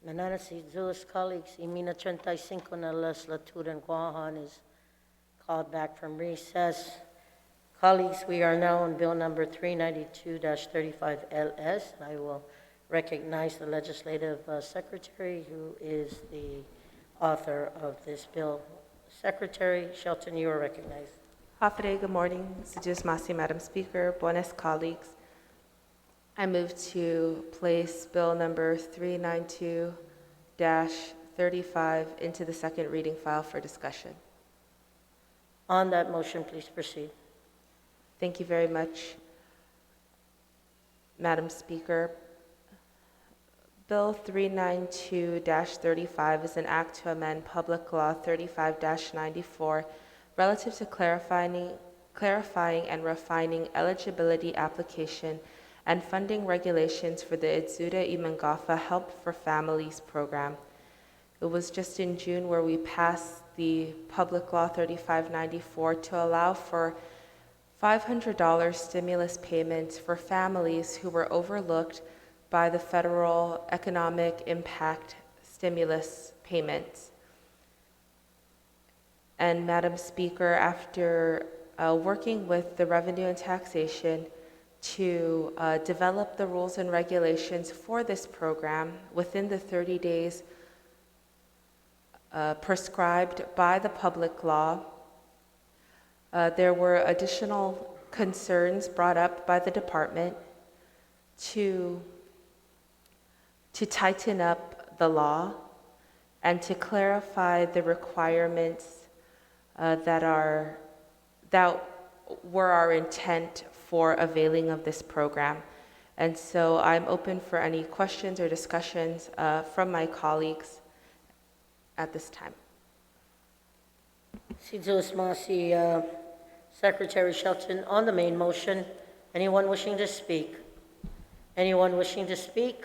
Mananasi Zeus colleagues, Imina 35 na legislatura in Guam is called back from recess. Colleagues, we are now on bill number 392-35 LS. I will recognize the legislative secretary who is the author of this bill. Secretary Shelton, you are recognized. Hafide, good morning. Sejus Masi, Madam Speaker, buenos colleagues. I move to place bill number 392-35 into the second reading file for discussion. On that motion, please proceed. Thank you very much, Madam Speaker. Bill 392-35 is an act to amend Public Law 35-94 relative to clarifying and refining eligibility application and funding regulations for the Idzuda Imangafa Help for Families program. It was just in June where we passed the Public Law 3594 to allow for $500 stimulus payments for families who were overlooked by the federal economic impact stimulus payments. And Madam Speaker, after working with the Revenue and Taxation to develop the rules and regulations for this program within the 30 days prescribed by the public law, there were additional concerns brought up by the department to tighten up the law and to clarify the requirements that were our intent for availing of this program. And so I'm open for any questions or discussions from my colleagues at this time. Zeus Masi, Secretary Shelton, on the main motion, anyone wishing to speak? Anyone wishing to speak?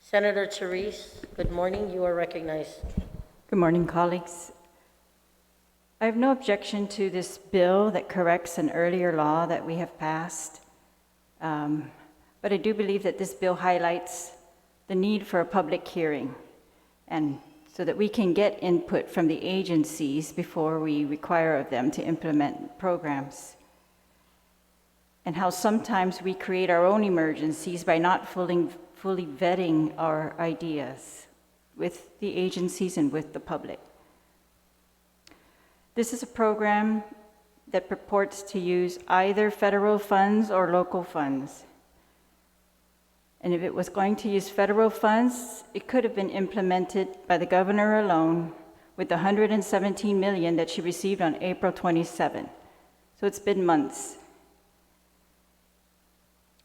Senator Therese, good morning. You are recognized. Good morning, colleagues. I have no objection to this bill that corrects an earlier law that we have passed. But I do believe that this bill highlights the need for a public hearing, and so that we can get input from the agencies before we require of them to implement programs. And how sometimes we create our own emergencies by not fully vetting our ideas with the agencies and with the public. This is a program that purports to use either federal funds or local funds. And if it was going to use federal funds, it could have been implemented by the governor alone with the $117 million that she received on April 27. So it's been months.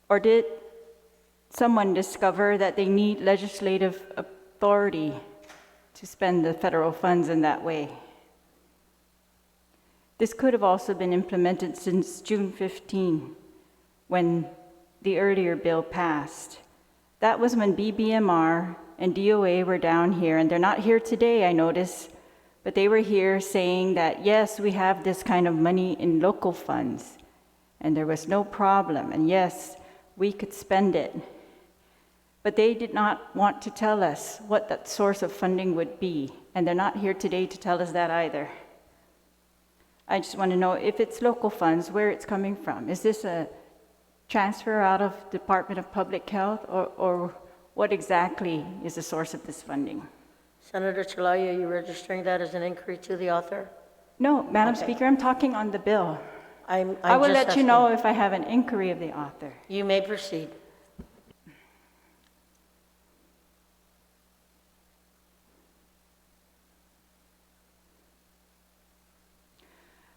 Or did someone discover that they need legislative authority to spend the federal funds in that way? This could have also been implemented since June 15, when the earlier bill passed. That was when BBMR and DOA were down here, and they're not here today, I notice, but they were here saying that, yes, we have this kind of money in local funds, and there was no problem, and yes, we could spend it. But they did not want to tell us what that source of funding would be, and they're not here today to tell us that either. I just want to know if it's local funds, where it's coming from. Is this a transfer out of Department of Public Health, or what exactly is the source of this funding? Senator Chalaya, are you registering that as an inquiry to the author? No, Madam Speaker, I'm talking on the bill. I will just let you know if I have an inquiry of the author. You may proceed.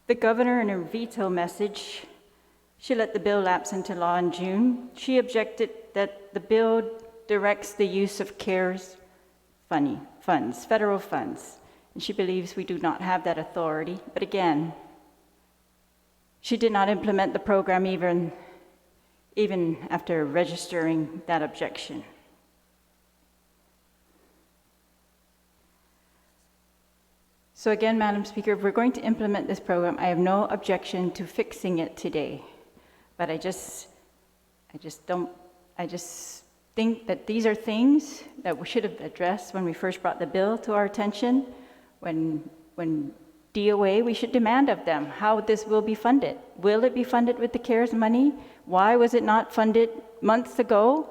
The governor, in her veto message, she let the bill lapse into law in June. She objected that the bill directs the use of CARES funds, federal funds, and she believes we do not have that authority. But again, she did not implement the program even after registering that objection. So again, Madam Speaker, if we're going to implement this program, I have no objection to fixing it today. But I just think that these are things that we should have addressed when we first brought the bill to our attention. When DOA, we should demand of them how this will be funded. Will it be funded with the CARES money? Why was it not funded months ago?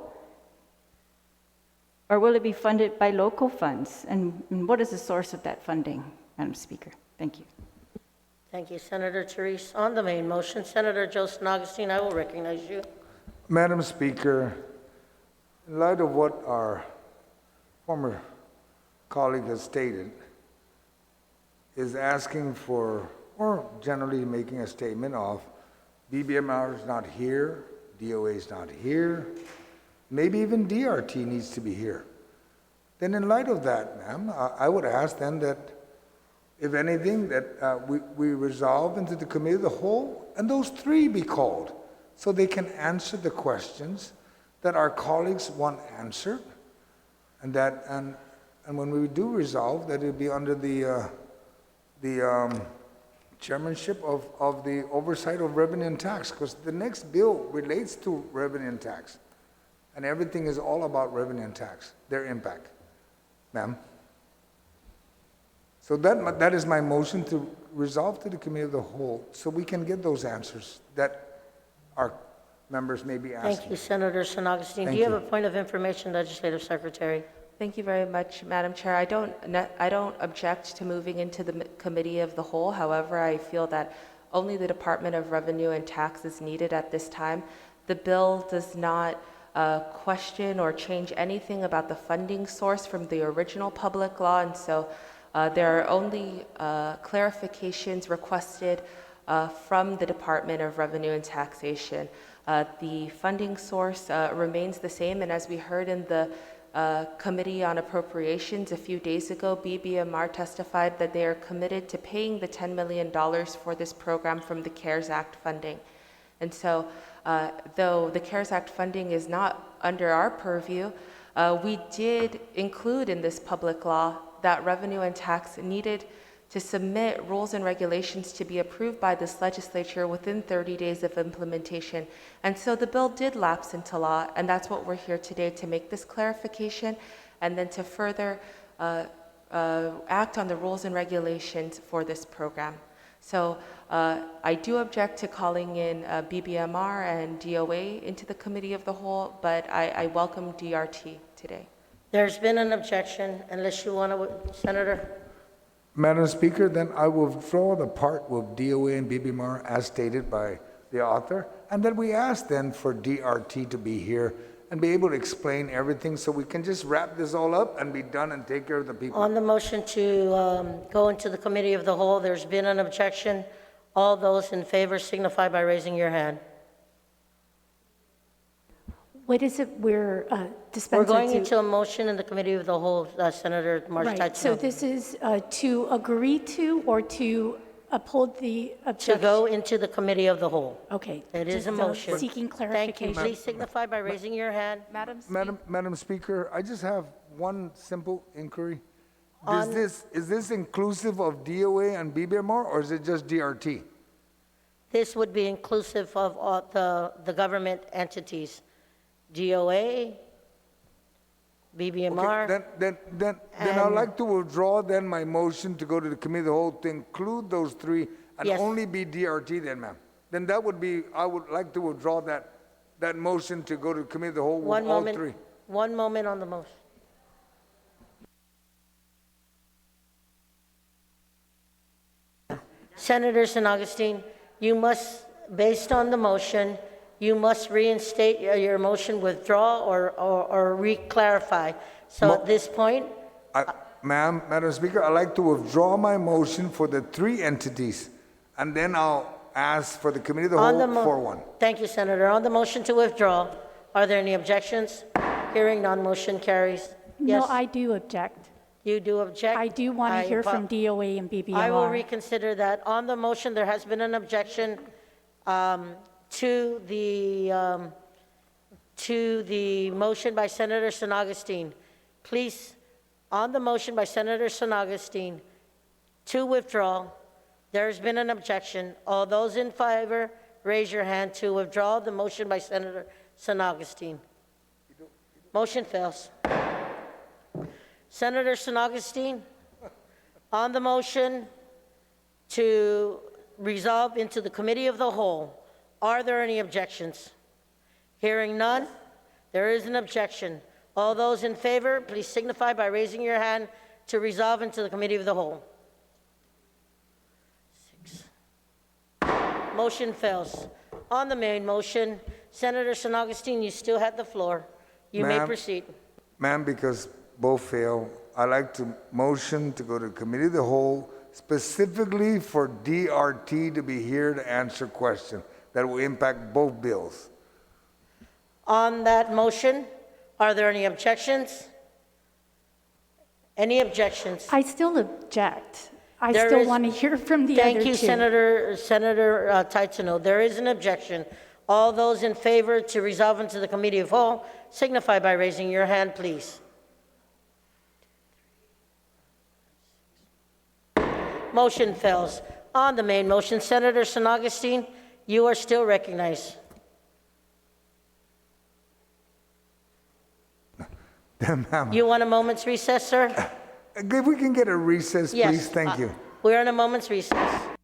Or will it be funded by local funds? And what is the source of that funding, Madam Speaker? Thank you. Thank you, Senator Therese. On the main motion, Senator Joseph Augustine, I will recognize you. Madam Speaker, in light of what our former colleague has stated, is asking for, or generally making a statement of, BBMR is not here, DOA is not here, maybe even DRT needs to be here. Then in light of that, ma'am, I would ask then that, if anything, that we resolve into the committee of the whole, and those three be called, so they can answer the questions that our colleagues want answered, and that, and when we do resolve, that it be under the chairmanship of the oversight of revenue and tax, because the next bill relates to revenue and tax, and everything is all about revenue and tax, their impact, ma'am. So that is my motion to resolve to the committee of the whole, so we can get those answers that our members may be asking. Thank you, Senator San Augustine. Do Thank you have you. a point of information, Legislative Secretary? Thank you very much, Madam Chair. I don't object to moving into the committee of the whole. However, I feel that only the Department of Revenue and Tax is needed at this time. The bill does not question or change anything about the funding source from the original public law, and so there are only clarifications requested from the Department of Revenue and Taxation. The funding source remains the same, and as we heard in the Committee on Appropriations a few days ago, BBMR testified that they are committed to paying the $10 million for this program from the CARES Act funding. And so, though the CARES Act funding is not under our purview, we did include in this public law that revenue and tax needed to submit rules and regulations to be approved by this legislature within 30 days of implementation. And so the bill did lapse into law, and that's what we're here today to make this clarification and then to further act on the rules and regulations for this program. So I do object to calling in BBMR and DOA into the committee of the whole, but I welcome DRT today. There's been an objection, unless you want to, Senator. Madam Speaker, then I will withdraw the part with DOA and BBMR as stated by the author, and then we ask then for DRT to be here and be able to explain everything so we can just wrap this all up and be done and take care of the people. On the motion to go into the committee of the whole, there's been an objection. All those in favor signify by raising your hand. What is it we're dispensing We're going to? into a motion in the committee of the whole, Senator March Right, so this is to agree to or to uphold the to objection? go into the committee of the whole. Okay. It is a just, motion. Seeking Thank you. clarification. Please signify by raising your hand. Madam Speaker, I just have one simple inquiry. On- Is this inclusive of DOA and BBMR, or is it just DRT? This would be inclusive of all the government entities, DOA, BBMR. Okay, then I'd and- like to withdraw then my motion to go to the committee of the whole to include those three and Yes. only be DRT then, ma'am. Then that would be, I would like to withdraw that motion to go to the committee of the whole One with all moment. three. One moment on the motion. Senator San Augustine, you must, based on the motion, you must reinstate your motion, withdraw or re-clarify. So at this point, Madam Speaker, I'd like to withdraw my motion for the three entities, and then I'll ask for the committee of the on the whole for one. Thank you, Senator. On the motion to withdraw, are there any objections? Hearing none, motion carries. No, Yes, I do object. you do object? I do want to hear from DOA and BBMR. I will reconsider that. On the motion, there has been an objection to the motion by Senator San Augustine. Please, on the motion by Senator San Augustine to withdraw, there's been an objection. All those in favor, raise your hand to withdraw the motion by Senator San Augustine. Motion fails. Senator San Augustine, on the motion to resolve into the Committee of the Whole, are there any objections? Hearing none, there is an objection. All those in favor, please signify by raising your hand to resolve into the Committee of the Whole. 6. Motion fails. On the main motion, Senator San Augustine, you still have the floor. You may Ma'am. proceed. Ma'am, because both fail, I'd like to motion to go to Committee of the Whole specifically for DRT to be here to answer questions that will impact both bills. On that motion, are there any objections? Any objections? I still object. I There still is- want to hear from the other two. Thank you, Senator Taitsino. There is an objection. All those in favor to resolve into the Committee of Whole, signify by raising your hand, please. Motion fails. On the main motion, Senator San Augustine, you are still recognized. Ma'am, You want a moment's recess, sir? if we can get a recess, Yes. please, thank you. We're in a moment's recess.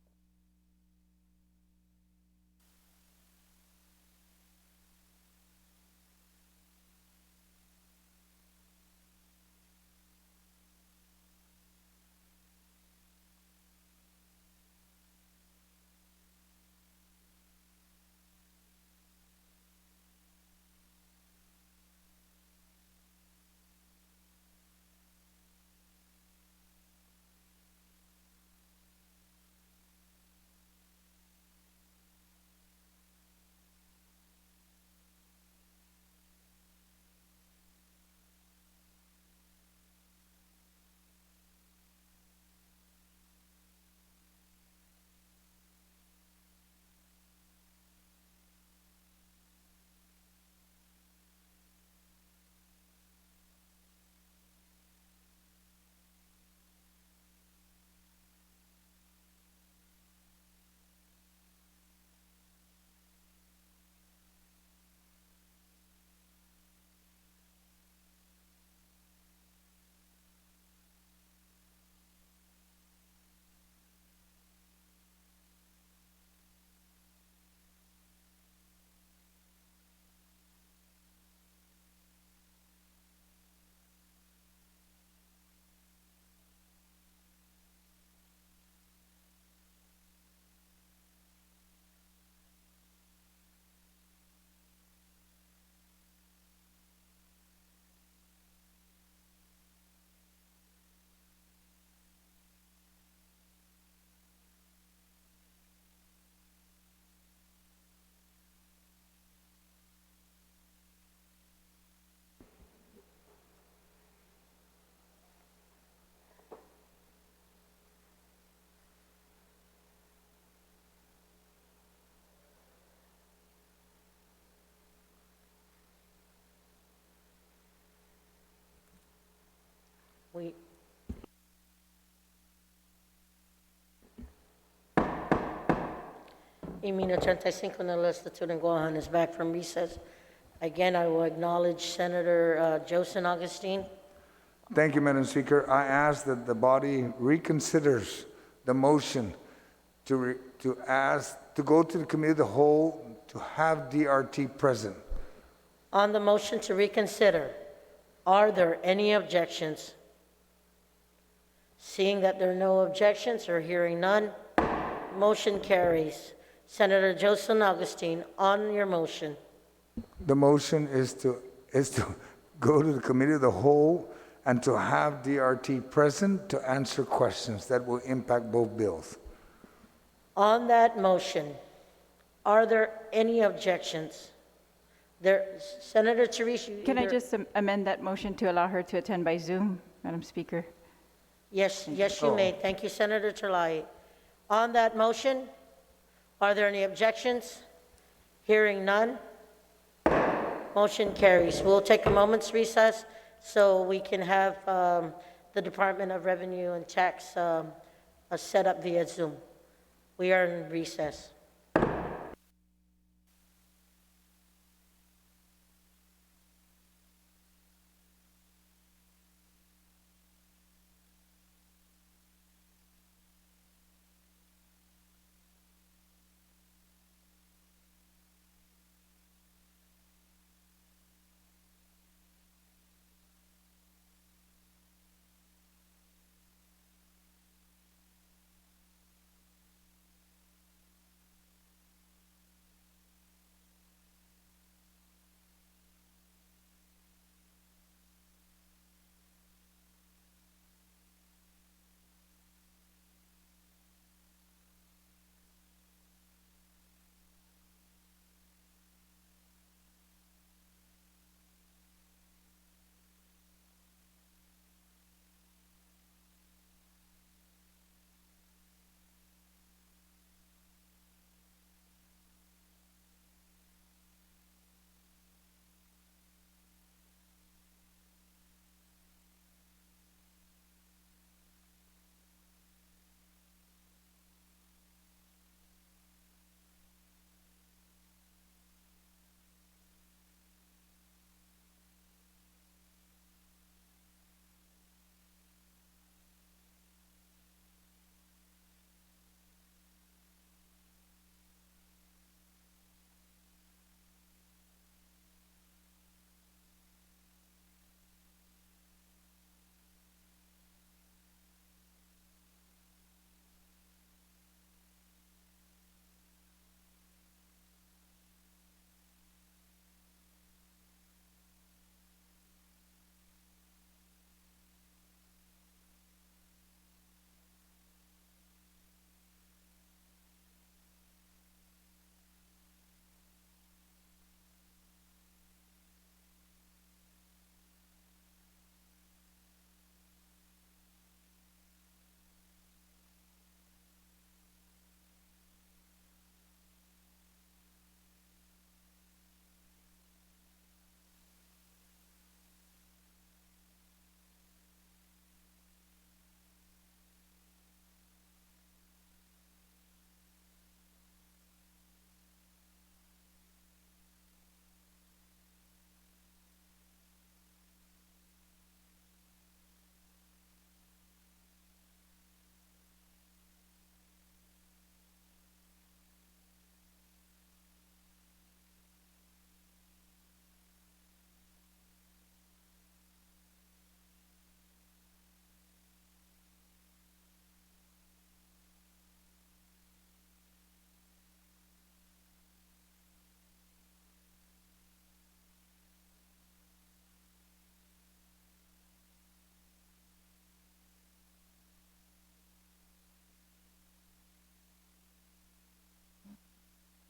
We Y minuto 35 en el Estatuto en Guam is back from recess. Again, I will acknowledge Senator Joe San Augustine. Thank you, Madam Speaker. I ask that the body reconsiders the motion to go to the Committee of the Whole to have DRT present. On the motion to reconsider, are there any objections? Seeing that there are no objections or hearing none, motion carries. Senator Joe San Augustine, on your motion. The motion is to go to the Committee of the Whole and to have DRT present to answer questions that will impact both bills. On that motion, are there any objections? Senator Therese, Can I just amend that motion to allow her to attend by Zoom, Madam Speaker? Yes, you may. Thank you, Senator Terlai. On that motion, are there any objections? Hearing none, motion carries. We'll take a moment's recess so we can have the Department of Revenue and Tax set up via Zoom. We are in recess.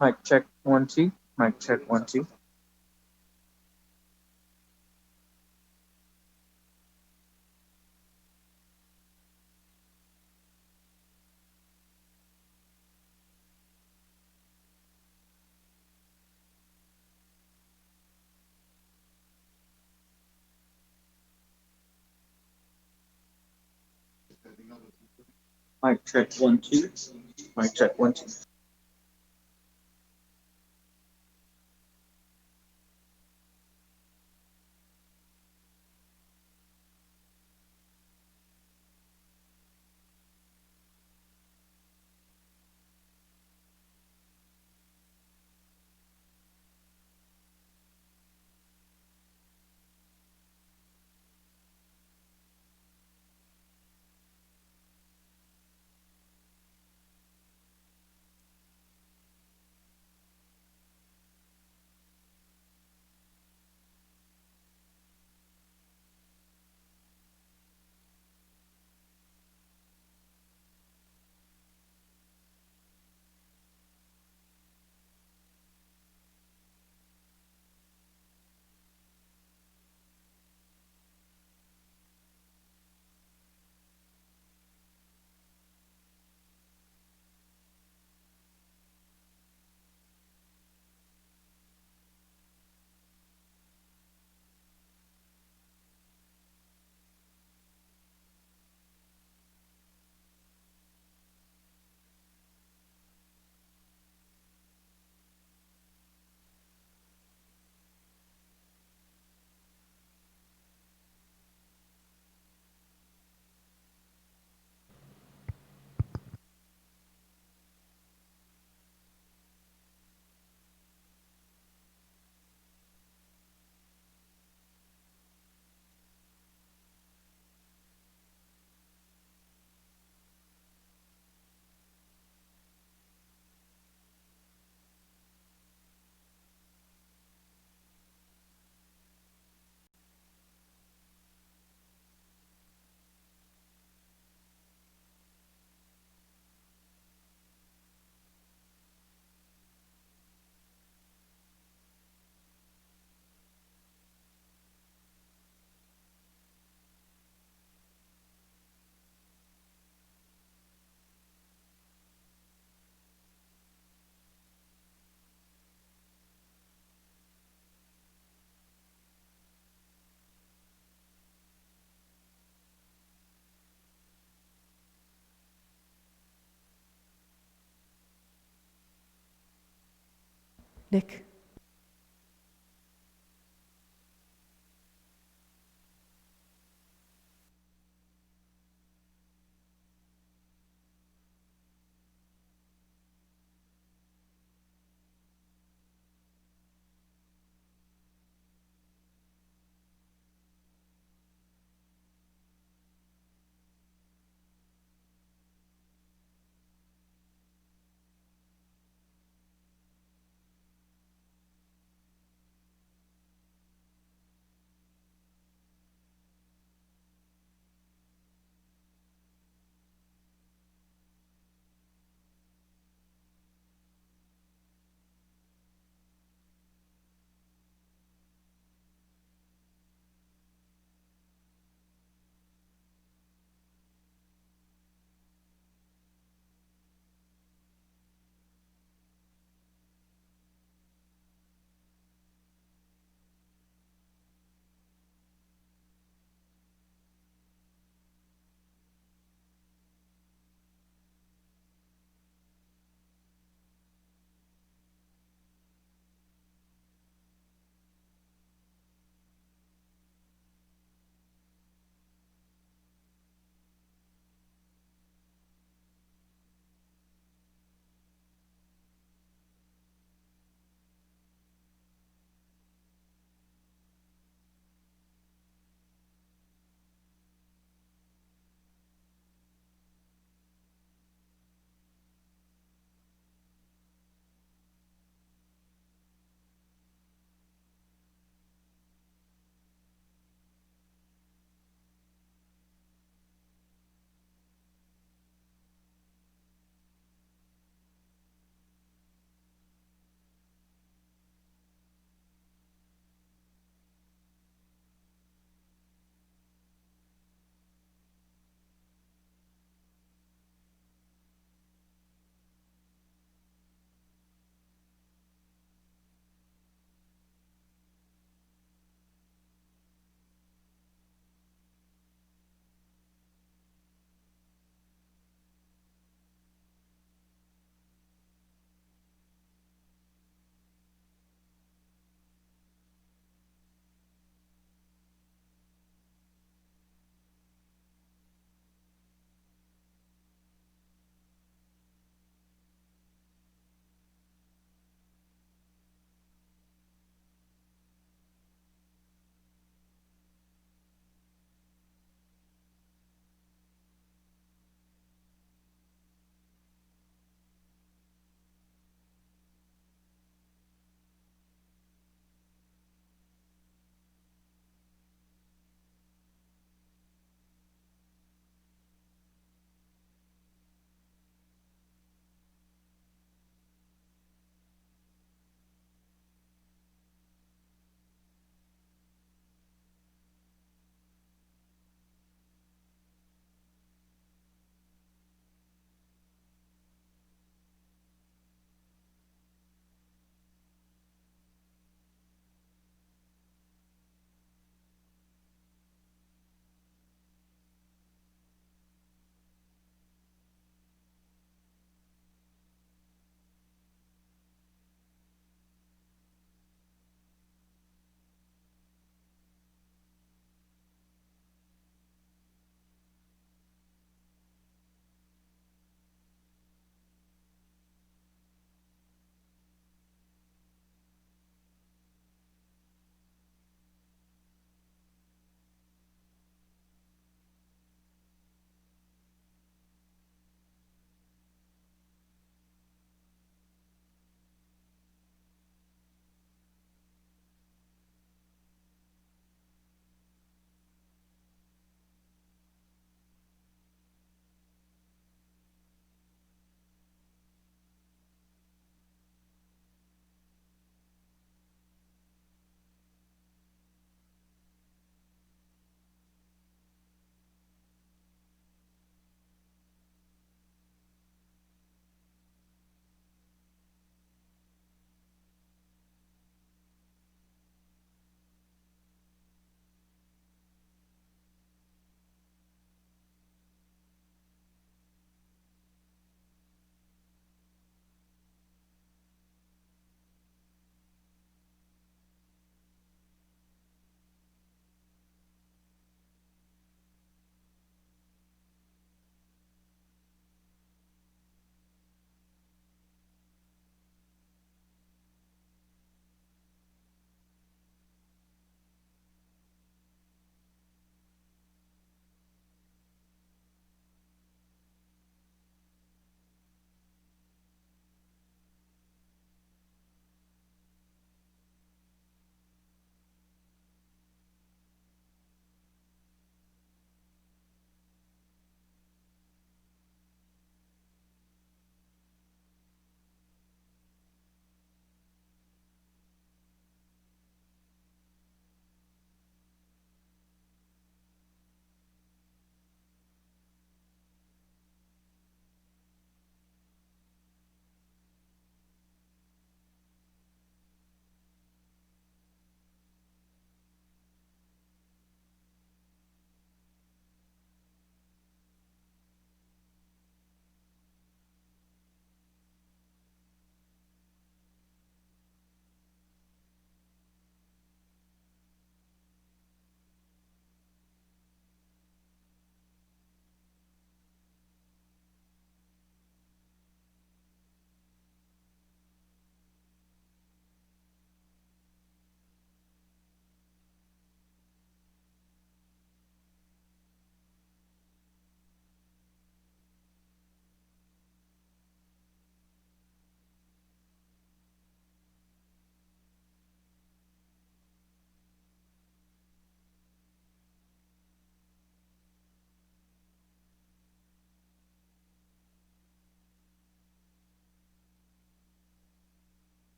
Mic check 1 2. Mic check 1 2. Mic check 1 2. Mic check 1 2. Nick.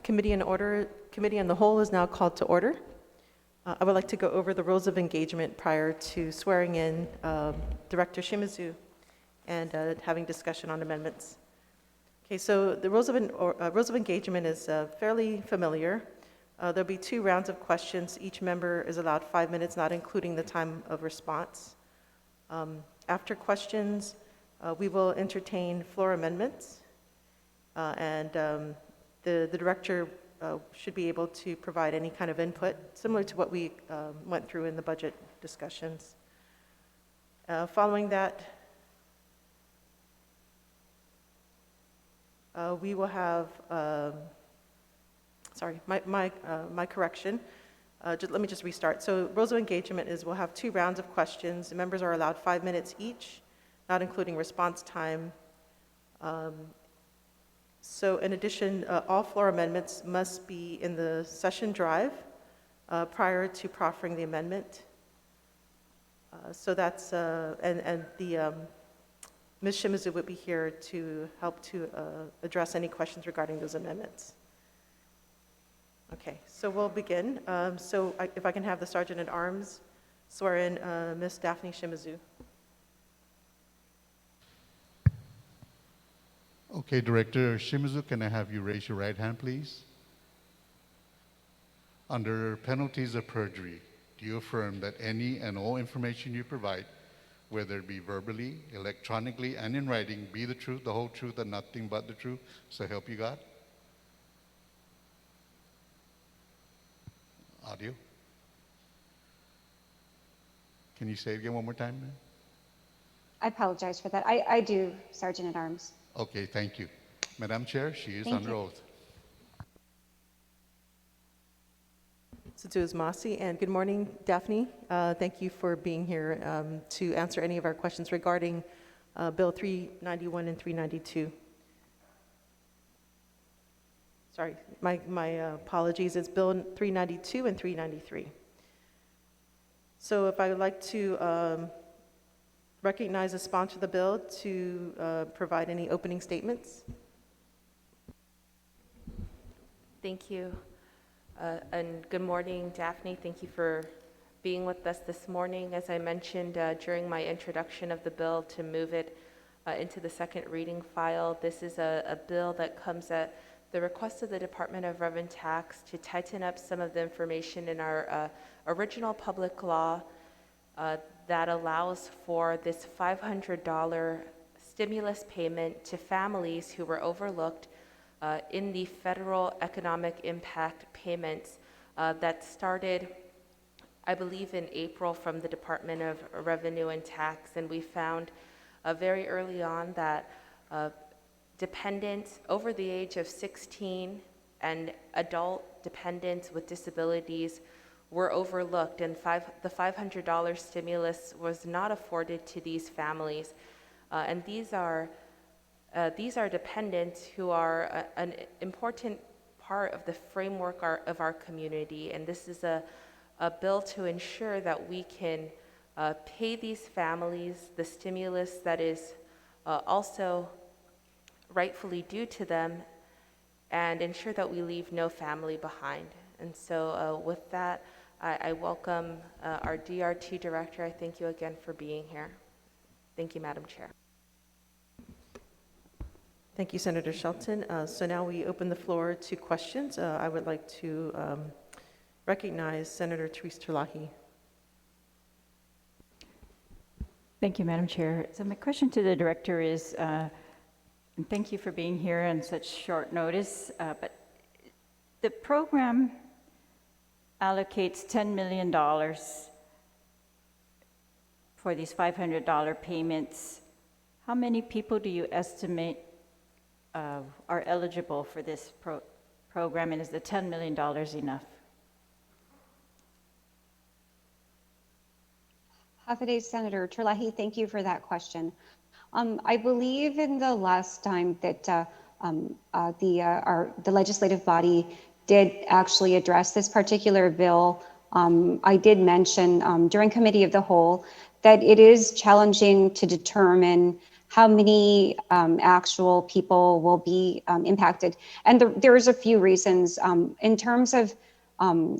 Committee in the whole is now called to order. I would like to go over the rules of engagement prior to swearing in Director Shimizu and having discussion on amendments. Okay, so the rules of engagement is fairly familiar. There'll be 2 rounds of questions. Each member is allowed 5 minutes, not including the time of response. After questions, we will entertain floor amendments, and the director should be able to provide any kind of input, similar to what we went through in the budget discussions. Following that, we will have, sorry, my correction. Let me just restart. So rules of engagement is we'll have 2 rounds of questions. The members are allowed 5 minutes each, not including response time. So in addition, all floor amendments must be in the session drive prior to proffering the amendment. So that's, and the Ms. Shimizu would be here to help to address any questions regarding those amendments. Okay, so we'll begin. If I can have the Sergeant at Arms swear in Ms. Daphne Shimizu. Okay, Director Shimizu, can I have you raise your right hand, please? Under penalties of perjury, do you affirm that any and all information you provide, whether it be verbally, electronically, and in writing, be the truth, the whole truth, and nothing but the truth, so help you God? Audio? Can you say it again one more time, ma'am? I apologize for that. I do, Sergeant at Arms. Okay, thank you. Madam Chair, she is Thank under you. oath. Satu Masi, and good morning, Daphne. Thank you for being here to answer any of our questions regarding Bill 391 and 392. Sorry, my apologies. It's Bill 392 and 393. So if I would like to recognize the sponsor of the bill to provide any opening statements. Thank you. And good morning, Daphne. Thank you for being with us this morning. As I mentioned during my introduction of the bill to move it into the second reading file, this is a bill that comes at the request of the Department of Revenue and Tax to tighten up some of the information in our original public law that allows for this $500 stimulus payment to families who were overlooked in the federal economic impact payments that started, I believe, in April from the Department of Revenue and Tax. And we found very early on that dependents over the age of 16 and adult dependents with disabilities were overlooked, and the $500 stimulus was not afforded to these families. And these are dependents who are an important part of the framework of our community, and this is a bill to ensure that we can pay these families the stimulus that is also rightfully due to them, and ensure that we leave no family behind. And so with that, I welcome our DRT Director. I thank you again for being here. Thank you, Madam Chair. Thank you, Senator Shelton. So now we open the floor to questions. I would like to recognize Senator Therese Terlahi. Thank you, Madam Chair. So my question to the director is, and thank you for being here on such short notice, but the program allocates $10 million for these $500 payments. How many people do you estimate are eligible for this program, and is the $10 million enough? Hathaway, Senator Terlahi, thank you for that question. I believe in the last time that the legislative body did actually address this particular bill, I did mention during Committee of the Whole that it is challenging to determine how many actual people will be impacted. And there's a few reasons. In terms of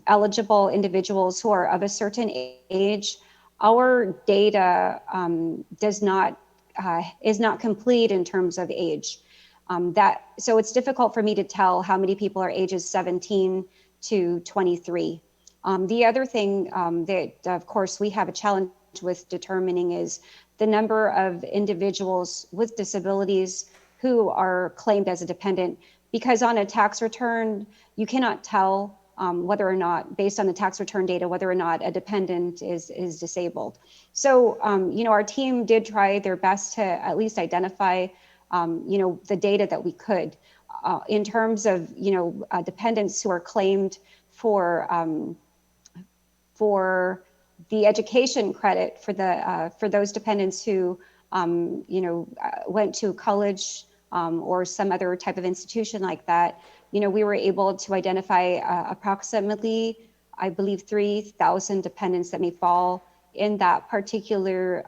eligible individuals who are of a certain age, our data is not complete in terms of age. So it's difficult for me to tell how many people are ages 17 to 23. The other thing that, of course, we have a challenge with determining is the number of individuals with disabilities who are claimed as a dependent, because on a tax return, you cannot tell whether or not, based on the tax return data, whether or not a dependent is disabled. So, our team did try their best to at least identify, the data that we could. In terms of, dependents who are claimed for the education credit for those dependents who went to college or some other type of institution like that, we were able to identify approximately, I believe, 3,000 dependents that may fall in that particular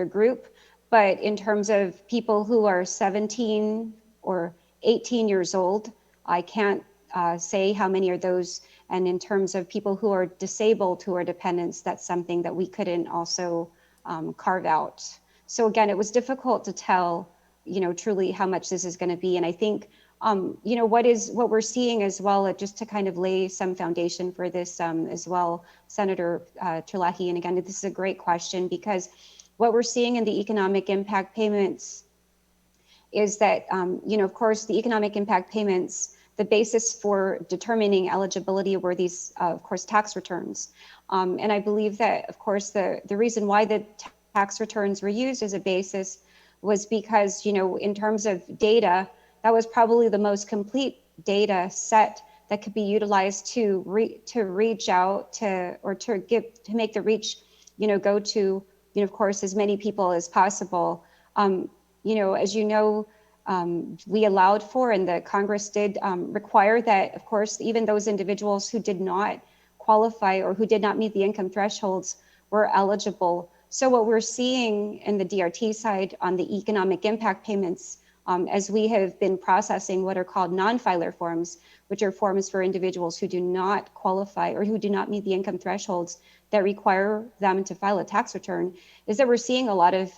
group. But in terms of people who are 17 or 18 years old, I can't say how many are those. And in terms of people who are disabled, who are dependents, that's something that we couldn't also carve out. So again, it was difficult to tell, truly how much this is going to be. And I think, what we're seeing as well, just to kind of lay some foundation for this as well, Senator Terlahi, and again, this is a great question, because what we're seeing in the economic impact payments is that, of course, the economic impact payments, the basis for determining eligibility were these, of course, tax returns. And I believe that, of course, the reason why the tax returns were used as a basis was because, in terms of data, that was probably the most complete data set that could be utilized to reach out to make the reach, go to, of course, as many people as possible. As we allowed for, and the Congress did require that, of course, even those individuals who did not qualify or who did not meet the income thresholds were eligible. So what we're seeing in the DRT side on the economic impact payments, as we have been processing what are called non-filer forms, which are forms for individuals who do not qualify or who do not meet the income thresholds that require them to file a tax return, is that we're seeing a lot of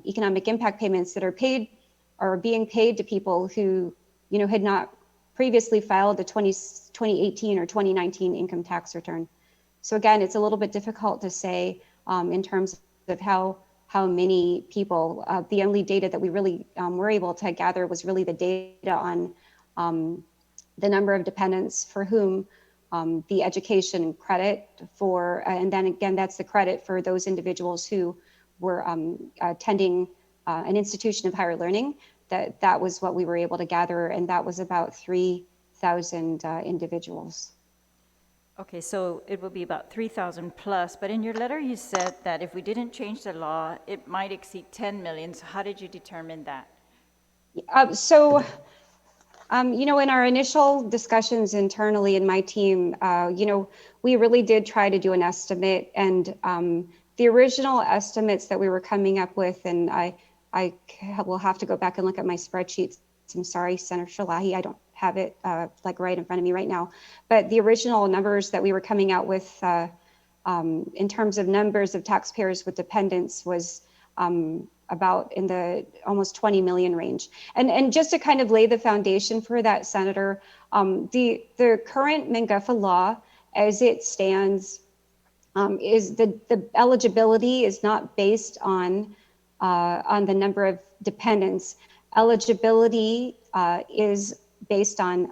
economic impact payments that are being paid to people who, had not previously filed the 2018 or 2019 income tax return. So again, it's a little bit difficult to say in terms of how many people. The only data that we really were able to gather was really the data on the number of dependents for whom the education credit for, and then again, that's the credit for those individuals who were attending an institution of higher learning. That was what we were able to gather, and that was about 3,000 individuals. Okay, so it will be about 3,000 plus, but in your letter you said that if we didn't change the law, it might exceed 10 million. So how did you determine that? In our initial discussions internally in my team, we really did try to do an estimate, and the original estimates that we were coming up with, and I will have to go back and look at my spreadsheets. I'm sorry, Senator Terlahi, I don't have it right in front of me right now. But the original numbers that we were coming out with in terms of numbers of taxpayers with dependents was about in the almost 20 million range. And just to kind of lay the foundation for that, Senator, the current MNGUFA law as it stands is the eligibility is not based on the number of dependents. Eligibility is based on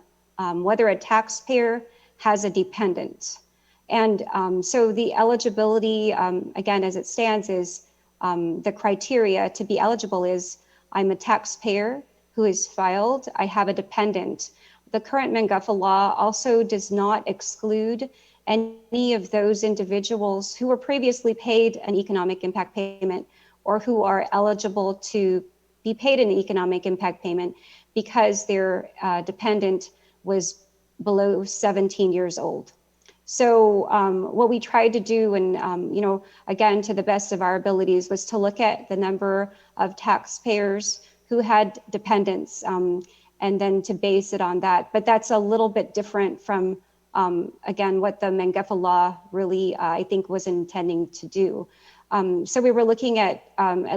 whether a taxpayer has a dependent. And so the eligibility, again, as it stands, is the criteria to be eligible is I'm a taxpayer who is filed, I have a dependent. The current MNGUFA law also does not exclude any of those individuals who were previously paid an economic impact payment or who are eligible to be paid an economic impact payment because their dependent was below 17 years old. So what we tried to do, and again, to the best of our abilities, was to look at the number of taxpayers who had dependents, and then to base it on that. But that's a little bit different from, again, what the Mangefa law really, I think, was intending to do. So we were looking at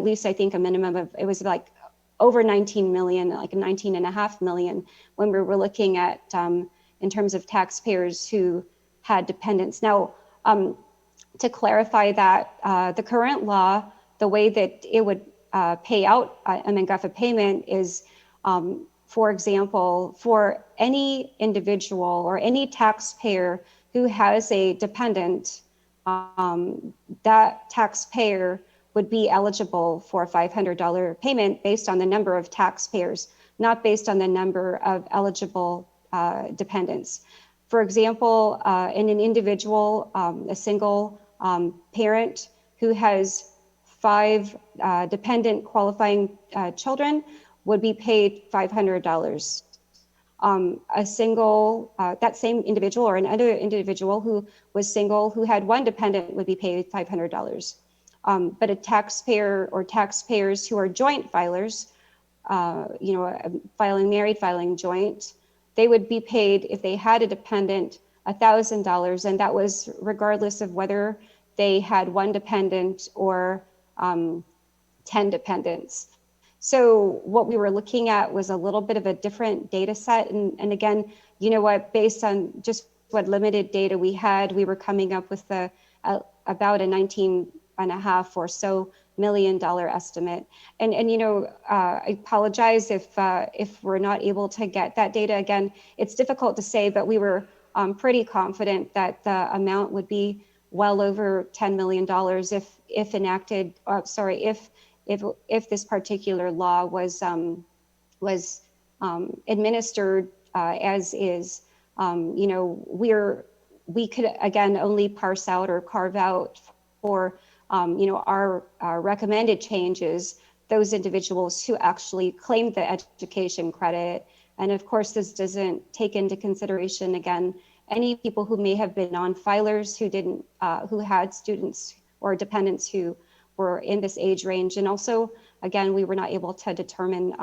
least, I think, a minimum of, it was like over 19 million, like 19.5 million, when we were looking at, in terms of taxpayers who had dependents. Now, to clarify that, the current law, the way that it would pay out a Mangefa payment is, for example, for any individual or any taxpayer who has a dependent, that taxpayer would be eligible for a $500 payment based on the number of taxpayers, not based on the number of eligible dependents. For example, in an individual, a single parent who has 5 dependent qualifying children would be paid $500. A single, that same individual or another individual who was single, who had 1 dependent, would be paid $500. But a taxpayer or taxpayers who are joint filers, filing married, filing joint, they would be paid, if they had a dependent, $1,000, and that was regardless of whether they had 1 dependent or 10 dependents. So what we were looking at was a little bit of a different data set. And again, based on just what limited data we had, we were coming up with about a $19.5 or so million estimate. And I apologize if we're not able to get that data. Again, it's difficult to say, but we were pretty confident that the amount would be well over $10 million if enacted, if this particular law was administered as is. We could again only parse out or carve out for our recommended changes those individuals who actually claimed the education credit. And of course, this doesn't take into consideration, again, any people who may have been non-filers who had students or dependents who were in this age range. And also, again, we were not able to determine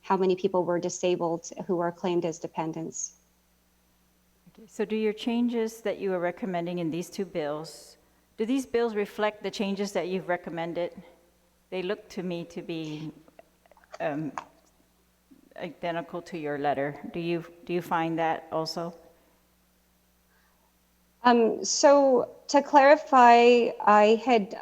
how many people were disabled who are claimed as dependents. Okay, so do your changes that you are recommending in these 2 bills, do these bills reflect the changes that you've recommended? They look to me to be identical to your letter. Do you find that also? So to clarify, I had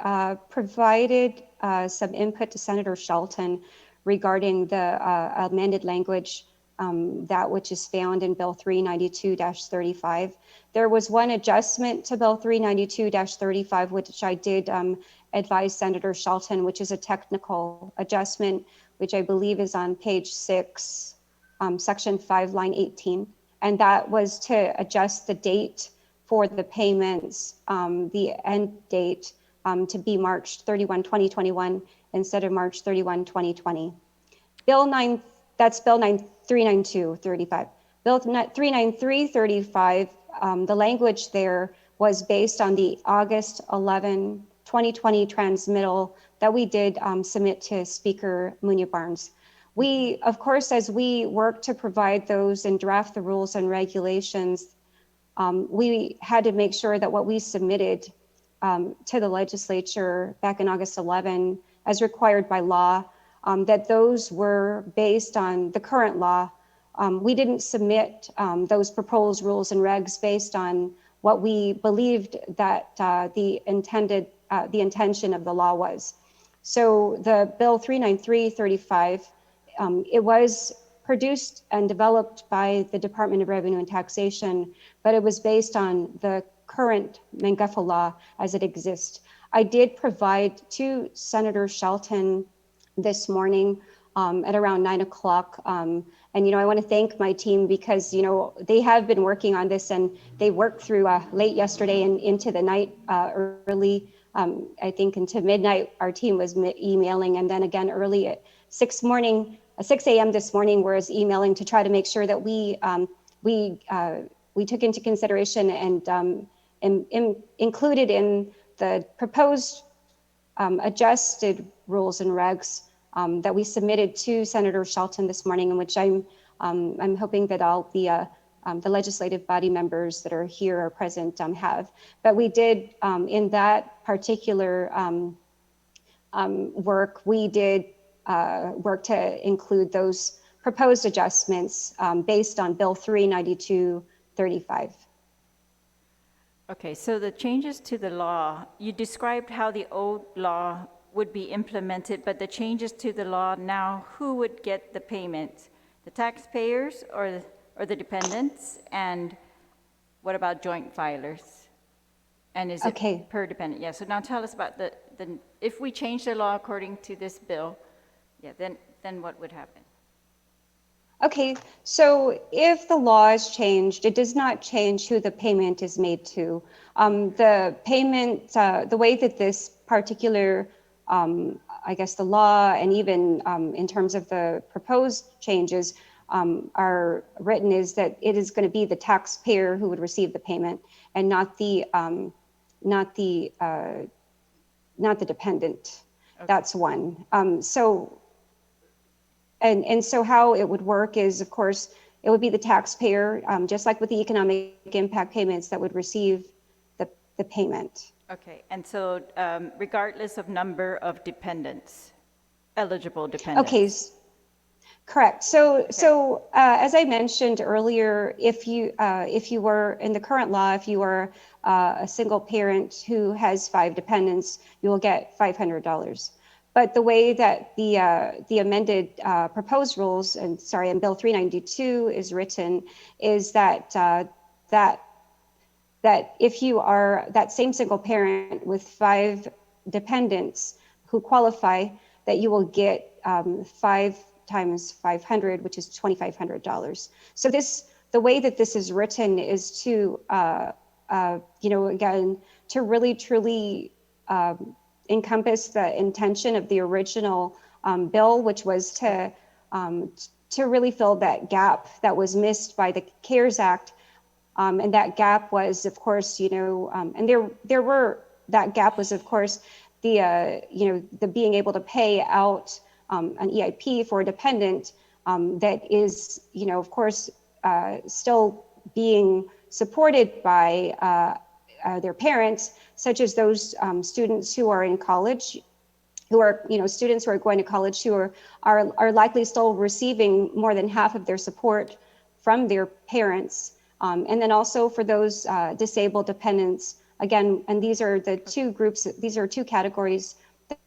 provided some input to Senator Shelton regarding the amended language, that which is found in Bill 392-35. There was one adjustment to Bill 392-35, which I did advise Senator Shelton, which is a technical adjustment, which I believe is on page 6, section 5, line 18. And that was to adjust the date for the payments, the end date to be March 31, 2021, instead of March 31, 2020. That's Bill 392-35. Bill 393-35, the language there was based on the August 11, 2020 transmittal that we did submit to Speaker Munya Barnes. We, of course, as we work to provide those and draft the rules and regulations, we had to make sure that what we submitted to the legislature back in August 11, as required by law, that those were based on the current law. We didn't submit those proposed rules and regs based on what we believed that the intention of the law was. So the Bill 393-35, it was produced and developed by the Department of Revenue and Taxation, but it was based on the current Mangefa law as it exists. I did provide to Senator Shelton this morning at around 9 o'clock. And, I want to thank my team because, they have been working on this and they worked through late yesterday and into the night early. I think into midnight, our team was emailing, and then again early at 6 a.m. this morning, whereas emailing to try to make sure that we took into consideration included in the proposed adjusted rules and regs that we submitted to Senator Shelton this morning, in which I'm hoping that all the legislative body members that are here are present have. But we did, in that particular work, we did work to include those proposed adjustments based on Bill 39235. Okay, so the changes to the law, you described how the old law would be implemented, but the changes to the law now, who would get the payment? The taxpayers or the dependents? And what about joint filers? And is it per dependent? Yeah, so now tell us about if we change the law according to this bill, yeah, then what would happen? Okay, so if the law is changed, it does not change who the payment is made to. The payment, the way that this particular, I guess the law and even in terms of the proposed changes are written is that it is going to be the taxpayer who would receive the payment and not the dependent. Okay. That's one. And so how it would work is, of course, it would be the taxpayer, just like with the economic impact payments, that would receive the payment. Okay, and so regardless of number of dependents, eligible dependents. Okay, correct. So as I mentioned earlier, if you were in the current law, if you are a single parent who has 5 dependents, you will get $500. But the way that the amended proposed rules, and sorry, in Bill 392 is written, is that that if you are that same single parent with 5 dependents who qualify, that you will get 5 times 500, which is $2,500. So the way that this is written is to, again, to really truly encompass the intention of the original bill, which was to really fill that gap that was missed by the CARES Act. And that gap was, of course, and that gap was, of course, the being able to pay out an EIP for a dependent that is, of course, still being supported by their parents, such as those students who are in college, who are, students who are going to college who are likely still receiving more than half of their support from their parents. And then also for those disabled dependents, again, and these are the 2 groups, these are 2 categories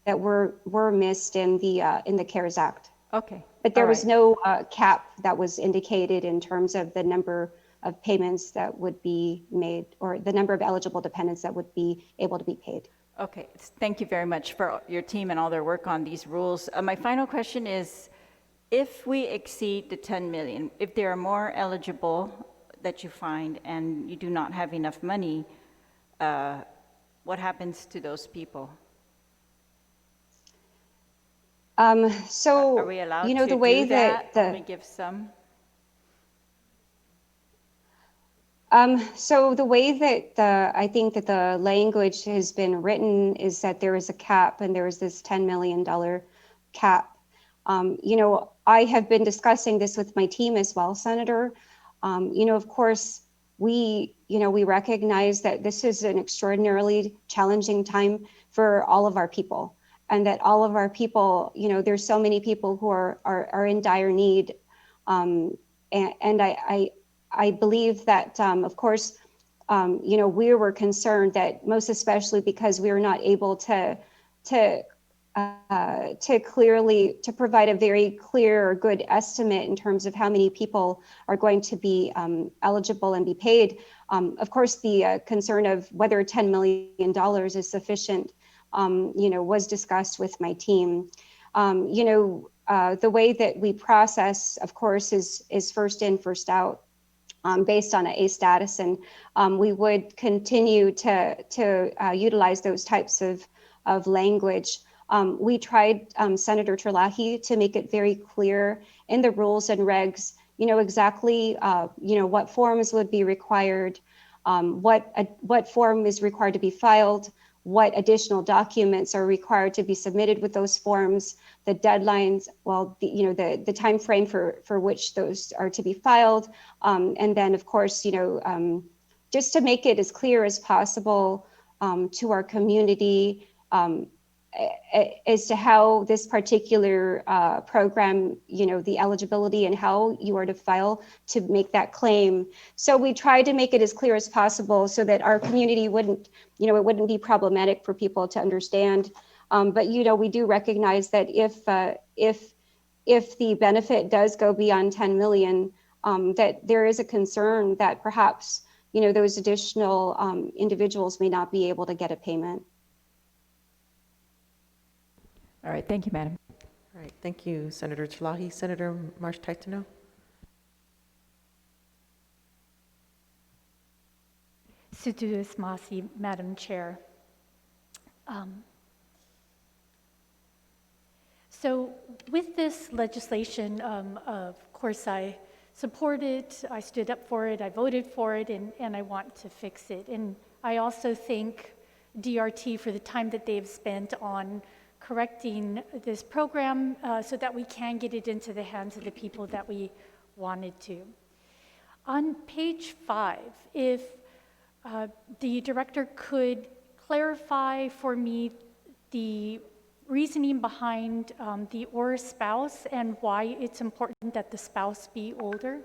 that were missed in the CARES Act. Okay. But there was no cap that was indicated in terms of the number of payments that would be made, or the number of eligible dependents that would be able to be paid. Okay, thank you very much for your team and all their work on these rules. My final question is, if we exceed the 10 million, if there are more eligible that you find and you do not have enough money, what happens to those people? So, are we allowed the to way do that? that Only give some? So the way that I think that the language has been written is that there is a cap, and there is this $10 million cap. I have been discussing this with my team as well, Senator. Of course, we recognize that this is an extraordinarily challenging time for all of our people, and that all of our people, there's so many people who are in dire need. And I believe that, of course, we were concerned that most especially because we were not able to provide a very clear or good estimate in terms of how many people are going to be eligible and be paid. Of course, the concern of whether $10 million is sufficient, was discussed with my team. The way that we process, of course, is first in, first out. Based on a status, and we would continue to utilize those types of language. We tried, Senator Terlahi, to make it very clear in the rules and regs, exactly, what forms would be required. what form is required to be filed, what additional documents are required to be submitted with those forms, the deadlines, the time frame for which those are to be filed, and then of course, just to make it as clear as possible to our community as to how this particular program, the eligibility and how you are to file to make that claim. So we tried to make it as clear as possible so that our community wouldn't, it wouldn't be problematic for people to understand. But we do recognize that if the benefit does go beyond 10 million, that there is a concern that perhaps those additional individuals may not be able to get a payment. All right, thank you, Madam. All right, thank you, Senator Chalahi. Senator Marsh-Taitano. Sutuus Masi, Madam Chair. So with this legislation, of course, I support it, I stood up for it, I voted for it, and I want to fix it. And I also thank DRT for the time that they've spent on correcting this program so that we can get it into the hands of the people that we wanted to. On page 5, if the director could clarify for me the reasoning behind the or spouse and why it's important that the spouse be older.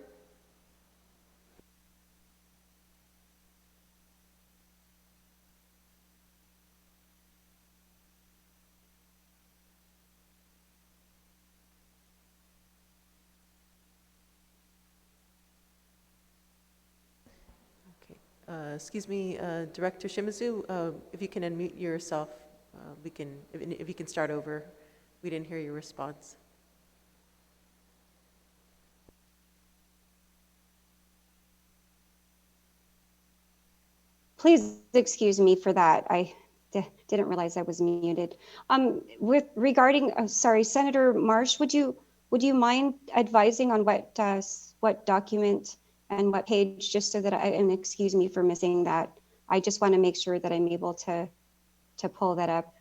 Excuse me, Director Shimizu, if you can unmute yourself, if you can start over. We didn't hear your response. Please excuse me for that. I didn't realize I was muted. Sorry, Senator Marsh, would you mind advising on what document and what page, just so that and excuse me for missing that. I just want to make sure that I'm able to pull that up.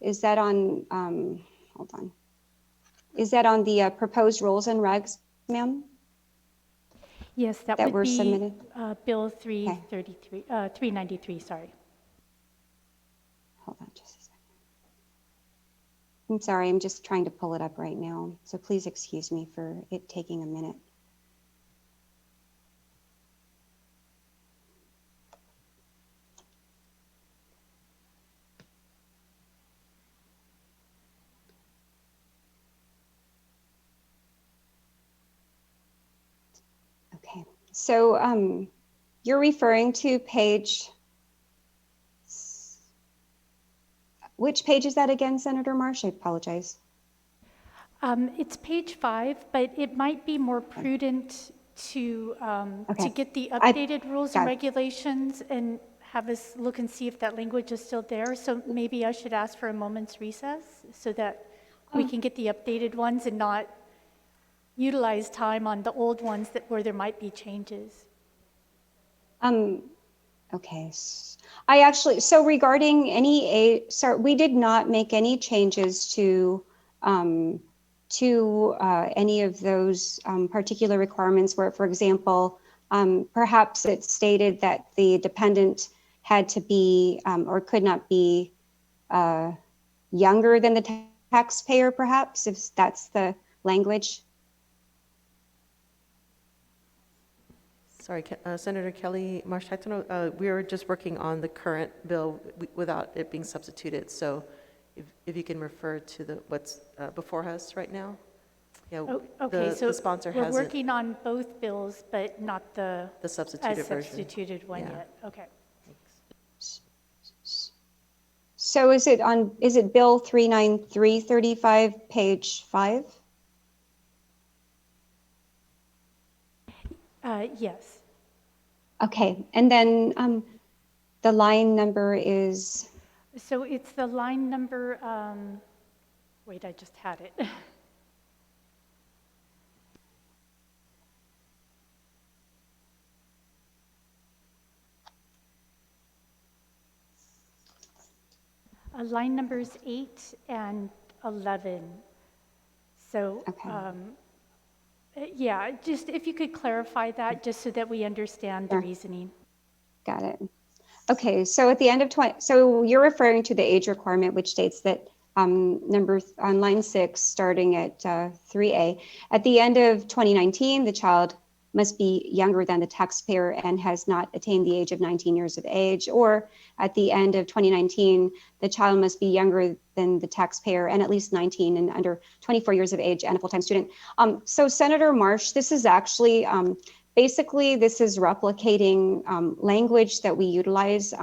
Is that on, hold on. Is that on the proposed rules and regs, ma'am? Yes, that were would be submitted? Bill 393, sorry. Hold on just a second. I'm sorry, I'm just trying to pull it up right now. So please excuse me for it taking a minute. Okay, so you're referring to page, which page is that again, Senator Marsh? I apologize. It's page 5, but it might be more prudent to get the updated rules and regulations and have us look and see if that language is still there. So maybe I should ask for a moment's recess so that we can get the updated ones and not utilize time on the old ones where there might be changes. Okay. So regarding we did not make any changes to any of those particular requirements where, for example, perhaps it stated that the dependent had to be or could not be younger than the taxpayer, perhaps, if that's the language. Sorry, Senator Kelly Marsh-Taitano, we are just working on the current bill without it being substituted. So if you can refer to what's before us right now. Yeah, okay, so the sponsor we're hasn't. working on both bills, but not the substituted version. Substituted one yet. Okay. So is it Bill 39335, page 5? Yes. Okay, and then the line number is? So it's the line number, wait, I just had it. Line numbers 8 and 11. So, Okay. yeah, just if you could clarify that, just so that we understand the Sure. reasoning. Got it. Okay, so at the end of 20, so you're referring to the age requirement, which states that on line 6, starting at 3A, at the end of 2019, the child must be younger than the taxpayer and has not attained the age of 19 years of age, or at the end of 2019, the child must be younger than the taxpayer and at least 19 and under 24 years of age and a full-time student. So Senator Marsh, this is actually, basically, this is replicating language that we utilize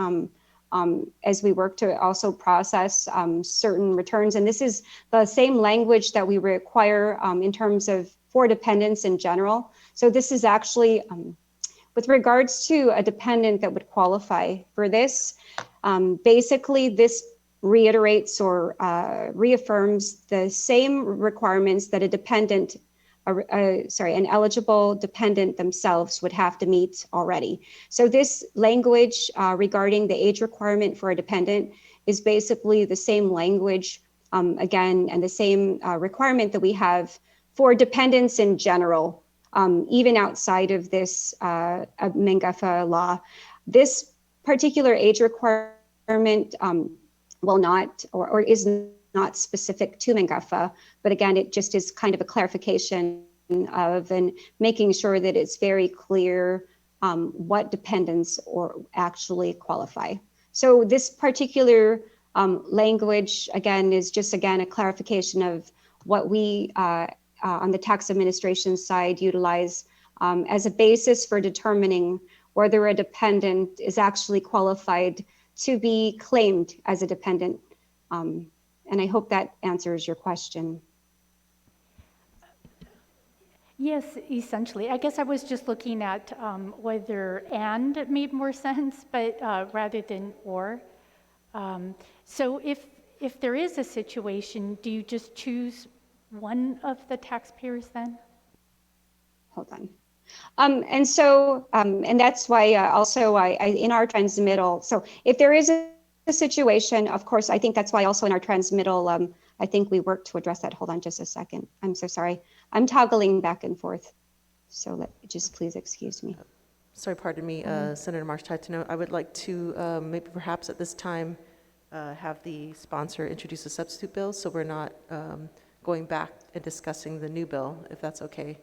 as we work to also process certain returns. And this is the same language that we require in terms of for dependents in general. So this is actually, with regards to a dependent that would qualify for this, basically this reiterates or reaffirms the same requirements that a dependent an eligible dependent themselves would have to meet already. So this language regarding the age requirement for a dependent is basically the same language, again, and the same requirement that we have for dependents in general, even outside of this Mengafa law. This particular age requirement will not or is not specific to Mengafa, but again, it just is kind of a clarification of and making sure that it's very clear what dependents or actually qualify. So this particular language, again, is just, again, a clarification of what we on the tax administration side utilize as a basis for determining whether a dependent is actually qualified to be claimed as a dependent. And I hope that answers your question. Yes, essentially. I guess I was just looking at whether "and" made more sense, but rather than "or." So if there is a situation, do you just choose one of the taxpayers then? Hold on. And that's why also I in our transmittal, so if there is a situation, of course, I think that's why also in our transmittal, I think we worked to address that. Hold on just a second. I'm so sorry. I'm toggling back and forth. So just please excuse me. Sorry, pardon me, Senator Marsh Titano. I would like to maybe perhaps at this time have the sponsor introduce a substitute bill so we're not going back and discussing the new bill, if that's okay.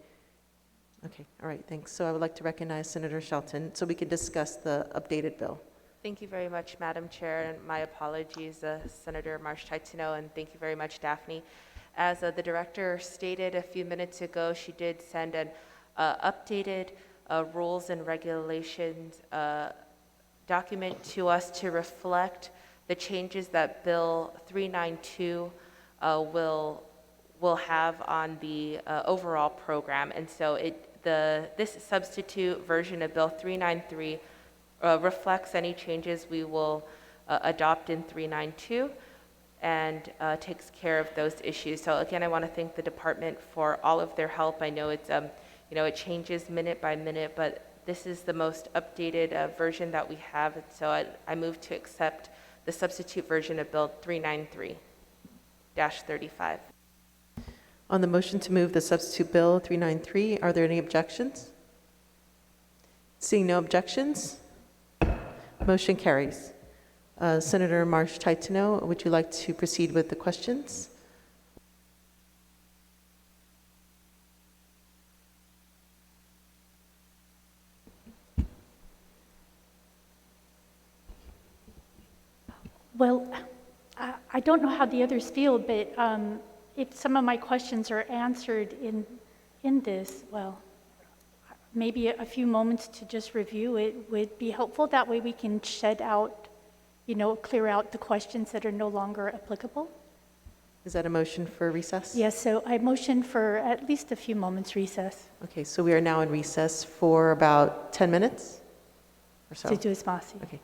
Okay, all right, thanks. So I would like to recognize Senator Shelton so we can discuss the updated bill. Thank you very much, Madam Chair, and my apologies, Senator Marsh Titano, and thank you very much, Daphne. As the director stated a few minutes ago, she did send an updated rules and regulations document to us to reflect the changes that Bill 392 will have on the overall program. And so this substitute version of Bill 393 reflects any changes we will adopt in 392 and takes care of those issues. So again, I want to thank the department for all of their help. I know it's it changes minute by minute, but this is the most updated version that we have. And so I move to accept the substitute version of Bill 393-35. On the motion to move the substitute bill 393, are there any objections? Seeing no objections, motion carries. Senator Marsh Titano, would you like to proceed with the questions? Well, I don't know how the others feel, but if some of my questions are answered in this, well, maybe a few moments to just review it would be helpful. That way we can shed out, clear out the questions that are no longer applicable. Is that a motion for recess? Yes, so I motion for at least a few moments recess. Okay, so we are now in recess for about 10 minutes or so. To do espasi. Okay.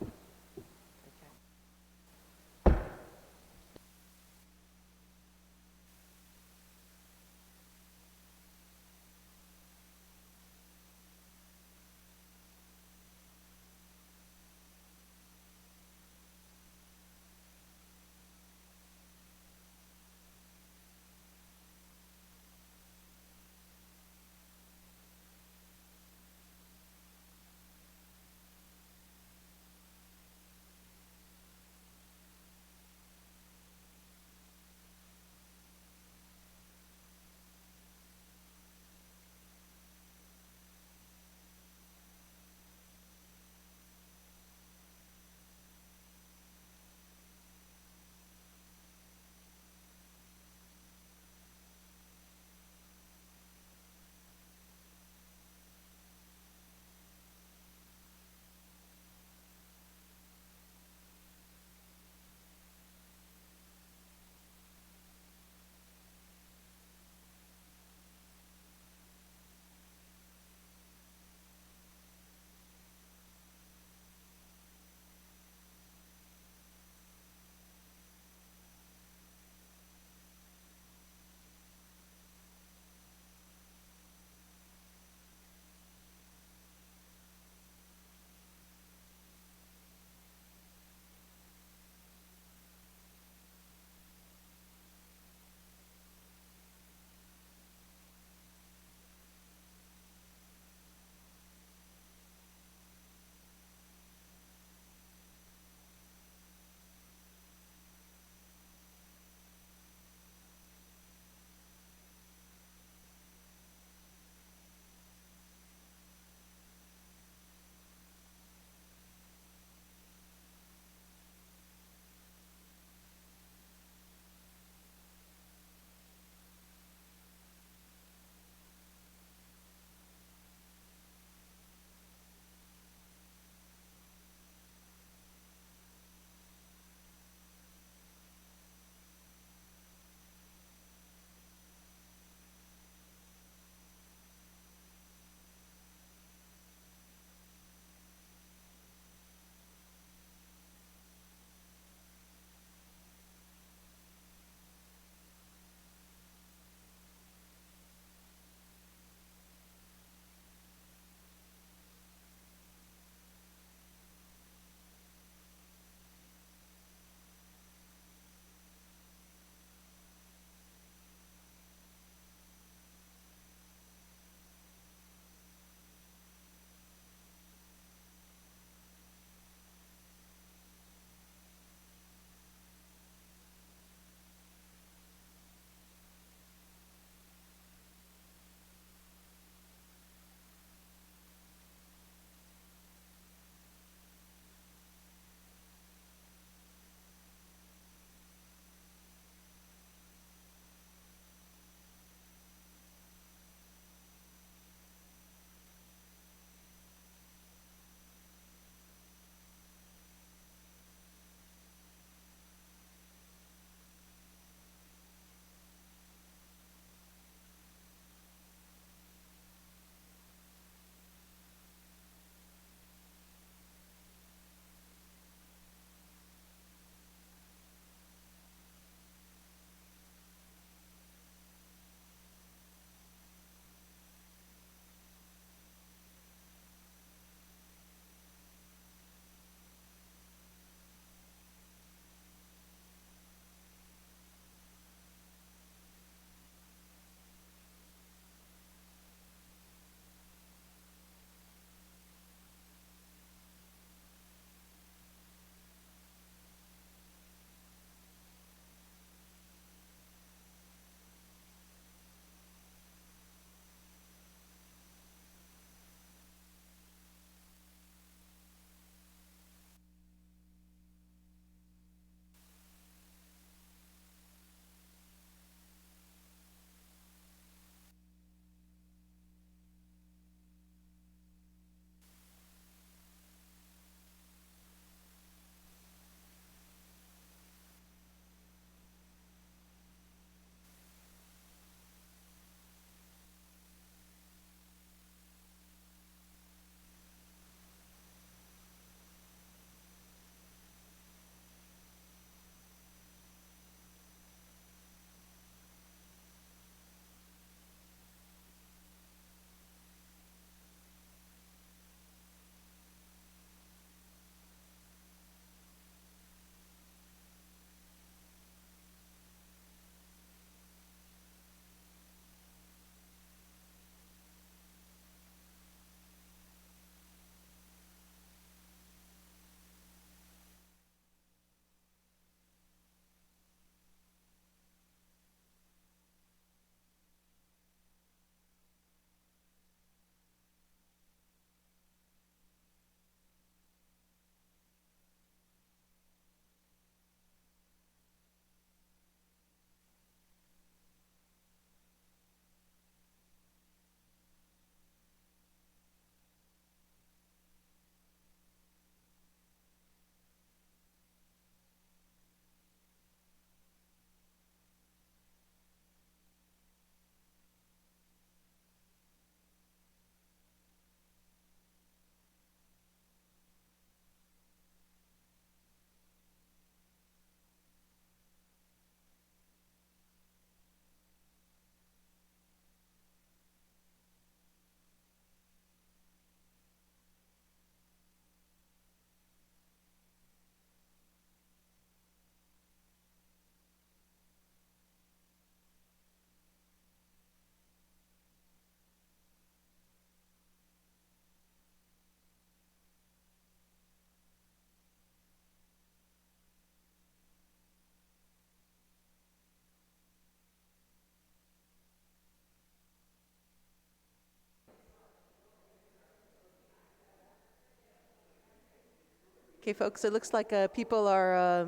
Okay, folks, it looks like people are,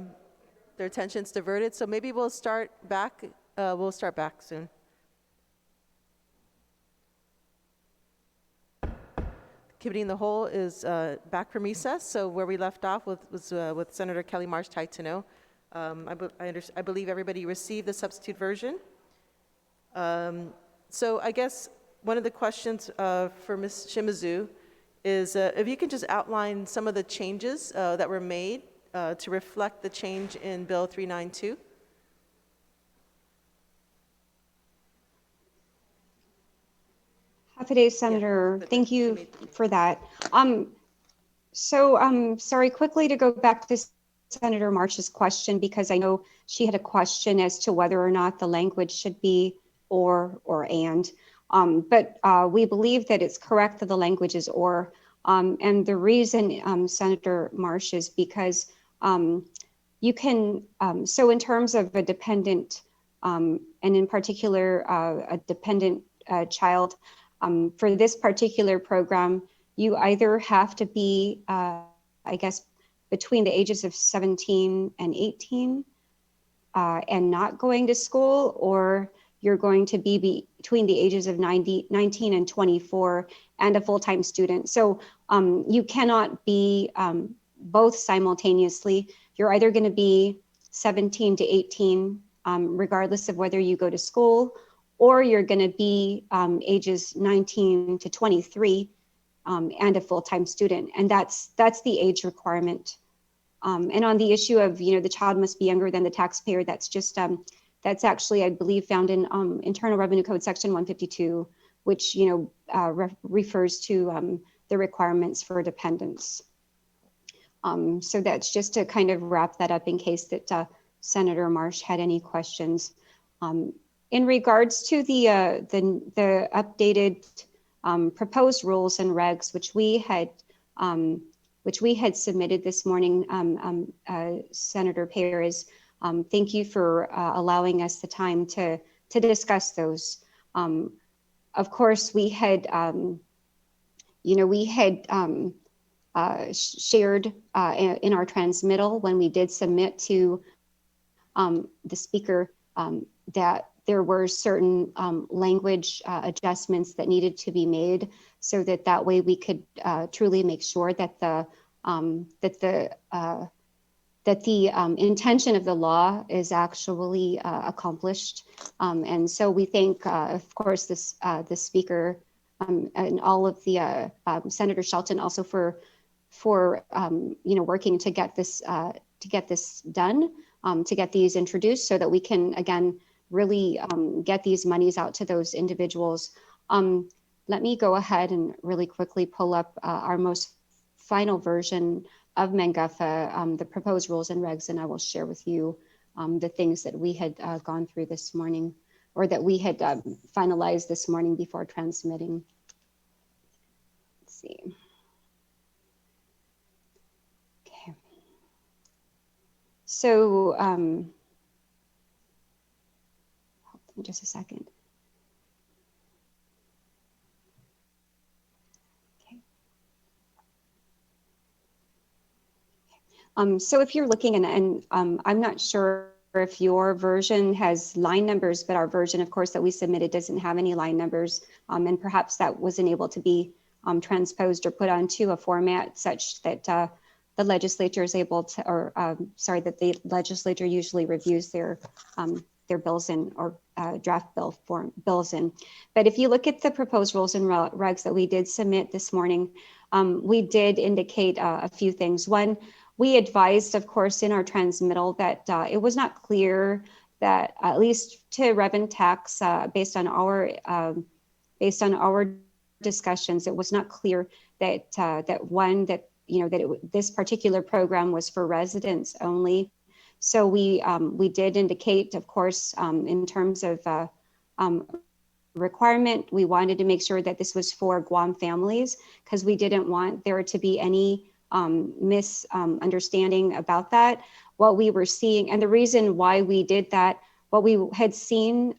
their attention's diverted, so maybe we'll start back. We'll start back soon. Committee in the whole is back from recess, so where we left off was with Senator Kelly Marsh Taitano. I believe everybody received the substitute version. So I guess one of the questions for Ms. Shimizu is if you can just outline some of the changes that were made to reflect the change in Bill 392. Happy day, Senator. Thank you for that. Sorry, quickly to go back to Senator Marsh's question, because I know she had a question as to whether or not the language should be or and. But we believe that it's correct that the language is or. And the reason, Senator Marsh, is because you can, so in terms of a dependent, and in particular, a dependent child, for this particular program, you either have to be, I guess, between the ages of 17 and 18 and not going to school, or you're going to be between the ages of 19 and 24 and a full-time student. So you cannot be both simultaneously. You're either going to be 17 to 18, regardless of whether you go to school, or you're going to be ages 19 to 23 and a full-time student. And that's the age requirement. And on the issue of, the child must be younger than the taxpayer, that's just, that's actually, I believe, found in Internal Revenue Code Section 152, which, refers to the requirements for dependents. So that's just to kind of wrap that up in case that Senator Marsh had any questions. In regards to the updated proposed rules and regs, which we had submitted this morning, Senator Perez, thank you for allowing us the time to discuss those. Of course, we had, shared in our transmittal when we did submit to the speaker that there were certain language adjustments that needed to be made, so that way we could truly make sure that the intention of the law is actually accomplished. And so we thank, of course, the speaker and all of the Senator Shelton also for working to get this done, to get these introduced, so that we can again really get these monies out to those individuals. Let me go ahead and really quickly pull up our most final version of MNGUFA, the proposed rules and regs, and I will share with you the things that we had gone through this morning, or that we had finalized this morning before transmitting. Let's see. Okay. So, hold on just a second. So if you're looking, and I'm not sure if your version has line numbers, but our version, of course, that we submitted doesn't have any line numbers, and perhaps that wasn't able to be transposed or put onto a format such that the legislature is able to, or that the legislature usually reviews their bills in, or draft bills in. But if you look at the proposed rules and regs that we did submit this morning, we did indicate a few things. One, we advised, of course, in our transmittal that it was not clear that, at least to Reverend Tax, based on our discussions, it was not clear that this particular program was for residents only. So we did indicate, of course, in terms of requirement, we wanted to make sure that this was for Guam families, because we didn't want there to be any misunderstanding about that. What we were seeing, and the reason why we did that, what we had seen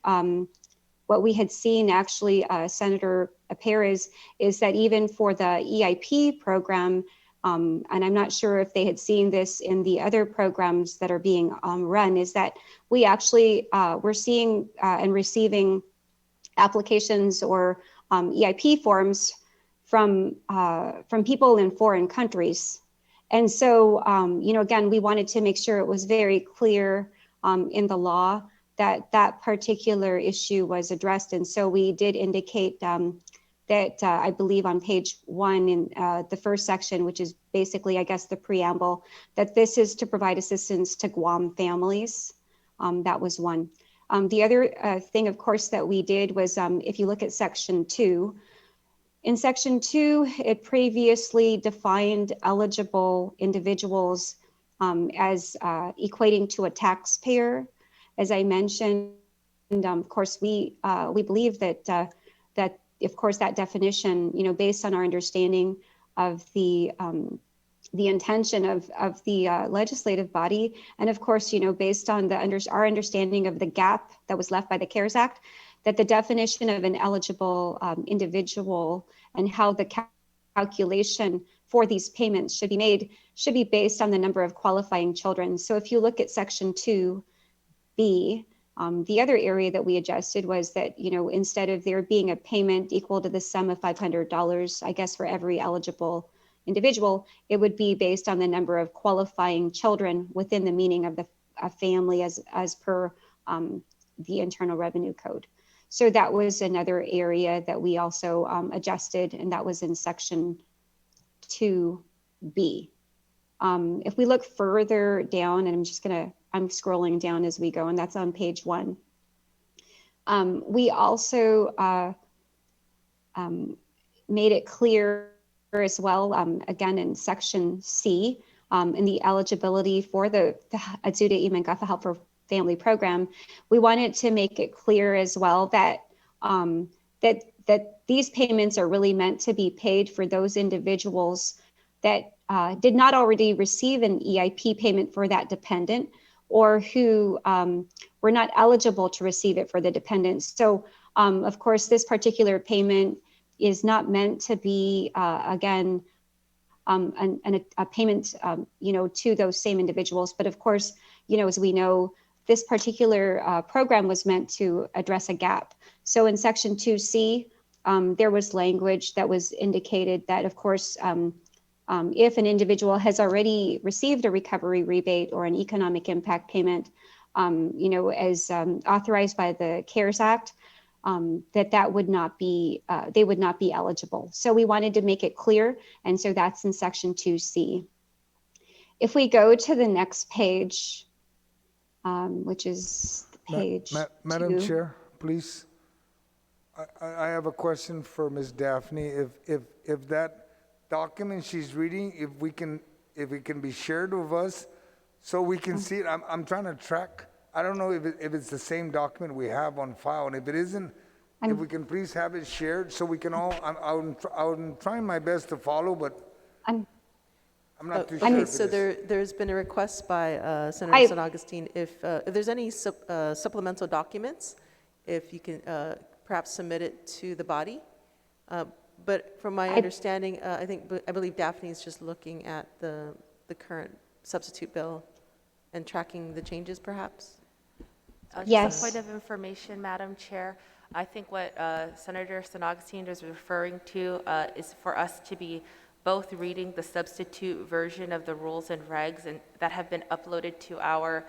actually, Senator Perez, is that even for the EIP program, and I'm not sure if they had seen this in the other programs that are being run, is that we actually, we're seeing and receiving applications or EIP forms from people in foreign countries. And so, again, we wanted to make sure it was very clear in the law that that particular issue was addressed. And so we did indicate that I believe on page 1 in the first section, which is basically, I guess, the preamble, that this is to provide assistance to Guam families. That was one. The other thing, of course, that we did was if you look at section 2, in section 2, it previously defined eligible individuals as equating to a taxpayer. As I mentioned, of course, we believe that that, of course, that definition, based on our understanding of the intention of the legislative body, and of course, based on our understanding of the gap that was left by the CARES Act, that the definition of an eligible individual and how the calculation for these payments should be made should be based on the number of qualifying children. So if you look at section 2B, the other area that we adjusted was that, instead of there being a payment equal to the sum of $500, I guess, for every eligible individual, it would be based on the number of qualifying children within the meaning of the family as per the Internal Revenue Code. So that was another area that we also adjusted, and that was in section 2B. If we look further down, and I'm scrolling down as we go, and that's on page 1. We also made it clear as well, again, in section C, in the eligibility for the Atsuda Imengafa Help for Family Program, we wanted to make it clear as well that that these payments are really meant to be paid for those individuals that did not already receive an EIP payment for that dependent, or who were not eligible to receive it for the dependents. So, of course, this particular payment is not meant to be, again, a payment, to those same individuals. But of course, as we know, this particular program was meant to address a gap. So in section 2C, there was language that was indicated that, of course, if an individual has already received a recovery rebate or an economic impact payment, as authorized by the CARES Act, that would not be, they would not be eligible. So we wanted to make it clear, and so that's in section 2C. If we go to the next page, which is page Madam 2. Chair, please. I have a question for Ms. Daphne. If that document she's reading, if it can be shared with us so we can see it. I'm trying to track. I don't know if it's the same document we have on file, and if it isn't, if we can please have it shared so we can all, I'm trying my best to follow, but I'm not too sure. So there's been a request by Senator San Augustine if there's any supplemental documents, if you can perhaps submit it to the body. But from my understanding, I believe Daphne is just looking at the current substitute bill and tracking the changes, perhaps. Just a point of information, Madam Chair. I think what Senator San Augustine is referring to is for us to be both reading the substitute version of the rules and regs and that have been uploaded to our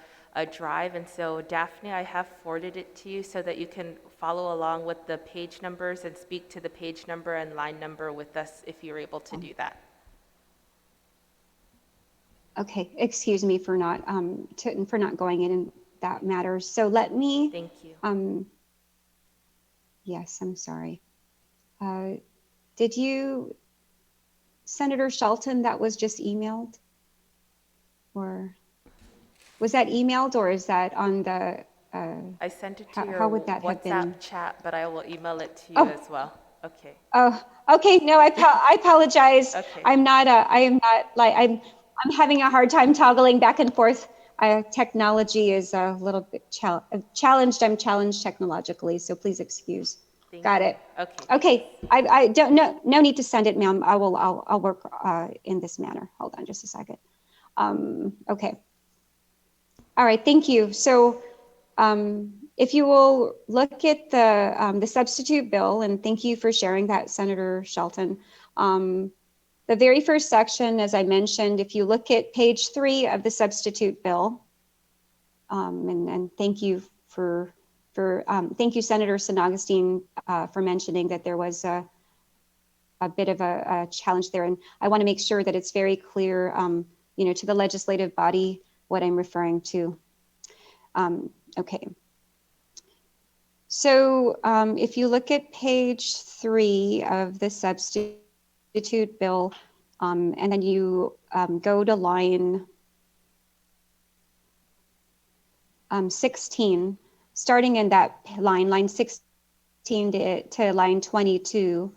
drive. And so, Daphne, I have forwarded it to you so that you can follow along with the page numbers and speak to the page number and line number with us if you're able to do that. Okay, excuse me for not going in that matter. So let me. Thank you. Yes, I'm sorry. Did you, Senator Shelton, that was just emailed? Or was that emailed, or is that on the? I sent it to your how would that have WhatsApp been? chat, but I will email it to you as well. Okay. Oh, okay. No, I apologize. Okay. I am not like I'm having a hard time toggling back and forth. Technology is a little bit challenged. I'm challenged technologically, so please excuse. Got it. Okay. Okay, I don't, no need to send it, ma'am. I'll work in this manner. Hold on just a second. Okay. All right, thank you. So if you will look at the substitute bill, and thank you for sharing that, Senator Shelton. The very first section, as I mentioned, if you look at page 3 of the substitute bill, and thank you thank you, Senator San Augustine, for mentioning that there was a bit of a challenge there. And I want to make sure that it's very clear, to the legislative body what I'm referring to. Okay. So if you look at page 3 of the substitute bill, and then you go to line 16, starting in that line 16 to line 22,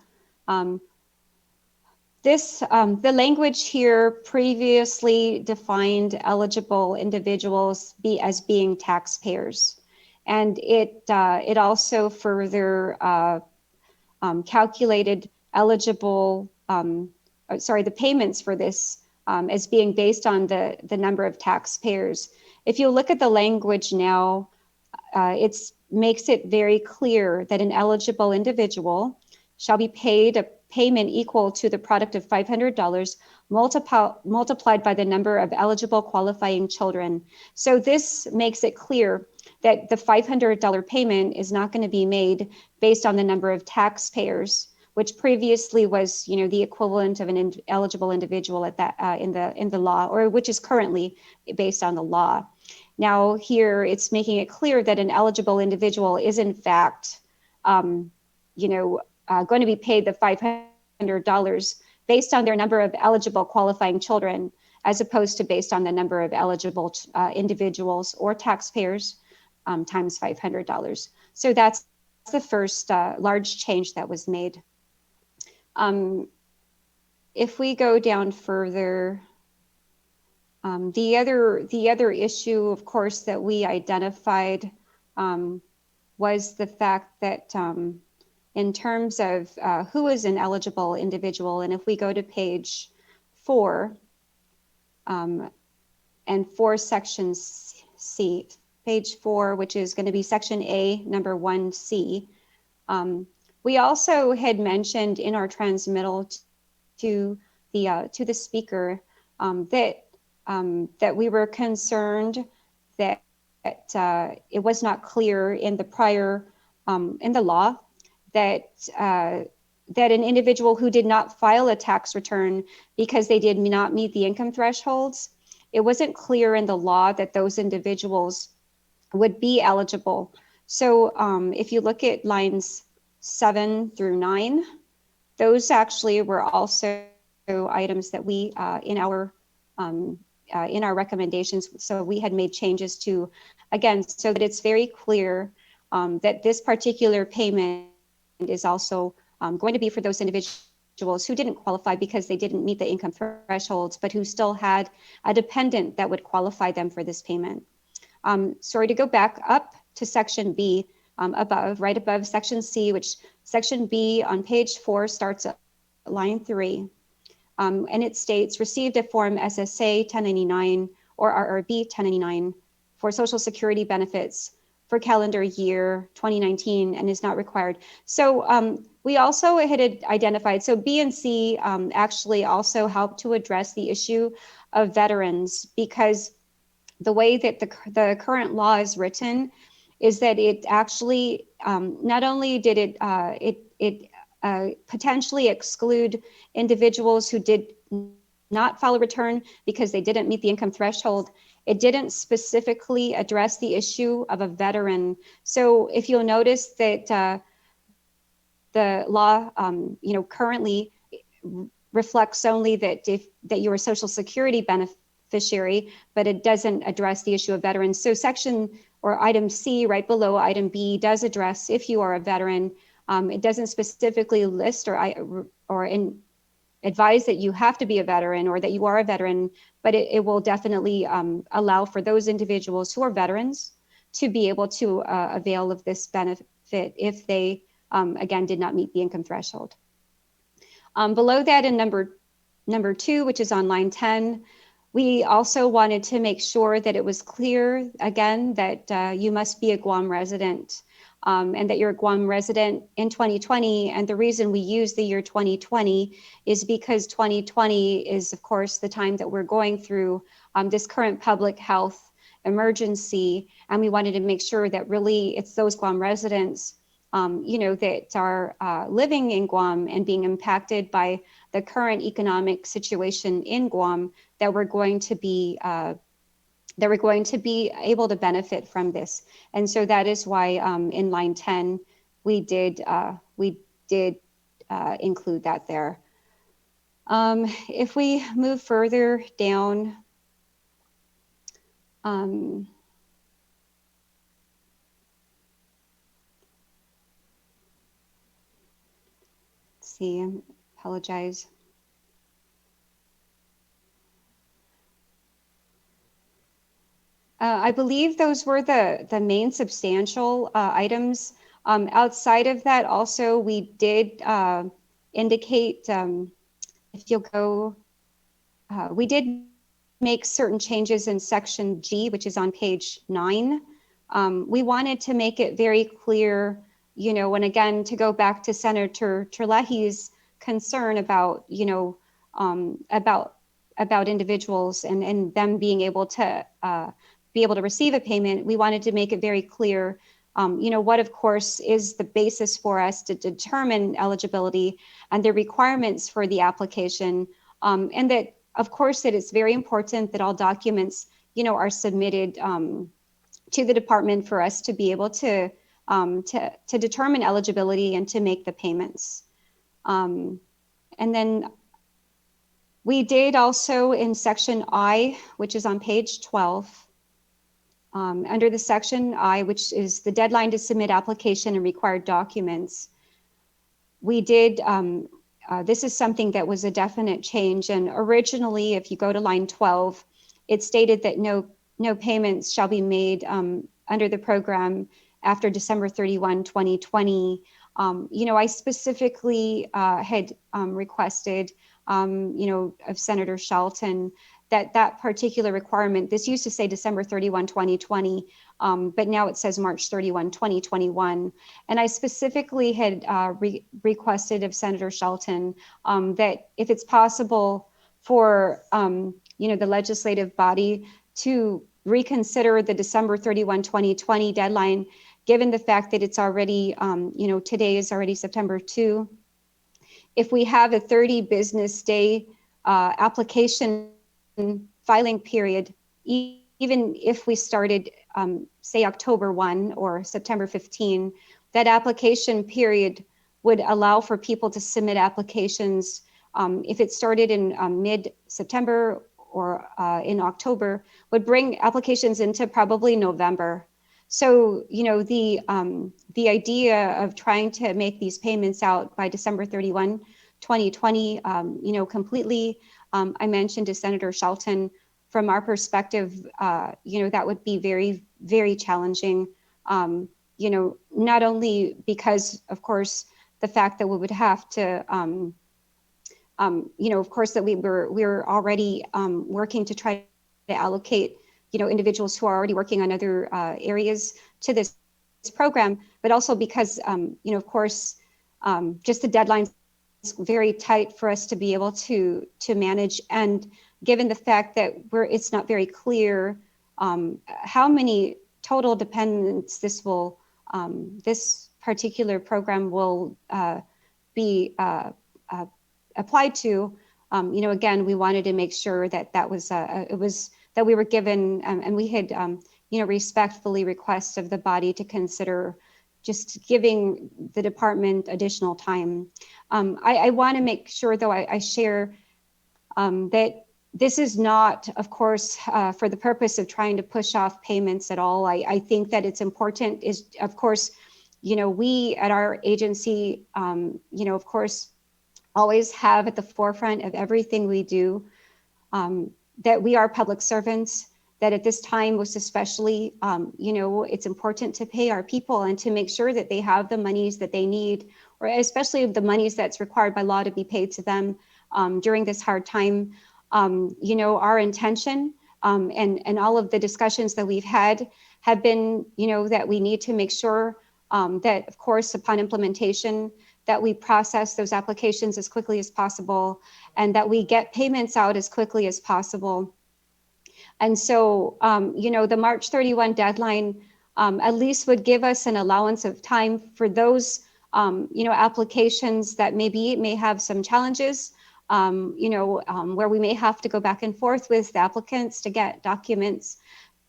the language here previously defined eligible individuals as being taxpayers. And it also further calculated eligible, the payments for this as being based on the number of taxpayers. If you look at the language now, it makes it very clear that an eligible individual shall be paid a payment equal to the product of $500 multiplied by the number of eligible qualifying children. So this makes it clear that the $500 payment is not going to be made based on the number of taxpayers, which previously was, the equivalent of an eligible individual at that in the law, or which is currently based on the law. Now here it's making it clear that an eligible individual is in fact, going to be paid the $500 based on their number of eligible qualifying children, as opposed to based on the number of eligible individuals or taxpayers times $500. So that's the first large change that was made. If we go down further, the other issue, of course, that we identified was the fact that in terms of who is an eligible individual, and if we go to page 4, and 4 section C, page 4, which is going to be section A, number 1C, we also had mentioned in our transmittal to the speaker that we were concerned that it was not clear in the prior in the law that an individual who did not file a tax return because they did not meet the income thresholds, it wasn't clear in the law that those individuals would be eligible. So if you look at lines 7 through 9, those actually were also items that we in our recommendations, so we had made changes to, again, so that it's very clear that this particular payment is also going to be for those individuals who didn't qualify because they didn't meet the income thresholds, but who still had a dependent that would qualify them for this payment. Sorry, to go back up to section B, right above section C, which section B on page 4 starts at line 3. And it states, received a form SSA 1099 or RRB 1099 for Social Security benefits for calendar year 2019 and is not required. So we also had identified, so B and C actually also help to address the issue of veterans, because the way that the current law is written is that it actually, not only did it potentially exclude individuals who did not file a return because they didn't meet the income threshold, it didn't specifically address the issue of a veteran. So if you'll notice that the law, currently reflects only that you're a Social Security beneficiary, but it doesn't address the issue of veterans. So section or item C right below item B does address if you are a veteran. It doesn't specifically list or advise that you have to be a veteran or that you are a veteran, but it will definitely allow for those individuals who are veterans to be able to avail of this benefit if they again, did not meet the income threshold. Below that in number 2, which is on line 10, we also wanted to make sure that it was clear, again, that you must be a Guam resident, and that you're a Guam resident in 2020. And the reason we use the year 2020 is because 2020 is, of course, the time that we're going through this current public health emergency. And we wanted to make sure that really it's those Guam residents that are living in Guam and being impacted by the current economic situation in Guam that we're going to be able to benefit from this. And so that is why in line 10 we did include that there. If we move further down, I apologize. I believe those were the main substantial items. Outside of that, also, we did indicate, if you'll go, we did make certain changes in section G, which is on page 9. We wanted to make it very clear, and again, to go back to Senator Terlehi's concern about, about individuals and them being able to receive a payment, we wanted to make it very clear, what of course is the basis for us to determine eligibility and the requirements for the application, and that of course that it's very important that all documents, are submitted to the department for us to be able to determine eligibility and to make the payments. And then we did also in section I, which is on page 12, under the section I, which is the deadline to submit application and required documents, we did, this is something that was a definite change. And originally, if you go to line 12, it stated that no payments shall be made under the program after December 31, 2020. I specifically had requested, of Senator Shelton, that particular requirement, this used to say December 31, 2020, but now it says March 31, 2021. And I specifically had requested of Senator Shelton that if it's possible for, the legislative body to reconsider the December 31, 2020 deadline, given the fact that it's already, today is already September 2. If we have a 30 business day application filing period, even if we started, say, October 1 or September 15, that application period would allow for people to submit applications. If it started in mid-September or in October, would bring applications into probably November. So, the idea of trying to make these payments out by December 31, 2020, completely, I mentioned to Senator Shelton, from our perspective, that would be very, very challenging. Not only because, of course, the fact that we would have to, of course, that we're already working to try to allocate, individuals who are already working on other areas to this program, but also because, of course, just the deadline's very tight for us to be able to manage. And given the fact that it's not very clear how many total dependents this particular program will be applied to, again, we wanted to make sure that that we were given, and we had, respectfully request of the body to consider just giving the department additional time. I want to make sure, though, I share that this is not, of course, for the purpose of trying to push off payments at all. I think that it's important is, of course, we at our agency, of course, always have at the forefront of everything we do, that we are public servants, that at this time, most especially, it's important to pay our people and to make sure that they have the monies that they need, or especially the monies that's required by law to be paid to them during this hard time. Our intention and all of the discussions that we've had have been, that we need to make sure that, of course, upon implementation, that we process those applications as quickly as possible and that we get payments out as quickly as possible. And so, the March 31 deadline at least would give us an allowance of time for those, applications that may have some challenges, where we may have to go back and forth with the applicants to get documents.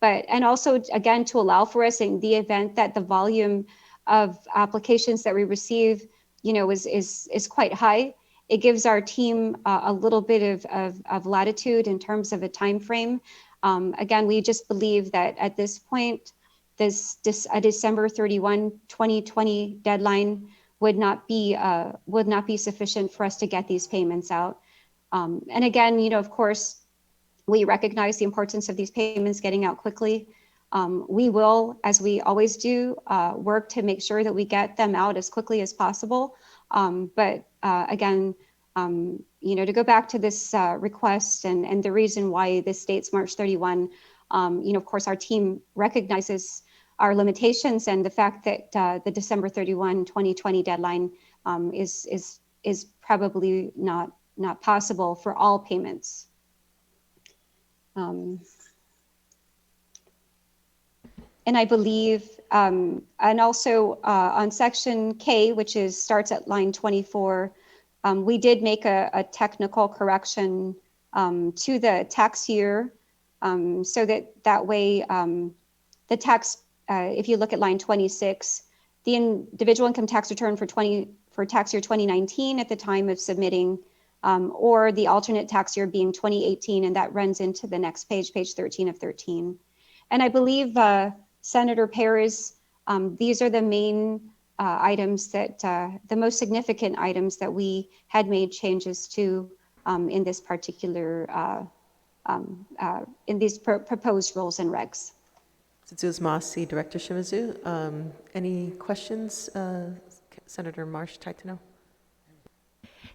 And also, again, to allow for us in the event that the volume of applications that we receive, is quite high. It gives our team a little bit of latitude in terms of a time frame. Again, we just believe that at this point, a December 31, 2020 deadline would not be sufficient for us to get these payments out. And again, of course, we recognize the importance of these payments getting out quickly. We will, as we always do, work to make sure that we get them out as quickly as possible. But again, to go back to this request and the reason why this date's March 31, of course, our team recognizes our limitations and the fact that the December 31, 2020 deadline is probably not possible for all payments. And I believe, and also on section K, which starts at line 24, we did make a technical correction to the tax year, so that way the tax, if you look at line 26, the individual income tax return for tax year 2019 at the time of submitting, or the alternate tax year being 2018, and that runs into the next page 13 of 13. And I believe Senator Perez, these are the main items that, the most significant items that we had made changes to in this particular, in these proposed rules and regs. Suzu's Masi, Director Shimizu. Any questions, Senator Marsh, like to know?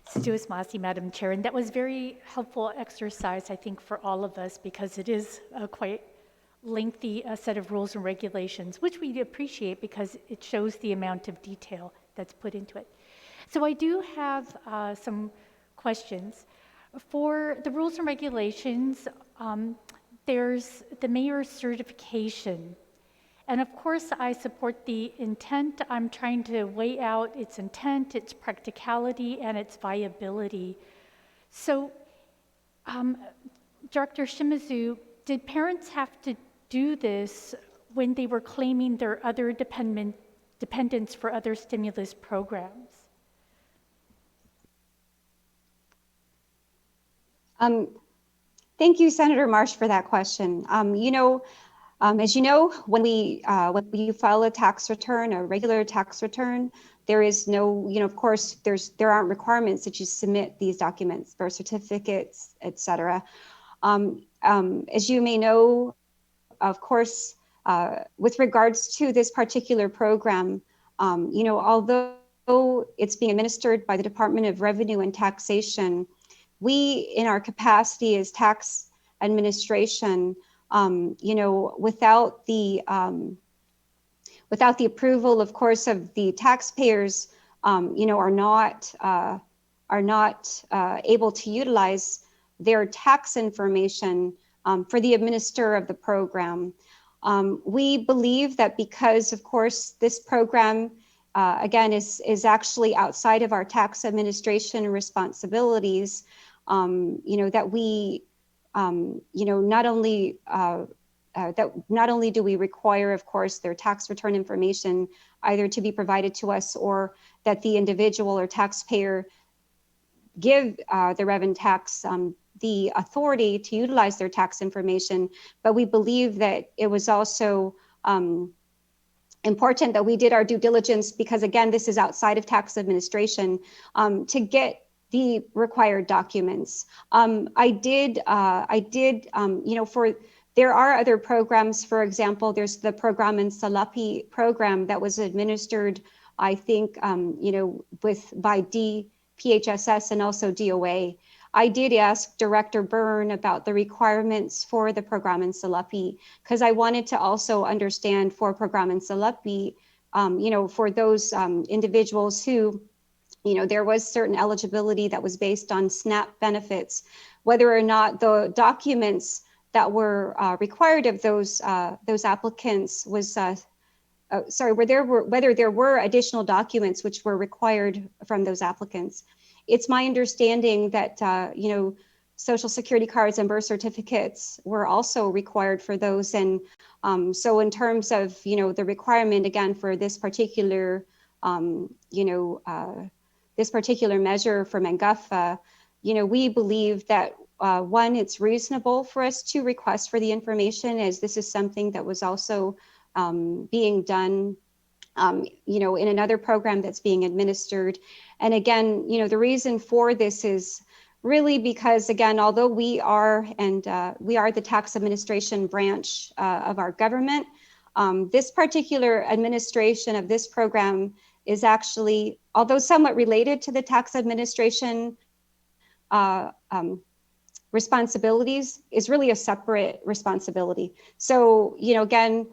Suzu's Masi, Madam Chair, and that was very helpful exercise, I think, for all of us, because it is a quite lengthy set of rules and regulations, which we appreciate because it shows the amount of detail that's put into it. So I do have some questions. For the rules and regulations, there's the mayor's certification. And of course, I support the intent. I'm trying to weigh out its intent, its practicality, and its viability. So, Director Shimizu, did parents have to do this when they were claiming their other dependents for other stimulus programs? Thank you, Senator Marsh, for that question. As you know, when you file a tax return, a regular tax return, there is no, of course, there aren't requirements that you submit these documents, birth certificates, et cetera. As you may know, of course, with regards to this particular program, although it's being administered by the Department of Revenue and Taxation, we, in our capacity as tax administration, without the approval, of course, of the taxpayers, are not able to utilize their tax information for the administrator of the program. We believe that because, of course, this program, again, is actually outside of our tax administration responsibilities, that we, not only do we require, of course, their tax return information either to be provided to us or that the individual or taxpayer give the revenue tax the authority to utilize their tax information, but we believe that it was also important that we did our due diligence, because again, this is outside of tax administration, to get the required documents. I did, for There are other programs. For example, there's the program in Salapi program that was administered, I think, by DPHSS and also DOA. I did ask Director Byrne about the requirements for the program in Salapi, because I wanted to also understand for program in Salapi, for those individuals who, there was certain eligibility that was based on SNAP benefits, whether or not the documents that were required of those applicants was, whether there were additional documents which were required from those applicants. It's my understanding that, Social Security cards and birth certificates were also required for those. And so in terms of, the requirement, again, for this particular, this particular measure for Mangafa, we believe that one, it's reasonable for us to request for the information, as this is something that was also being done, in another program that's being administered. And again, the reason for this is really because, again, although we are the tax administration branch of our government, this particular administration of this program is actually, although somewhat related to the tax administration responsibilities, is really a separate responsibility. So, again,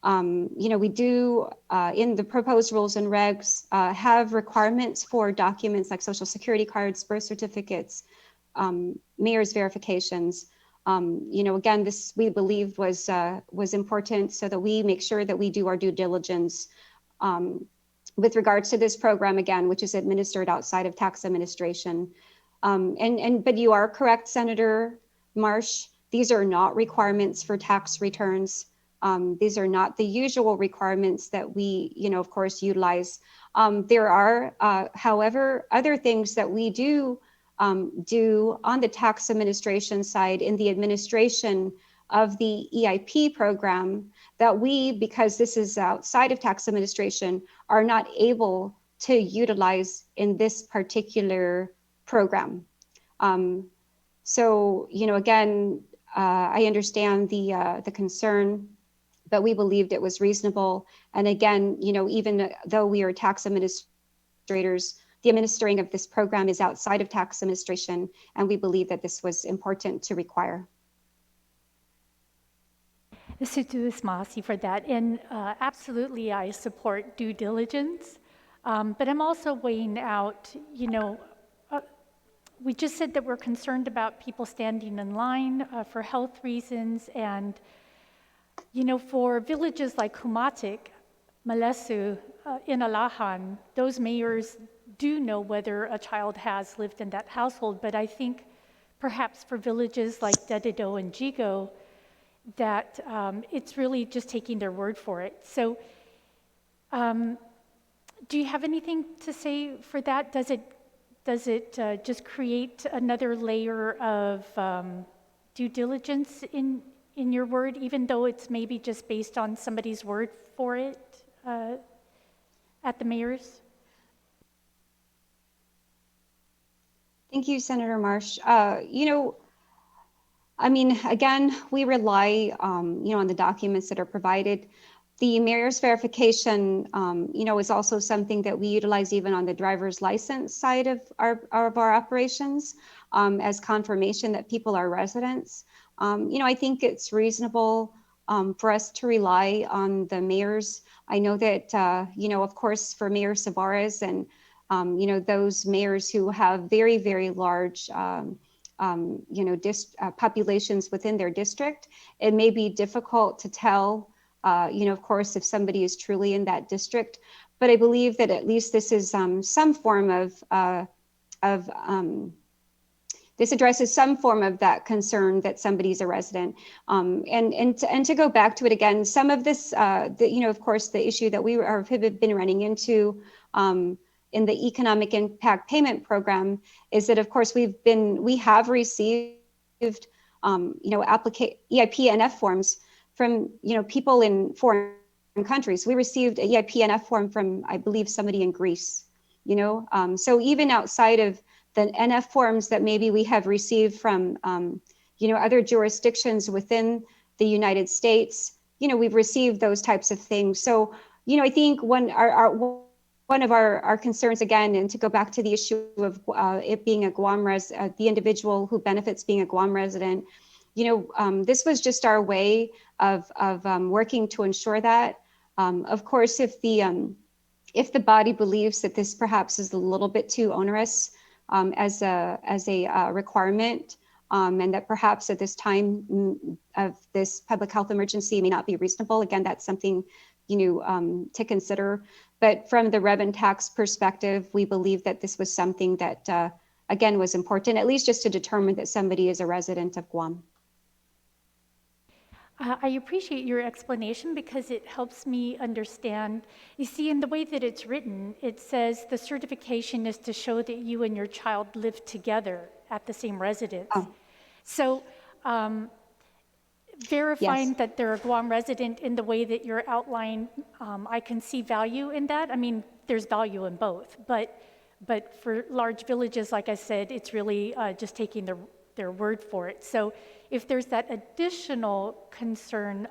we do, in the proposed rules and regs, have requirements for documents like Social Security cards, birth certificates, mayor's verifications. Again, this we believed was important, so that we make sure that we do our due diligence with regards to this program, again, which is administered outside of tax administration. But you are correct, Senator Marsh. These are not requirements for tax returns. These are not the usual requirements that we, of course, utilize. There are, however, other things that we do on the tax administration side in the administration of the EIP program that we, because this is outside of tax administration, are not able to utilize in this particular program. So, again, I understand the concern, but we believed it was reasonable. And again, even though we are tax administrators, the administering of this program is outside of tax administration, and we believe that this was important to require. Sutu Ismasi for that. And absolutely, I support due diligence. But I'm also weighing out, we just said that we're concerned about people standing in line for health reasons. And, for villages like Kumatik, Malesu, in Alahan, those mayors do know whether a child has lived in that household. But I think perhaps for villages like Dedido and Jigo, that it's really just taking their word for it. So do you have anything to say for that? Does it just create another layer of due diligence in your word, even though it's maybe just based on somebody's word for it at the mayor's? Thank you, Senator Marsh. Again, we rely, on the documents that are provided. The mayor's verification, is also something that we utilize even on the driver's license side of our operations as confirmation that people are residents. I think it's reasonable for us to rely on the mayors. I know that, of course, for Mayor Savarez and, those mayors who have very, very large populations within their district, it may be difficult to tell, of course, if somebody is truly in that district. But I believe that at least this is some form of this addresses some form of that concern that somebody's a resident. And to go back to it again, some of this, of course, the issue that we have been running into in the economic impact payment program is that, of course, we have received, EIP-NF forms from, people in foreign countries. We received an EIP-NF form from, I believe, somebody in Greece, so even outside of the NF forms that maybe we have received from, other jurisdictions within the United States. We've received those types of things. So, I think one of our concerns, again, and to go back to the issue of it being a Guam the individual who benefits being a Guam resident, this was just our way of working to ensure that. Of course, if the body believes that this perhaps is a little bit too onerous as a requirement, and that perhaps at this time of this public health emergency may not be reasonable, again, that's something to consider. But from the rev and tax perspective, we believe that this was something that, again, was important, at least just to determine that somebody is a resident of Guam. I appreciate your explanation because it helps me understand. You see, in the way that it's written, it says the certification is to show that you and your child live together at the same residence. Oh. So verifying Yes. that they're a Guam resident in the way that you're outlined, I can see value in that. I mean, there's value in both, but for large villages, like I said, it's really just taking their word for it. So if there's that additional concern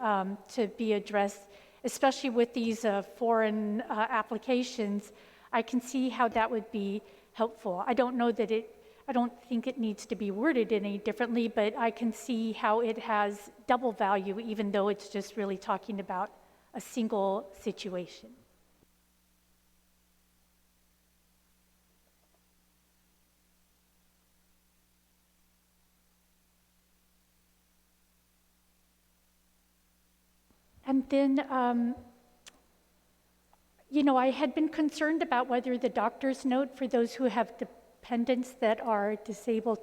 to be addressed, especially with these foreign applications, I can see how that would be helpful. I don't think it needs to be worded any differently, but I can see how it has double value, even though it's just really talking about a single situation. And then, I had been concerned about whether the doctor's note for those who have dependents that are disabled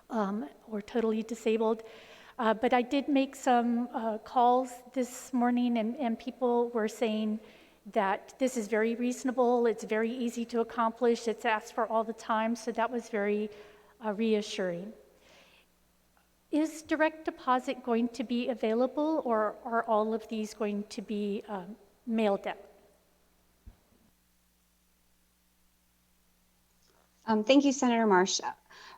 or totally disabled, but I did make some calls this morning, and people were saying that this is very reasonable, it's very easy to accomplish, it's asked for all the time, so that was very reassuring. Is direct deposit going to be available, or are all of these going to be mailed out? Thank you, Senator Marsh.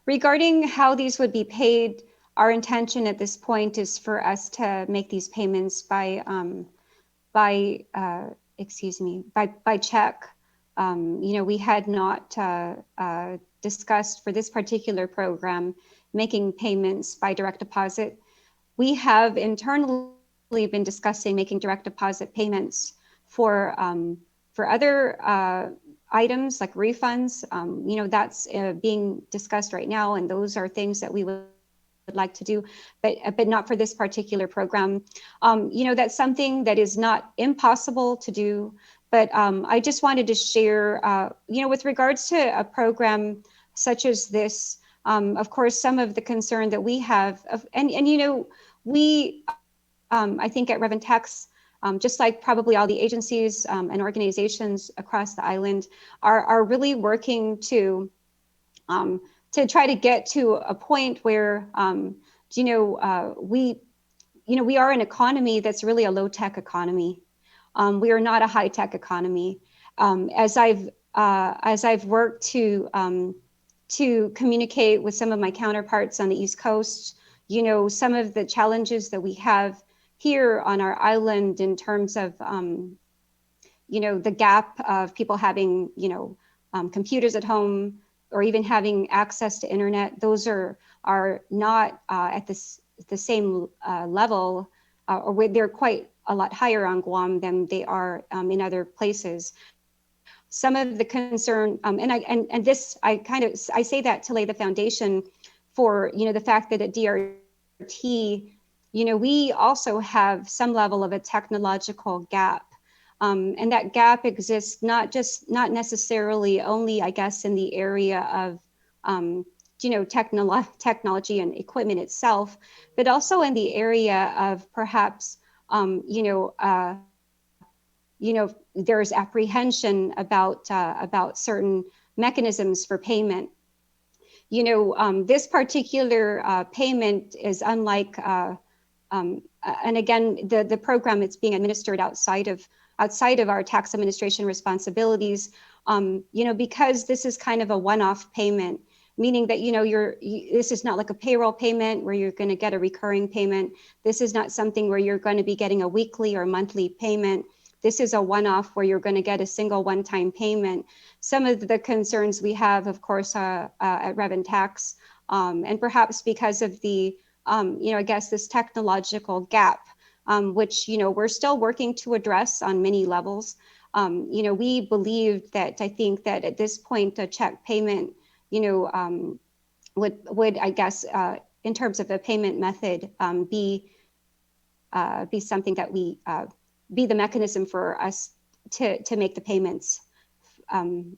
Regarding how these would be paid, our intention at this point is for us to make these payments by check. We had not discussed for this particular program making payments by direct deposit. We have internally been discussing making direct deposit payments for other items like refunds. That's being discussed right now, and those are things that we would like to do, but not for this particular program. That's something that is not impossible to do, but I just wanted to share, with regards to a program such as this, of course, some of the concern that we have, we, I think at Rev and Tax, just like probably all the agencies and organizations across the island, are really working to try to get to a point where, we are an economy that's really a low-tech economy. We are not a high-tech economy. As I've worked to communicate with some of my counterparts on the East Coast, some of the challenges that we have here on our island in terms of, the gap of people having, computers at home or even having access to internet, those are not at the same level, or they're quite a lot higher on Guam than they are in other places. Some of the concern, and this, I say that to lay the foundation for, the fact that at DRT, we also have some level of a technological gap. And that gap exists not necessarily only, I guess, in the area of, technology and equipment itself, but also in the area of perhaps, there's apprehension about certain mechanisms for payment. This particular payment is unlike, and again, the program is being administered outside of our tax administration responsibilities, because this is kind of a one-off payment. meaning that, this is not like a payroll payment where you're going to get a recurring payment. This is not something where you're going to be getting a weekly or monthly payment. This is a one-off where you're going to get a single one-time payment. Some of the concerns we have, of course, at Rev and Tax, and perhaps because of the, I guess this technological gap, which, we're still working to address on many levels. We believe that, I think that at this point, a check payment, would I guess, in terms of a payment method, be something that we, be the mechanism for us to make the payments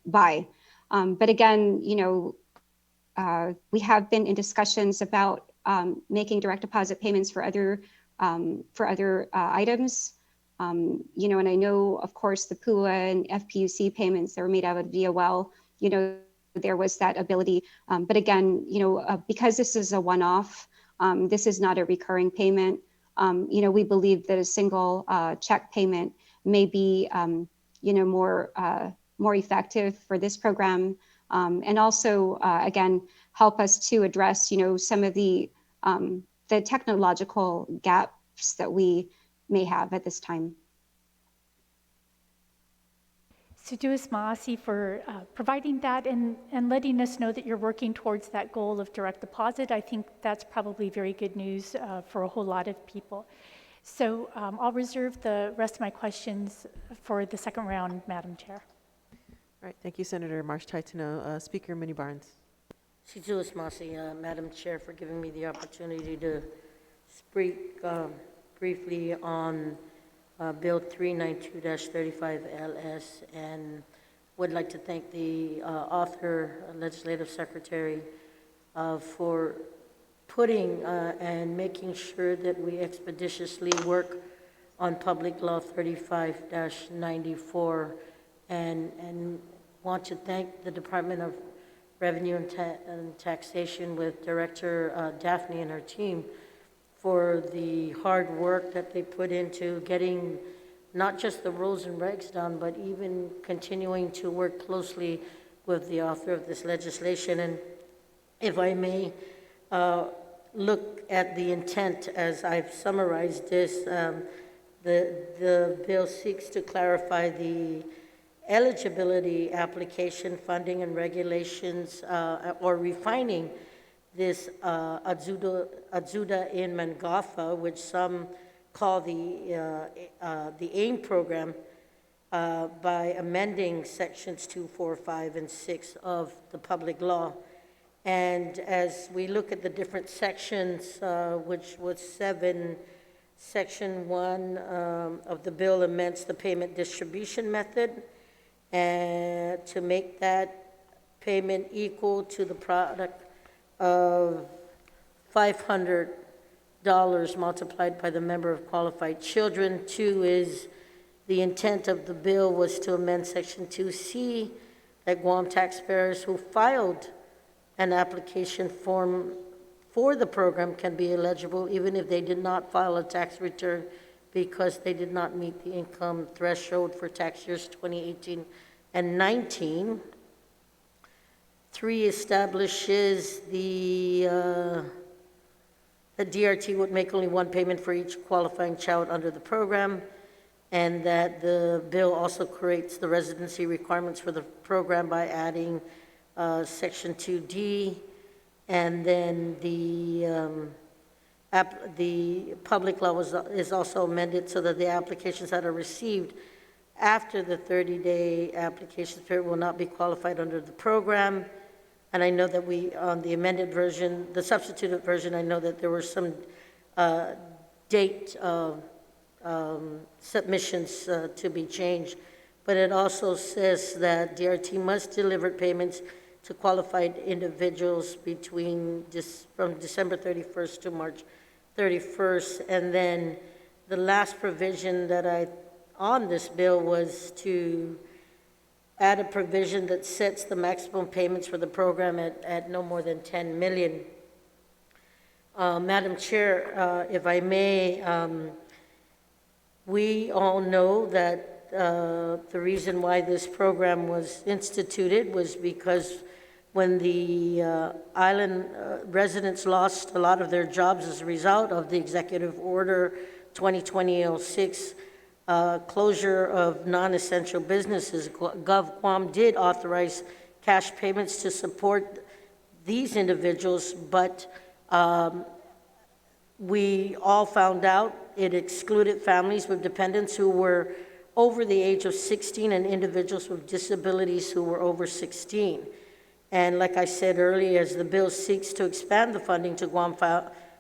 by. But again, we have been in discussions about making direct deposit payments for other items. And I know, of course, the PUA and FPUC payments that were made out of VOL, there was that ability. But again, because this is a one-off, this is not a recurring payment. We believe that a single check payment may be, more effective for this program, and also, again, help us to address, some of the technological gaps that we may have at this time. Suduis Maasi for providing that and letting us know that you're working towards that goal of direct deposit. I think that's probably very good news for a whole lot of people. So I'll reserve the rest of my questions for the second round, Madam Chair. All right, thank you, Senator Marsh-Titano. Speaker Minnie Barnes. Suduis Maasi, Madam Chair, for giving me the opportunity to speak briefly on Bill 392-35 LS, and would like to thank the author, Legislative Secretary, for putting and making sure that we expeditiously work on Public Law 35-94, and want to thank the Department of Revenue and Taxation with Director Daphne and her team for the hard work that they put into getting not just the rules and regs done, but even continuing to work closely with the author of this legislation. And if I may look at the intent as I've summarized this, the bill seeks to clarify the eligibility, application, funding, and regulations, or refining this Adzuda in Mangafa, which some call the AIM program, by amending sections 2, 4, 5, and 6 of the public law. And as we look at the different sections, which was Section 1 of the bill amends the payment distribution method, and to make that payment equal to the product of $500 multiplied by the number of qualified children. 2 is the intent of the bill was to amend Section 2C, that Guam taxpayers who filed an application form for the program can be eligible even if they did not file a tax return because they did not meet the income threshold for tax years 2018 and 19. 3 establishes the DRT would make only one payment for each qualifying child under the program, and that the bill also creates the residency requirements for the program by adding Section 2D, and then the public law is also amended so that the applications that are received after the 30-day application period will not be qualified under the program. And I know that on the amended version, the substituted version, I know that there were some date submissions to be changed, but it also says that DRT must deliver payments to qualified individuals from December 31st to March 31st. And then the last provision that on this bill was to add a provision that sets the maximum payments for the program at no more than $10 million. Madam Chair, if I may, we all know that the reason why this program was instituted was because when the island residents lost a lot of their jobs as a result of the Executive Order 2020-06, closure of non-essential businesses, Gov Guam did authorize cash payments to support these individuals, but we all found out it excluded families with dependents who were over the age of 16 and individuals with disabilities who were over 16. And like I said earlier, as the bill seeks to expand the funding to Guam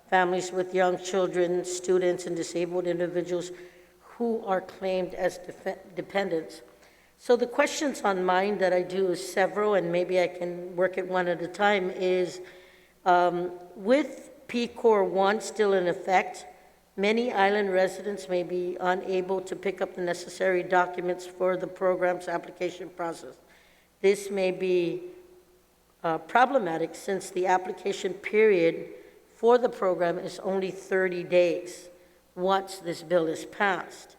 families with young children, students, and disabled individuals who are claimed as dependents. So the questions on mine that I do is several, and maybe I can work it one at a time, is with P-Core 1 still in effect, many island residents may be unable to pick up the necessary documents for the program's application process. This may be problematic since the application period for the program is only 30 days once this bill is passed.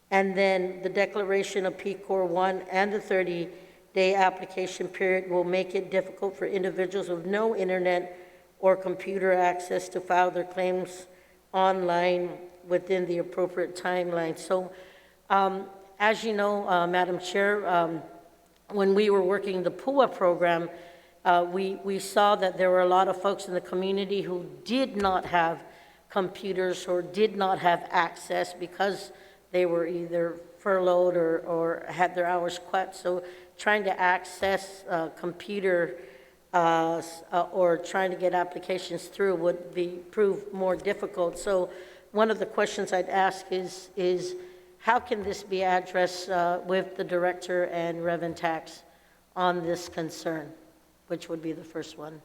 And then the declaration of P-Core 1 and the 30-day application period will make it difficult for individuals with no internet or computer access to file their claims online within the appropriate timeline. So as you know, Madam Chair, when we were working the PUA program, we saw that there were a lot of folks in the community who did not have computers or did not have access because they were either furloughed or had their hours cut. So trying to access computer or trying to get applications through would prove more difficult. So one of the questions I'd ask is how can this be addressed with the director and Reverend Tax on this concern, which would be the first one.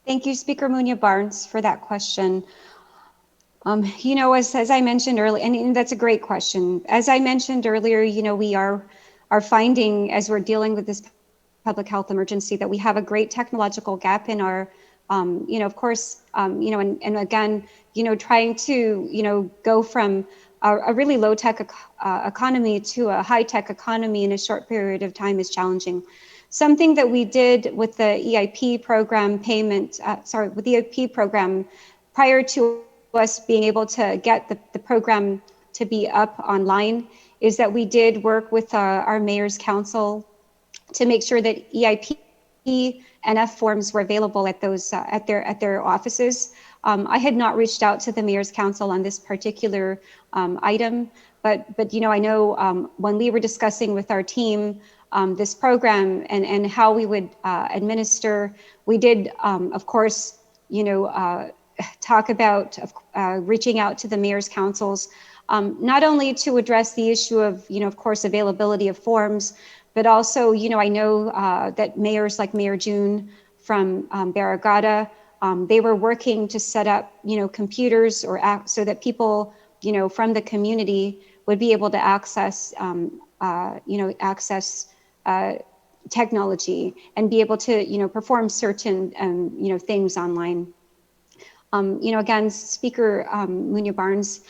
Thank you, Speaker Munya-Barnes, for that question. You know, as I mentioned earlier, and that's a great question. As I mentioned earlier, you know, we are finding, as we're dealing with this public health emergency, that we have a great technological gap in our, you know, of course, you know, and again, you know, trying to, you know, go from a really low-tech economy to a high-tech economy in a short period of time is challenging. Something that we did with the EIP program payment, with the EIP program prior to us being able to get the program to be up online is that we did work with our Mayor's Council to make sure that EIP and F forms were available at those at their offices. I had not reached out to the Mayor's Council on this particular item, but you know, I know when we were discussing with our team this program and how we would administer, we did, of course, you know, talk about reaching out to the Mayor's Councils, not only to address the issue of, you know, of course, availability of forms, but also, you know, I know that mayors like Mayor June from Barragata, they were working to set up, you know, computers or so that people, you know, from the community would be able to access, you know, technology and be able to, you know, perform certain, you know, things online. You know, again, Speaker Munya-Barnes,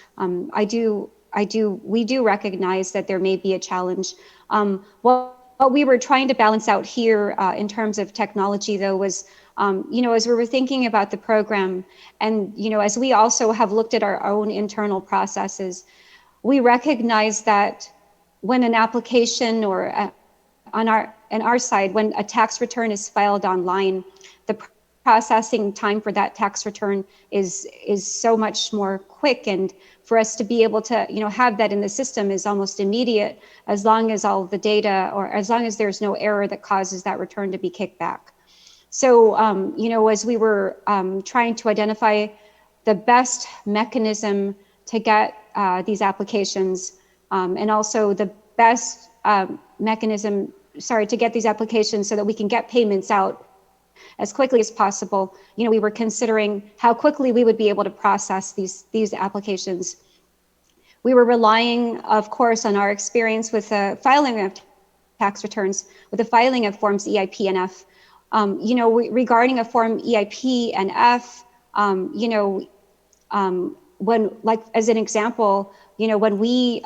we do recognize that there may be a challenge. What we were trying to balance out here in terms of technology, though, was, you know, as we were thinking about the program, and you know, as we also have looked at our own internal processes, we recognize that when an application or on our side, when a tax return is filed online, the processing time for that tax return is so much more quick, and for us to be able to, you know, have that in the system is almost immediate, as long as all the data, or as long as there's no error that causes that return to be kicked back. So, you know, as we were trying to identify the best mechanism to get these applications, and also the best mechanism, to get these applications so that we can get payments out as quickly as possible, you know, we were considering how quickly we would be able to process these applications. We were relying, of course, on our experience with the filing of tax returns, with the filing of forms EIP and F. You know, regarding a form EIP and F, you know, when, like as an example, you know, when we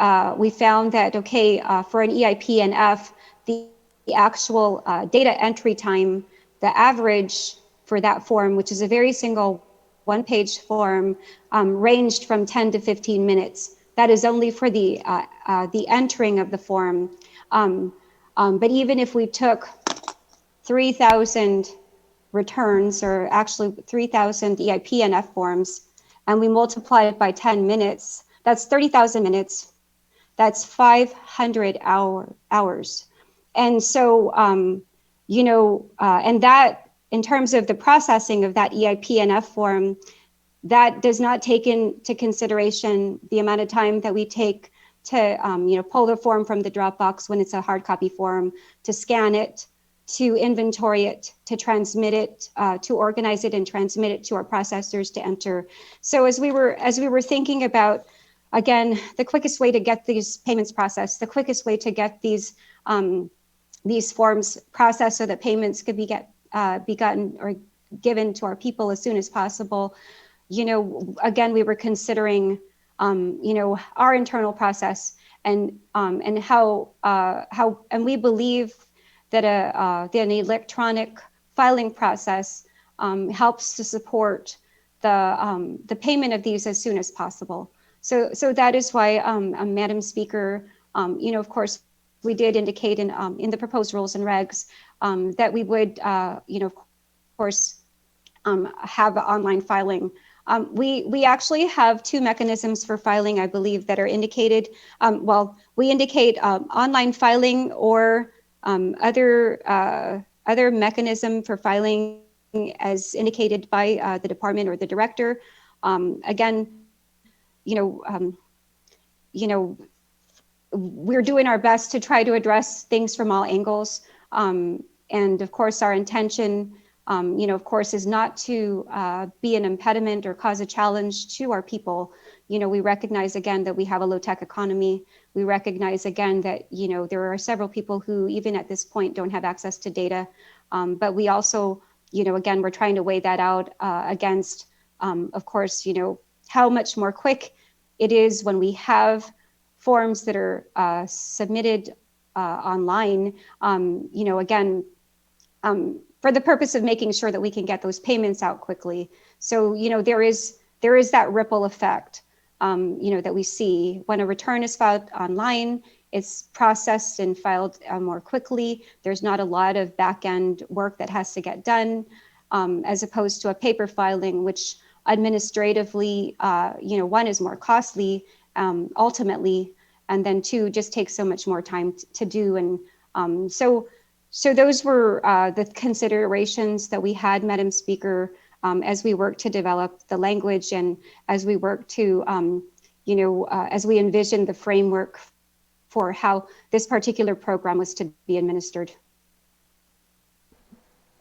found that, okay, for an EIP and F, the actual data entry time, the average for that form, which is a very single one-page form, ranged from 10 to 15 minutes. That is only for the entering of the form. But even if we took 3,000 returns, or actually 3,000 EIP-NF forms, and we multiply it by 10 minutes, that's 30,000 minutes. That's 500 hours. And so, and that, in terms of the processing of that EIP-NF form, that does not take into consideration the amount of time that we take to, pull the form from the Dropbox when it's a hard copy form, to scan it, to inventory it, to transmit it, to organize it and transmit it to our processors to enter. So as we were thinking about, again, the quickest way to get these payments processed, the quickest way to get these forms processed so that payments could be gotten or given to our people as soon as possible, again, we were considering, our internal process and how and we believe that an electronic filing process helps to support the payment of these as soon as possible. So that is why, Madam Speaker, of course, we did indicate in the proposed rules and regs that we would, of course, have online filing. We actually have two mechanisms for filing, I believe, that are indicated. We indicate online filing or other mechanism for filing as indicated by the department or the director. Again, we're doing our best to try to address things from all angles. And of course, our intention, of course, is not to be an impediment or cause a challenge to our people. We recognize again that we have a low-tech economy. We recognize again that, there are several people who even at this point don't have access to data. But we also, again, we're trying to weigh that out against, of course, how much more quick it is when we have forms that are submitted online, again, for the purpose of making sure that we can get those payments out quickly. So, there is that ripple effect, that we see when a return is filed online. It's processed and filed more quickly. There's not a lot of back-end work that has to get done, as opposed to a paper filing, which administratively, one is more costly ultimately, and then two, just takes so much more time to do. And so those were the considerations that we had, Madam Speaker, as we work to develop the language and as we work to, as we envision the framework for how this particular program was to be administered.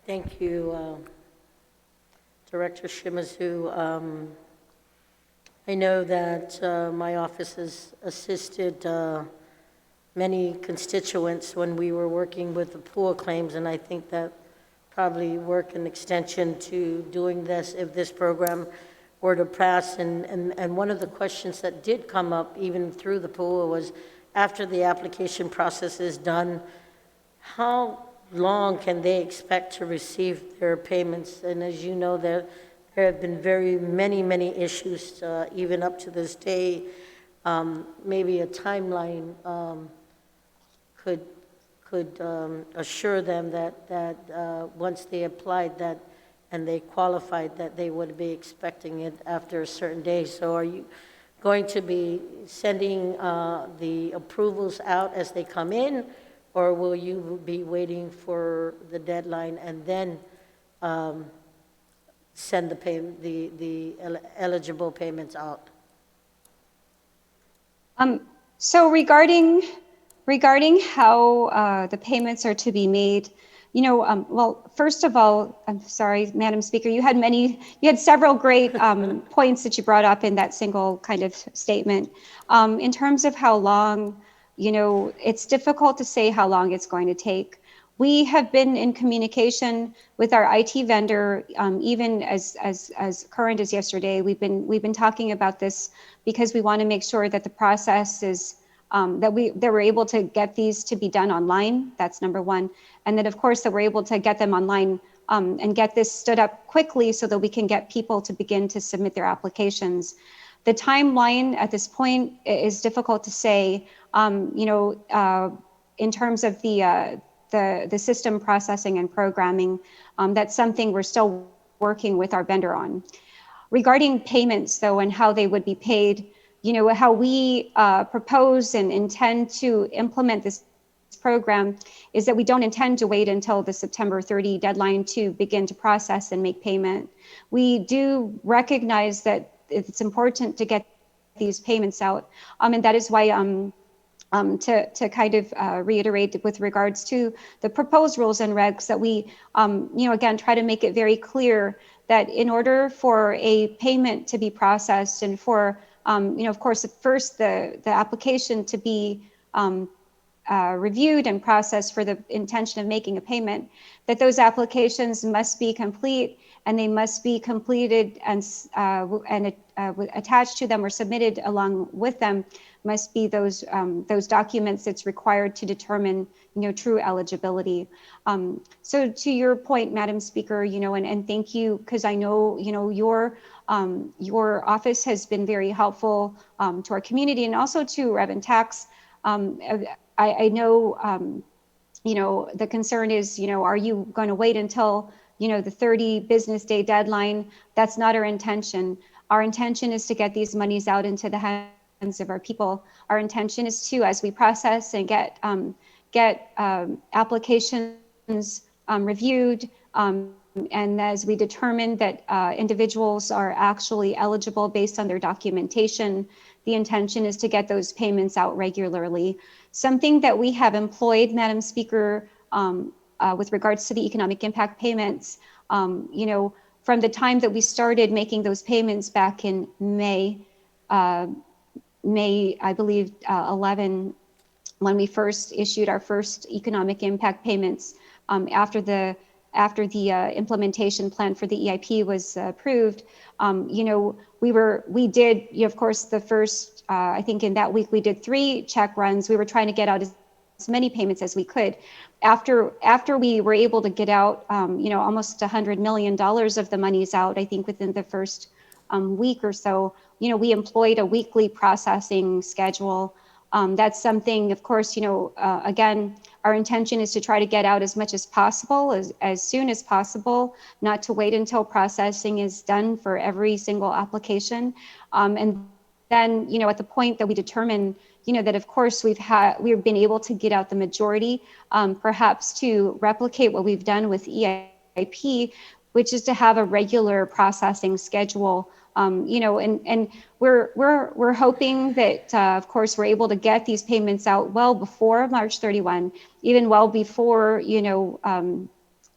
Thank you, Director Shimizu. I know that my office has assisted many constituents when we were working with the pool claims, and I think that probably work an extension to doing this if this program were to pass. And one of the questions that did come up even through the pool was, after the application process is done, how long can they expect to receive their payments? And as you know, there have been many issues, even up to this day. Maybe a timeline could assure them that once they applied that and they qualified, that they would be expecting it after a certain day. So are you going to be sending the approvals out as they come in, or will you be waiting for the deadline and then send the eligible payments out? So regarding how the payments are to be made, well, first of all, I'm sorry, Madam Speaker, you had several great points that you brought up in that single kind of statement. In terms of how long, it's difficult to say how long it's going to take. We have been in communication with our IT vendor, even as current as yesterday. We've been talking about this because we want to make sure that the process is that we're able to get these to be done online. That's number one. And then of course that we're able to get them online and get this stood up quickly so that we can get people to begin to submit their applications. The timeline at this point is difficult to say, in terms of the system processing and programming. That's something we're still working with our vendor on. Regarding payments though, and how they would be paid, how we propose and intend to implement this program is that we don't intend to wait until the September 30 deadline to begin to process and make payment. We do recognize that it's important to get these payments out. And that is why to kind of reiterate with regards to the proposed rules and regs that we, again, try to make it very clear that in order for a payment to be processed and for, of course, first the application to be reviewed and processed for the intention of making a payment, that those applications must be complete and they must be completed and attached to them or submitted along with them must be those documents that's required to determine, true eligibility. So to your point, Madam Speaker, and thank you, because I know, your office has been very helpful to our community and also to Reverend Tax. I know, the concern is, are you going to wait until, the 30 business day deadline? That's not our intention. Our intention is to get these monies out into the hands of our people. Our intention is to, as we process and get applications reviewed, and as we determine that individuals are actually eligible based on their documentation, the intention is to get those payments out regularly. Something that we have employed, Madam Speaker, with regards to the economic impact payments, from the time that we started making those payments back in May, I believe, 11, when we first issued our first economic impact payments after the implementation plan for the EIP was approved. We did, of course, the first, I think in that week we did 3 check runs. We were trying to get out as many payments as we could. After we were able to get out, almost $100 million of the monies out, I think within the first week or so, we employed a weekly processing schedule. That's something, of course, again, our intention is to try to get out as much as possible, as soon as possible, not to wait until processing is done for every single application. And then, at the point that we determine, that of course we've been able to get out the majority, perhaps to replicate what we've done with EIP, which is to have a regular processing schedule. And we're hoping that, of course, we're able to get these payments out well before March 31, even well before,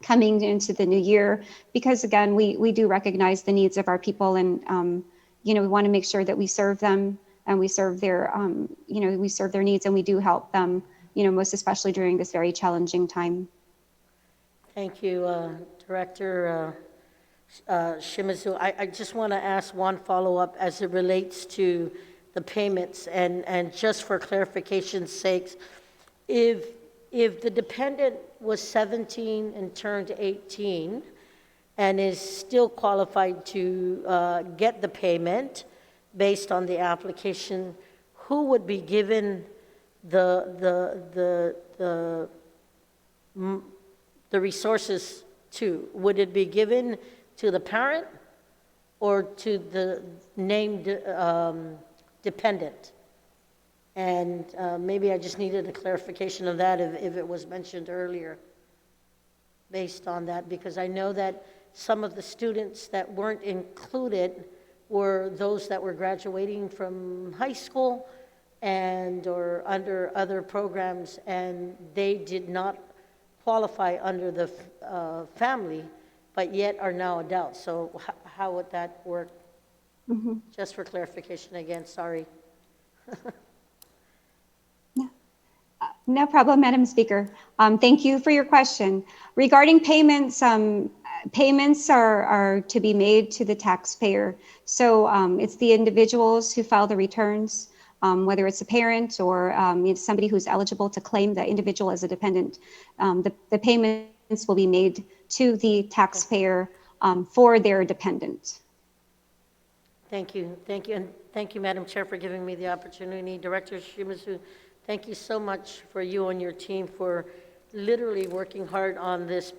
coming into the new year, because again, we do recognize the needs of our people, and we want to make sure that we serve them and we serve their, we serve their needs, and we do help them, most especially during this very challenging time. Thank you, Director Shimizu. I just want to ask one follow-up as it relates to the payments, and just for clarification's sake, if the dependent was 17 and turned 18 and is still qualified to get the payment based on the application, who would be given the resources to? Would it be given to the parent or to the named dependent? And maybe I just needed a clarification of that if it was mentioned earlier based on that, because I know that some of the students that weren't included were those that were graduating from high school and or under other programs, and they did not qualify under the family, but yet are now adults. So how would that work? Mm-hmm. Just for clarification again, sorry. No problem, Madam Speaker. Thank you for your question. Regarding payments, payments are to be made to the taxpayer. So it's the individuals who file the returns. whether it's a parent or somebody who's eligible to claim the individual as a dependent, the payments will be made to the taxpayer for their dependent. Thank you, and thank you, Madam Chair, for giving me the opportunity. Director Shimizu, thank you so much for you and your team for literally working hard on this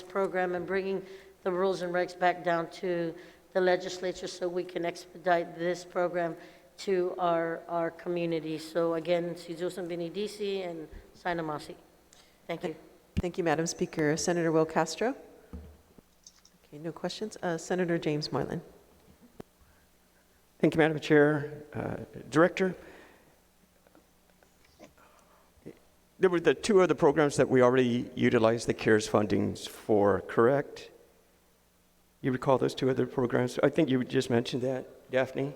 program and bringing the rules and regs back down to the legislature so we can expedite this program to our community. So again, si Joseph Benedisi and Sinamasi. Thank you. Thank you, Madam Speaker. Senator Will Castro? Okay, no questions. Senator James Moylan. Thank you, Madam Chair. Director, there were the two other programs that we already utilized the CARES fundings for, correct? You recall those two other programs? I think you just mentioned that, Daphne.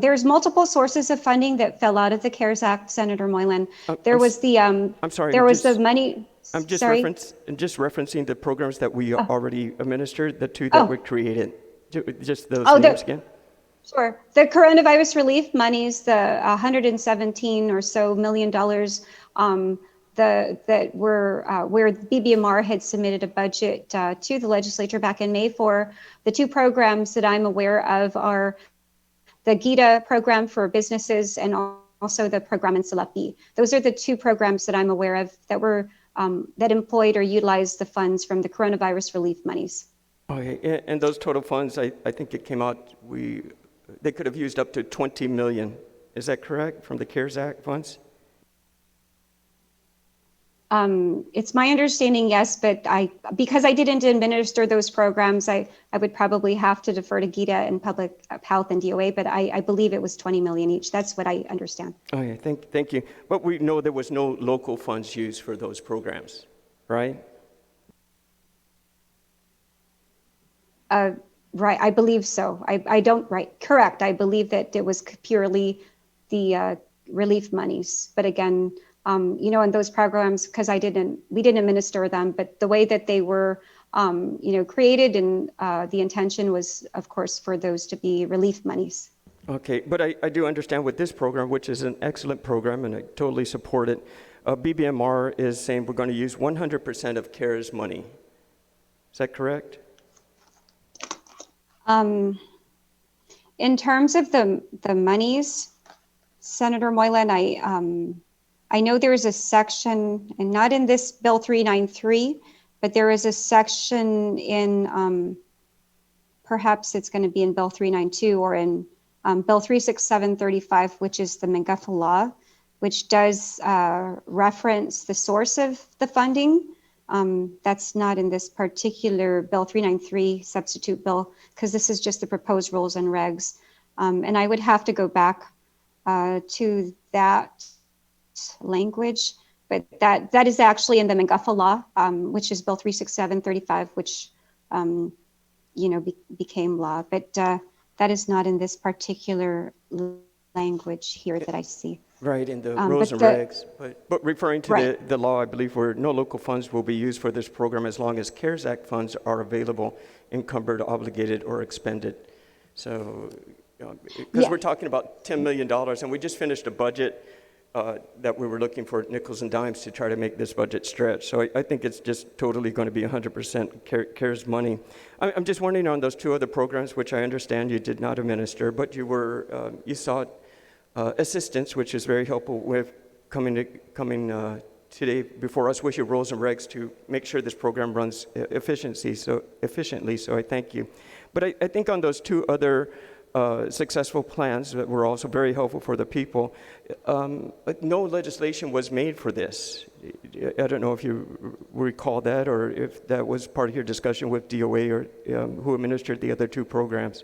There's multiple sources of funding that fell out of the CARES Act, Senator Moylan. I'm sorry. There was the money. I'm just sorry? referencing the programs that we already administered, the two that were created. Just those names again. Sure. The coronavirus relief monies, the $117 or so million that were where BBMR had submitted a budget to the legislature back in May for. The two programs that I'm aware of are the GITA program for businesses and also the program in Salapi. Those are the two programs that I'm aware of that were that employed or utilized the funds from the coronavirus relief monies. Okay, and those total funds, I think it came out, they could have used up to 20 million. Is that correct, from the CARES Act funds? It's my understanding, yes, but because I didn't administer those programs, I would probably have to defer to GITA and Public Health and DOA, but I believe it was 20 million each. That's what I understand. Okay, thank you. But we know there was no local funds used for those programs, right? Right, I believe so. Correct. I believe that it was purely the relief monies. But again, in those programs, because we didn't administer them, but the way that they were, created and the intention was, of course, for those to be relief monies. Okay, but I do understand with this program, which is an excellent program, and I totally support it, BBMR is saying we're going to use 100% of CARES money. Is that correct? In terms of the monies, Senator Moylan, I know there's a section, and not in this Bill 393, but there is a section in, perhaps it's going to be in Bill 392 or in Bill 36735, which is the McGuffey Law, which does reference the source of the funding. That's not in this particular Bill 393 substitute bill, because this is just the proposed rules and regs. And I would have to go back to that language, but that is actually in the McGuffey Law, which is Bill 36735, which became law. But that is not in this particular language here that I see. Right, in the rules and regs. But referring to the law, I believe where no local funds will be used for this program as long as CARES Act funds are available, encumbered, obligated, or expended. So, because we're talking about $10 million, and we just finished a budget that we were looking for nickels and dimes to try to make this budget stretch. So I think it's just totally going to be 100% CARES money. I'm just wondering on those two other programs, which I understand you did not administer, but you sought assistance, which is very helpful with coming today before us with your rules and regs to make sure this program runs efficiently. So I thank you. But I think on those two other successful plans that were also very helpful for the people, no legislation was made for this. I don't know if you recall that or if that was part of your discussion with DOA or who administered the other two programs.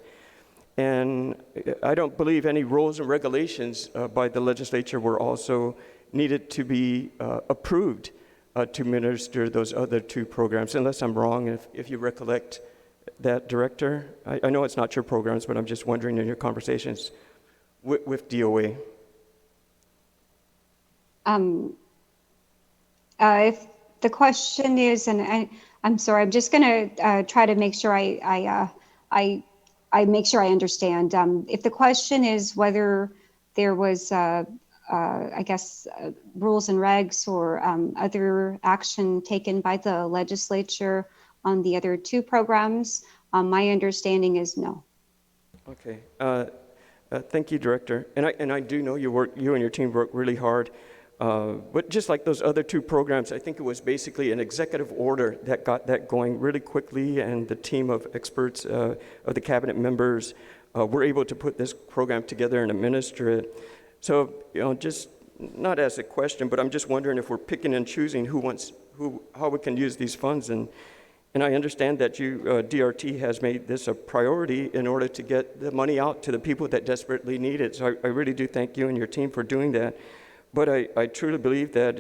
And I don't believe any rules and regulations by the legislature were also needed to be approved to administer those other two programs, unless I'm wrong, if you recollect that, Director. I know it's not your programs, but I'm just wondering in your conversations with DOA. If the question is, and I'm sorry, I'm just going to try to make sure I I make sure I understand. If the question is whether there was, I guess, rules and regs or other action taken by the legislature on the other two programs, my understanding is no. Okay. Thank you, Director. And I do know you and your team work really hard. But just like those other two programs, I think it was basically an executive order that got that going really quickly, and the team of experts, of the cabinet members, were able to put this program together and administer it. So, just not as a question, but I'm just wondering if we're picking and choosing how we can use these funds. And I understand that DRT has made this a priority in order to get the money out to the people that desperately need it. So I really do thank you and your team for doing that. But I truly believe that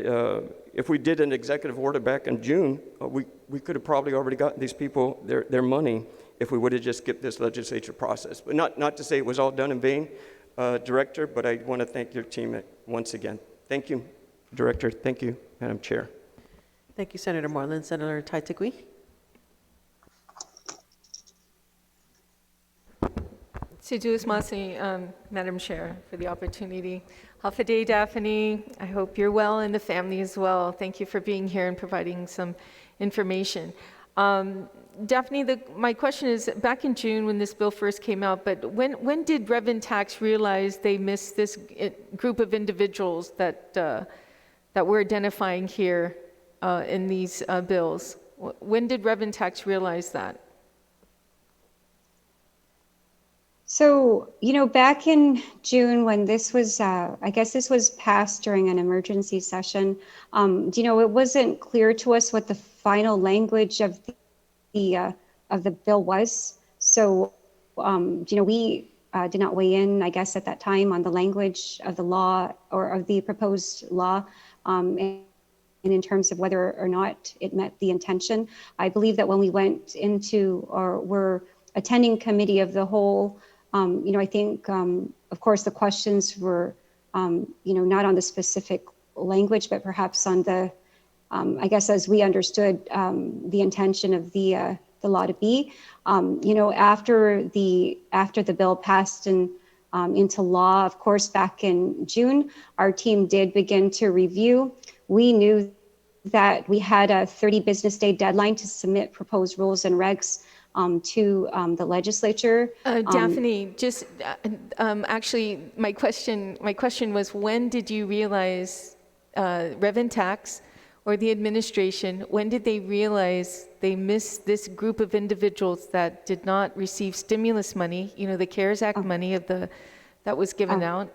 if we did an executive order back in June, we could have probably already gotten these people their money if we would have just skipped this legislature process. But not to say it was all done in vain, Director, but I want to thank your team once again. Thank you, Director. Thank you, Madam Chair. Thank you, Senator Moreland. Senator Taitigui. Siju's Masi, Madam Chair, for the opportunity. Hafa Daphne. I hope you're well and the family as well. Thank you for being here and providing some information. Daphne, my question is, back in June when this bill first came out, but when did Rev Tax realize they missed this group of individuals that we're identifying here in these bills? When did Rev Tax realize that? So, back in June when this was, I guess this was passed during an emergency session, it wasn't clear to us what the final language of the bill was. So, we did not weigh in, I guess, at that time on the language of the law or of the proposed law, and in terms of whether or not it met the intention. I believe that when we went into or were attending committee of the whole, I think, of course, the questions were, not on the specific language, but perhaps on the, I guess, as we understood the intention of the law to be. After the bill passed into law, of course, back in June, our team did begin to review. We knew that we had a 30 business day deadline to submit proposed rules and regs to the legislature. Daphne, just actually, my question was, when did you realize Rev Tax or the administration, when did they realize they missed this group of individuals that did not receive stimulus money, the CARES Act money that was given out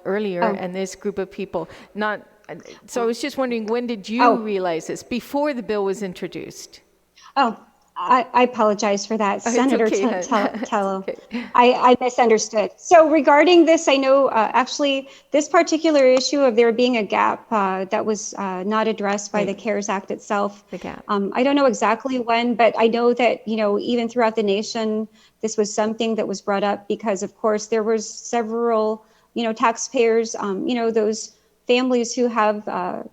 earlier, and this group of people so I was just wondering, when did you realize this? Before the bill was introduced? I apologize for that, Senator Tello. Okay. I misunderstood. So regarding this, I know actually this particular issue of there being a gap that was not addressed by the CARES Act itself. The gap. I don't know exactly when, but I know that, even throughout the nation, this was something that was brought up because, of course, there was several, taxpayers, those families who have,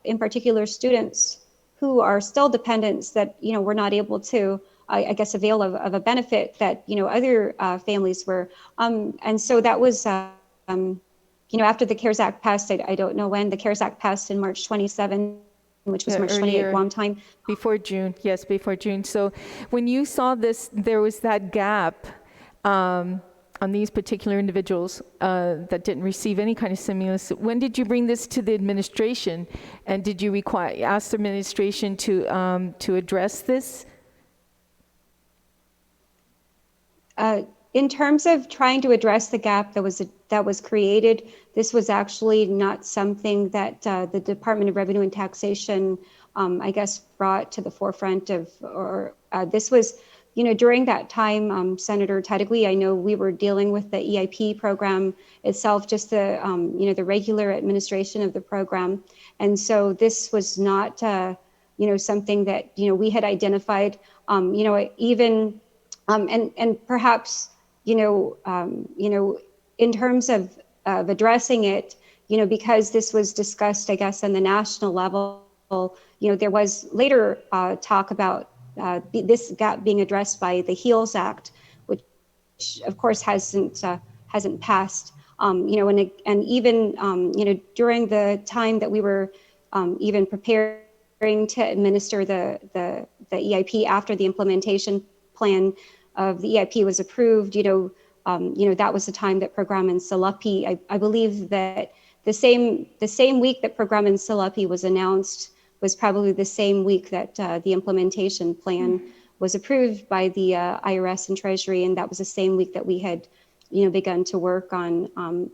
in particular, students who are still dependents that, were not able to, I guess, avail of a benefit that, other families were. And so that was, after the CARES Act passed, I don't know when, the CARES Act passed in March 27, which was March 28 Guam time. Before June, yes, before June. So when you saw this, there was that gap on these particular individuals that didn't receive any kind of stimulus. When did you bring this to the administration, and did you ask the administration to address this? In terms of trying to address the gap that was created, this was actually not something that the Department of Revenue and Taxation, I guess, brought to the forefront of, or this was. During that time, Senator Taitigui, I know we were dealing with the EIP program itself, just the, the regular administration of the program. And so this was not, something that, we had identified, even, and perhaps, in terms of addressing it, because this was discussed, I guess, on the national level, there was later talk about this gap being addressed by the HEALS Act, which of course hasn't passed. And even during the time that we were even preparing to administer the EIP after the implementation plan of the EIP was approved, that was the time that Program and Salapi, I believe that the same week that Program and Salapi was announced was probably the same week that the implementation plan was approved by the IRS and Treasury, and that was the same week that we had begun to work on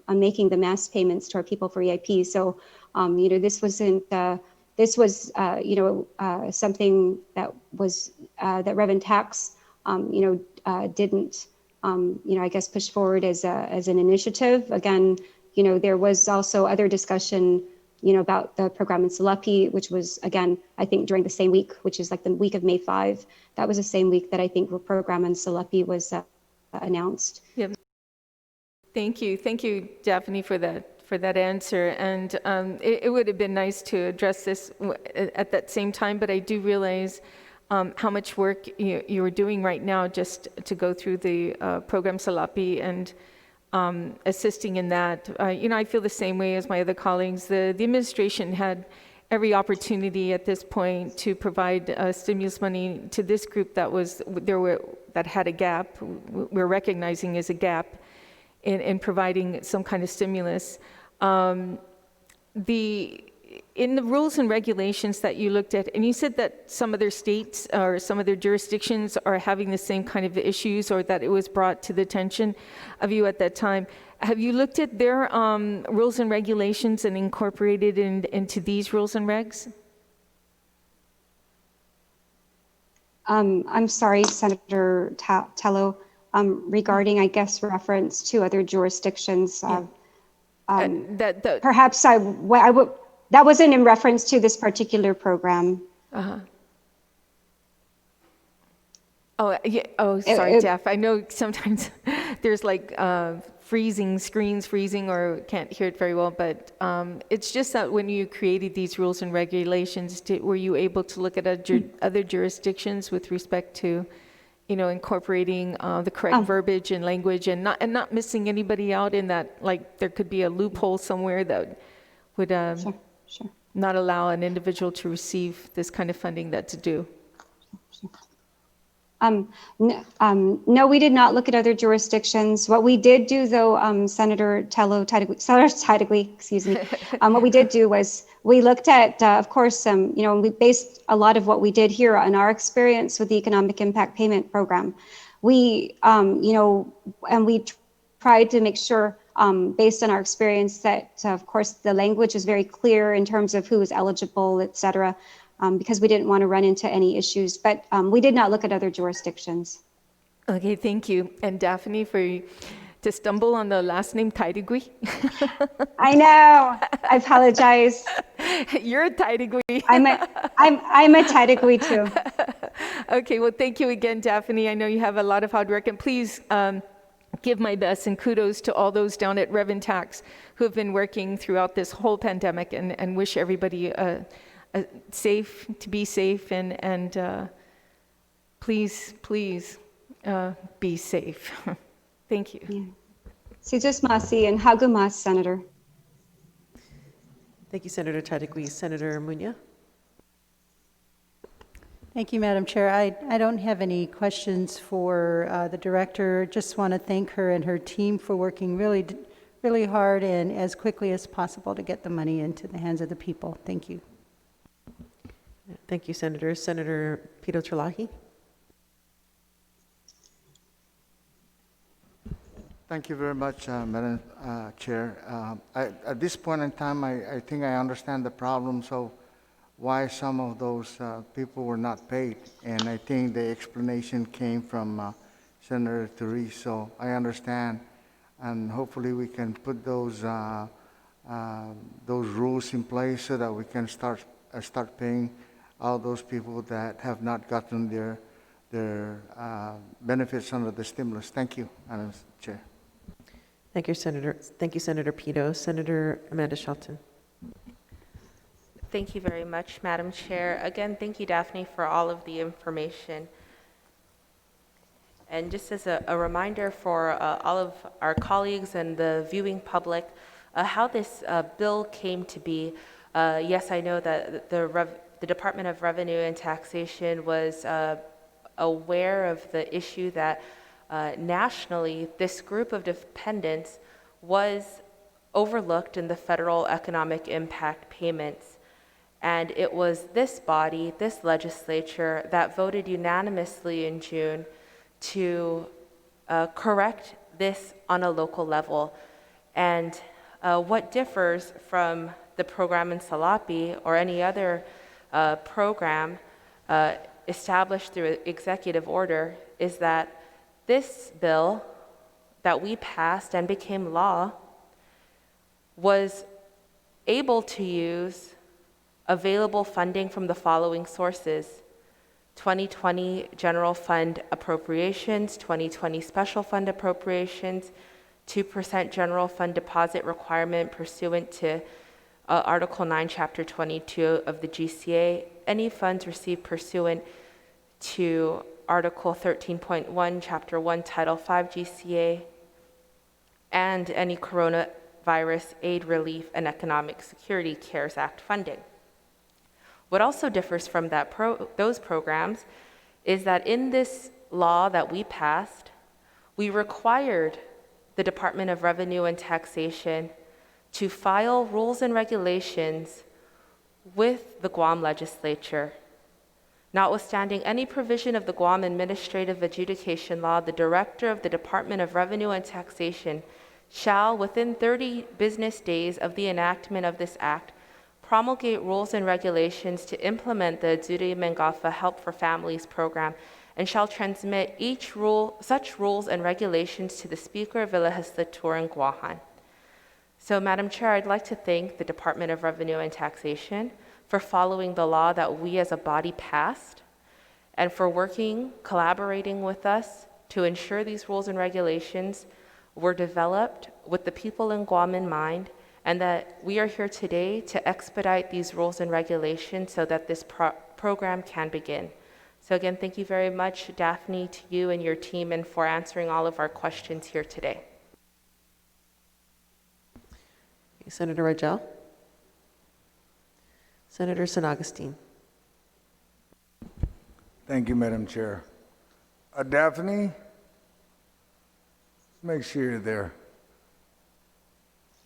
making the mass payments to our people for EIP. So this was something that was that Reverend Tax didn't I guess push forward as an initiative. Again, there was also other discussion about the Program in Salapi, which was, again, I think during the same week, which is like the week of May 5. That was the same week that I think the Program in Salapi was announced. Yeah. Thank you, Daphne, for that answer. And it would have been nice to address this at that same time, but I do realize how much work you are doing right now just to go through the Program Salapi and assisting in that. I feel the same way as my other colleagues. The administration had every opportunity at this point to provide stimulus money to this group that had a gap. We're recognizing as a gap in providing some kind of stimulus. In the rules and regulations that you looked at, and you said that some other states or some other jurisdictions are having the same kind of issues, or that it was brought to the attention of you at that time. Have you looked at their rules and regulations and incorporated into these rules and regs? I'm sorry, Senator Tello, regarding, I guess, reference to other jurisdictions. Perhaps that wasn't in reference to this particular program. Oh, yeah. Oh, sorry, Jeff. I know sometimes there's like screens freezing, or can't hear it very well, but it's just that when you created these rules and regulations, were you able to look at other jurisdictions with respect to, incorporating the correct verbiage and language, and not missing anybody out in that, like there could be a loophole somewhere that would Sure. not allow an individual to receive this kind of funding that's due? No, we did not look at other jurisdictions. What we did do, though, Senator Tidegui, excuse me, what we did do was we looked at, of course, we based a lot of what we did here on our experience with the Economic Impact Payment Program. We, and we tried to make sure, based on our experience, that, of course, the language is very clear in terms of who is eligible, et cetera. Because we didn't want to run into any issues, but we did not look at other jurisdictions. Okay, thank you. And Daphne, to stumble on the last name Tidegui. I know. I apologize. You're a Tidegui. I'm a Tidegui too. Okay, well, thank you again, Daphne. I know you have a lot of hard work, and please give my best and kudos to all those down at Reverend Tax who have been working throughout this whole pandemic, and wish everybody to be safe, and please be safe. Thank you. Sijus Masi and Hagumas, Senator. Thank you, Senator Tidegui. Senator Munya. Thank you, Madam Chair. I don't have any questions for the director. Just want to thank her and her team for working really hard and as quickly as possible to get the money into the hands of the people. Thank you. Thank you, Senator. Senator Pito Terlahi. Thank you very much, Madam Chair. At this point in time, I think I understand the problems of why some of those people were not paid, and I think the explanation came from Senator Therese, so I understand, and hopefully we can put those rules in place so that we can start paying all those people that have not gotten their benefits under the stimulus. Thank you, Madam Chair. Thank you, Senator. Thank you, Senator Pito. Senator Amanda Shelton. Thank you very much, Madam Chair. Again, thank you, Daphne, for all of the information. And just as a reminder for all of our colleagues and the viewing public, how this bill came to be, yes, I know that the Department of Revenue and Taxation was aware of the issue that nationally this group of dependents was overlooked in the federal economic impact payments. And it was this body, this legislature, that voted unanimously in June to correct this on a local level. And what differs from the program in Salapi or any other program established through executive order is that this bill that we passed and became law was able to use available funding from the following sources: 2020 general fund appropriations, 2020 special fund appropriations, 2% general fund deposit requirement pursuant to Article 9, Chapter 22 of the GCA, any funds received pursuant to Article 13.1, Chapter 1, Title 5 GCA, and any coronavirus aid relief and economic security CARES Act funding. What also differs from those programs is that in this law that we passed, we required the Department of Revenue and Taxation to file rules and regulations with the Guam Legislature. Notwithstanding any provision of the Guam Administrative Adjudication Law, the Director of the Department of Revenue and Taxation shall, within 30 business days of the enactment of this act, promulgate rules and regulations to implement the Dzuri Mengafa Help for Families program, and shall transmit such rules and regulations to the Speaker of the Legislature in Guahan. So, Madam Chair, I'd like to thank the Department of Revenue and Taxation for following the law that we as a body passed, and for collaborating with us to ensure these rules and regulations were developed with the people in Guam in mind, and that we are here today to expedite these rules and regulations so that this program can begin. So again, thank you very much, Daphne, to you and your team, and for answering all of our questions here today. Senator Rajel. Senator San Agustin. Thank you, Madam Chair. Daphne, make sure you're there.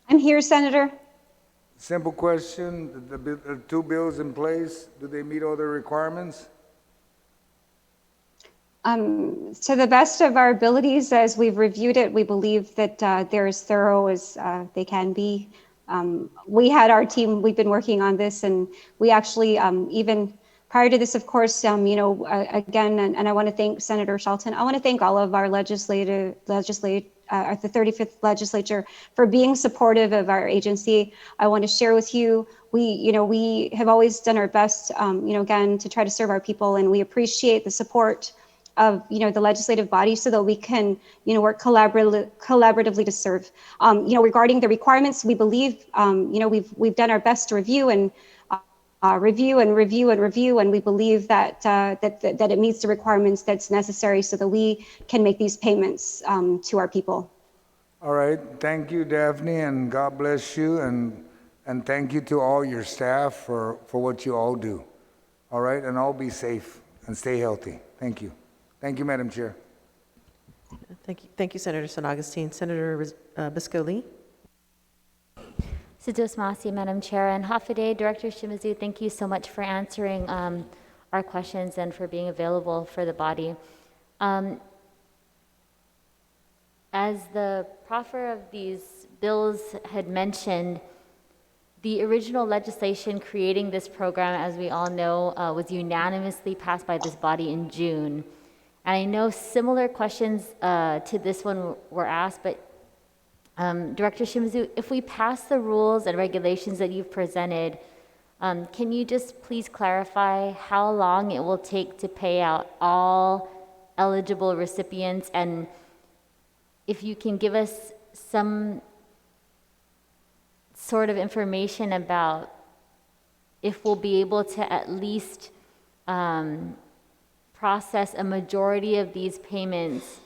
I'm here, Senator. Simple question, the two bills in place, do they meet all the requirements? To the best of our abilities, as we've reviewed it, we believe that they're as thorough as they can be. We had our team, we've been working on this, and we actually, even prior to this, of course, again, and I want to thank Senator Shelton. I want to thank all of our the 35th legislature for being supportive of our agency. I want to share with you, we have always done our best, again, to try to serve our people, and we appreciate the support of the legislative body so that we can work collaboratively to serve. Regarding the requirements, we believe we've done our best to review and review, and we believe that that it meets the requirements that's necessary so that we can make these payments to our people. All right, thank you, Daphne, and God bless you, and thank you to all your staff for what you all do. All right, and all be safe and stay healthy. Thank you. Thank you, Madam Chair. Thank you, Senator San Agustin. Senator Biscoli. Sidus Masi, Madam Chair, and Hafide, Director Shimizu, thank you so much for answering our questions and for being available for the body. As the proffer of these bills had mentioned, the original legislation creating this program, as we all know, was unanimously passed by this body in June. And I know similar questions to this one were asked, but Director Shimizu, if we pass the rules and regulations that you've presented, can you just please clarify how long it will take to pay out all eligible recipients, and if you can give us some sort of information about if we'll be able to at least process a majority of these payments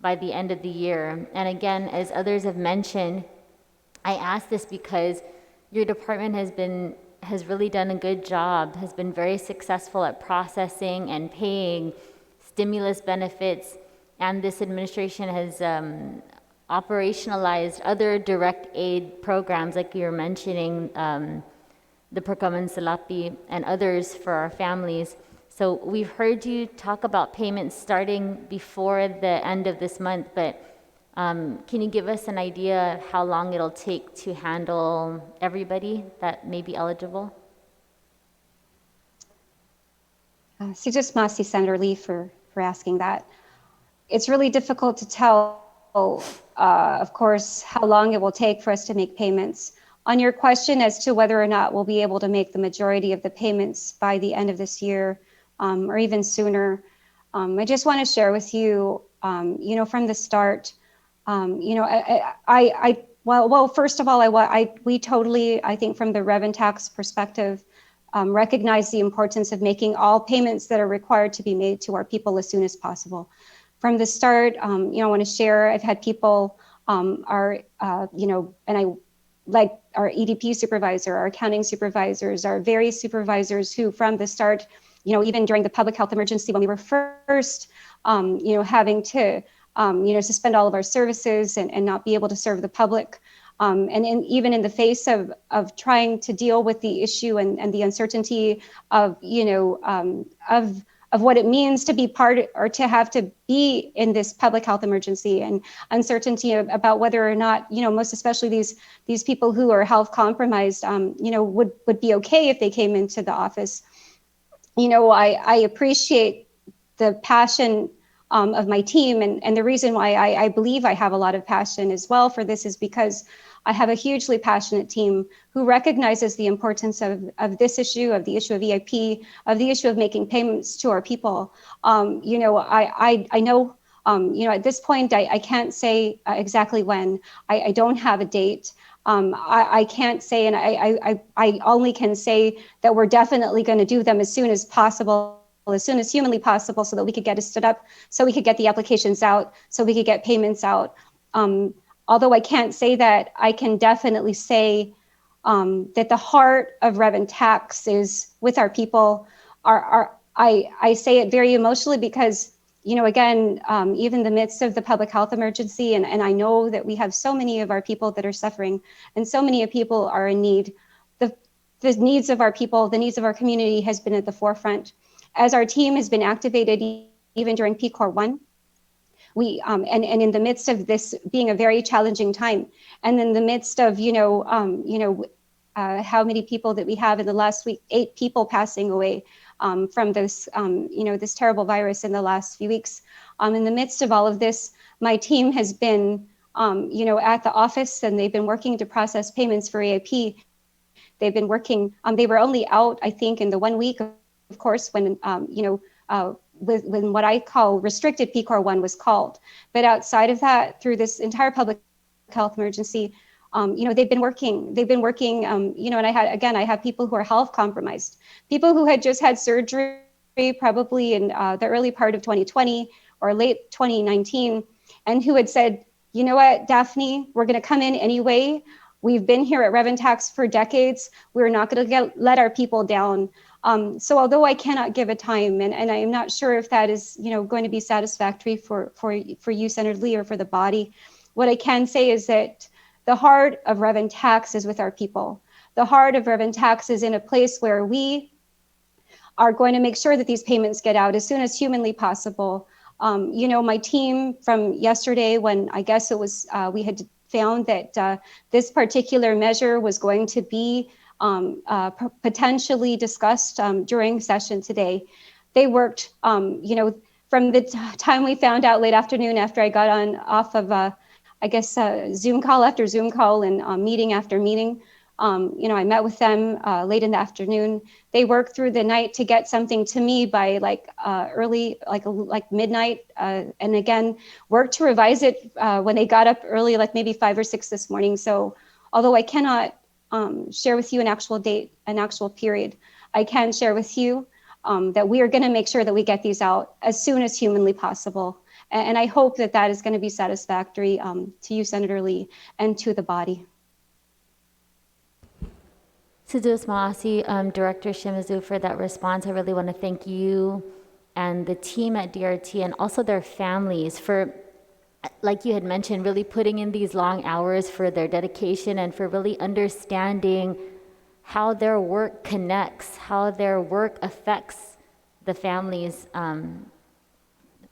by the end of the year. And again, as others have mentioned, I ask this because your department has really done a good job, has been very successful at processing and paying stimulus benefits, and this administration has operationalized other direct aid programs like you were mentioning, the Perkaman Salapi and others for our families. So we've heard you talk about payments starting before the end of this month, but can you give us an idea of how long it'll take to handle everybody that may be eligible? Just Masi, Senator Lee, for asking that. It's really difficult to tell, of course, how long it will take for us to make payments. On your question as to whether or not we'll be able to make the majority of the payments by the end of this year, or even sooner, I just want to share with you, from the start, well, first of all, we totally, I think from the rev and tax perspective, recognize the importance of making all payments that are required to be made to our people as soon as possible. From the start, I want to share, I've had people, and I like our EDP supervisor, our accounting supervisors, our various supervisors who from the start, even during the public health emergency when we were first, having to, suspend all of our services and not be able to serve the public. Even in the face of trying to deal with the issue and the uncertainty of, of what it means to be part or to have to be in this public health emergency, and uncertainty about whether or not, most especially these people who are health compromised, would be okay if they came into the office. I appreciate the passion of my team, and the reason why I believe I have a lot of passion as well for this is because I have a hugely passionate team who recognizes the importance of this issue, of the issue of EIP, of the issue of making payments to our people. I know, at this point, I can't say exactly when. I don't have a date. I can't say, and I only can say that we're definitely going to do them as soon as possible, as soon as humanly possible, so that we could get it stood up, so we could get the applications out, so we could get payments out. Although I can't say that, I can definitely say that the heart of rev and tax is with our people. I say it very emotionally because, again, even in the midst of the public health emergency, and I know that we have so many of our people that are suffering, and so many of people are in need. The needs of our people, the needs of our community has been at the forefront. As our team has been activated even during PCOR 1, we and in the midst of this being a very challenging time, and in the midst of how many people that we have in the last week, 8 people passing away from this this terrible virus in the last few weeks. In the midst of all of this, my team has been at the office, and they've been working to process payments for AIP. They've been working. They were only out, I think, in the 1 week, of course, when when what I call restricted PCOR 1 was called. But outside of that, through this entire public health emergency, they've been working, and I have people who are health compromised, people who had just had surgery probably in the early part of 2020 or late 2019, and who had said, you know what, Daphne, we're going to come in anyway. We've been here at Rev and Tax for decades. We're not going to let our people down. So although I cannot give a time, and I am not sure if that is going to be satisfactory for you, Senator Lee, or for the body, what I can say is that the heart of Rev and Tax is with our people. The heart of Rev and Tax is in a place where we are going to make sure that these payments get out as soon as humanly possible. My team from yesterday, when I guess it was, we had found that this particular measure was going to be potentially discussed during session today. They worked, from the time we found out late afternoon after I got off of, Zoom call after Zoom call and meeting after meeting. I met with them late in the afternoon. They worked through the night to get something to me by early, like midnight, and again, worked to revise it when they got up early, like maybe 5 or 6 this morning. So although I cannot share with you an actual date, an actual period, I can share with you that we are going to make sure that we get these out as soon as humanly possible. And I hope that that is going to be satisfactory to you, Senator Lee, and to the body. Sudus Maasi, Director Shimizu, for that response. I really want to thank you and the team at DRT and also their families for, like you had mentioned, really putting in these long hours, for their dedication and for really understanding how their work connects, how their work affects the families,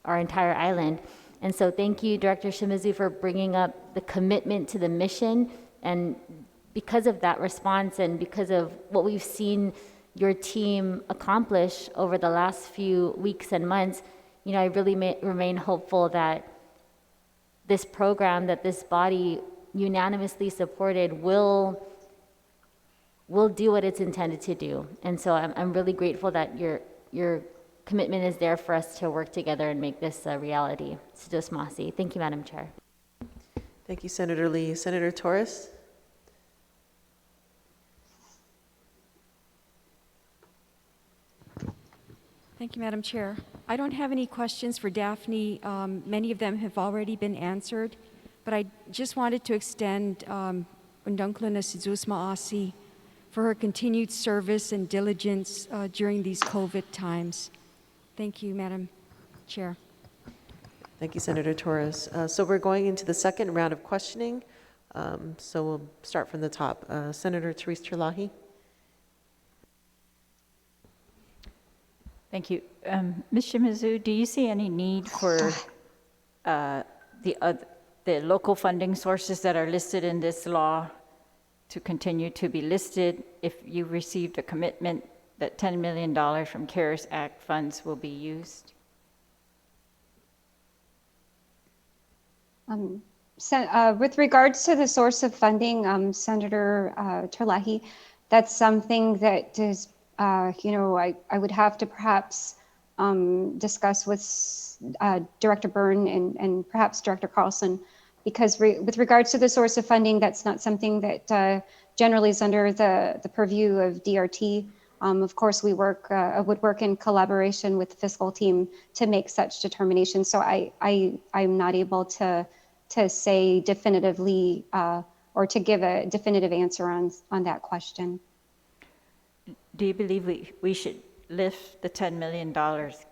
our entire island. And so thank you, Director Shimizu, for bringing up the commitment to the mission. And because of that response and because of what we've seen your team accomplish over the last few weeks and months, you know, I really remain hopeful that this program that this body unanimously supported will do what it's intended to do. And so I'm really grateful that your commitment is there for us to work together and make this a reality. Sudus Maasi. Thank you, Madam Chair. Thank you, Senator Lee. Senator Torres? Thank you, Madam Chair. I don't have any questions for Daphne. Many of them have already been answered, but I just wanted to extend Undunklana Sudus Maasi for her continued service and diligence during these COVID times. Thank you, Madam Chair. Thank you, Senator Torres. So we're going into the second round of questioning. So we'll start from the top. Senator Therese Terlahi. Thank you. Ms. Shimizu, do you see any need for the local funding sources that are listed in this law to continue to be listed if you received a commitment that $10 million from CARES Act funds will be used? With regards to the source of funding, Senator Terlahi, that's something that is, I would have to perhaps discuss with Director Byrne and perhaps Director Carlson, because with regards to the source of funding, that's not something that generally is under the purview of DRT. Of course, we would work in collaboration with the fiscal team to make such determinations. So I'm not able to say definitively or to give a definitive answer on that question. Do you believe we should lift the $10 million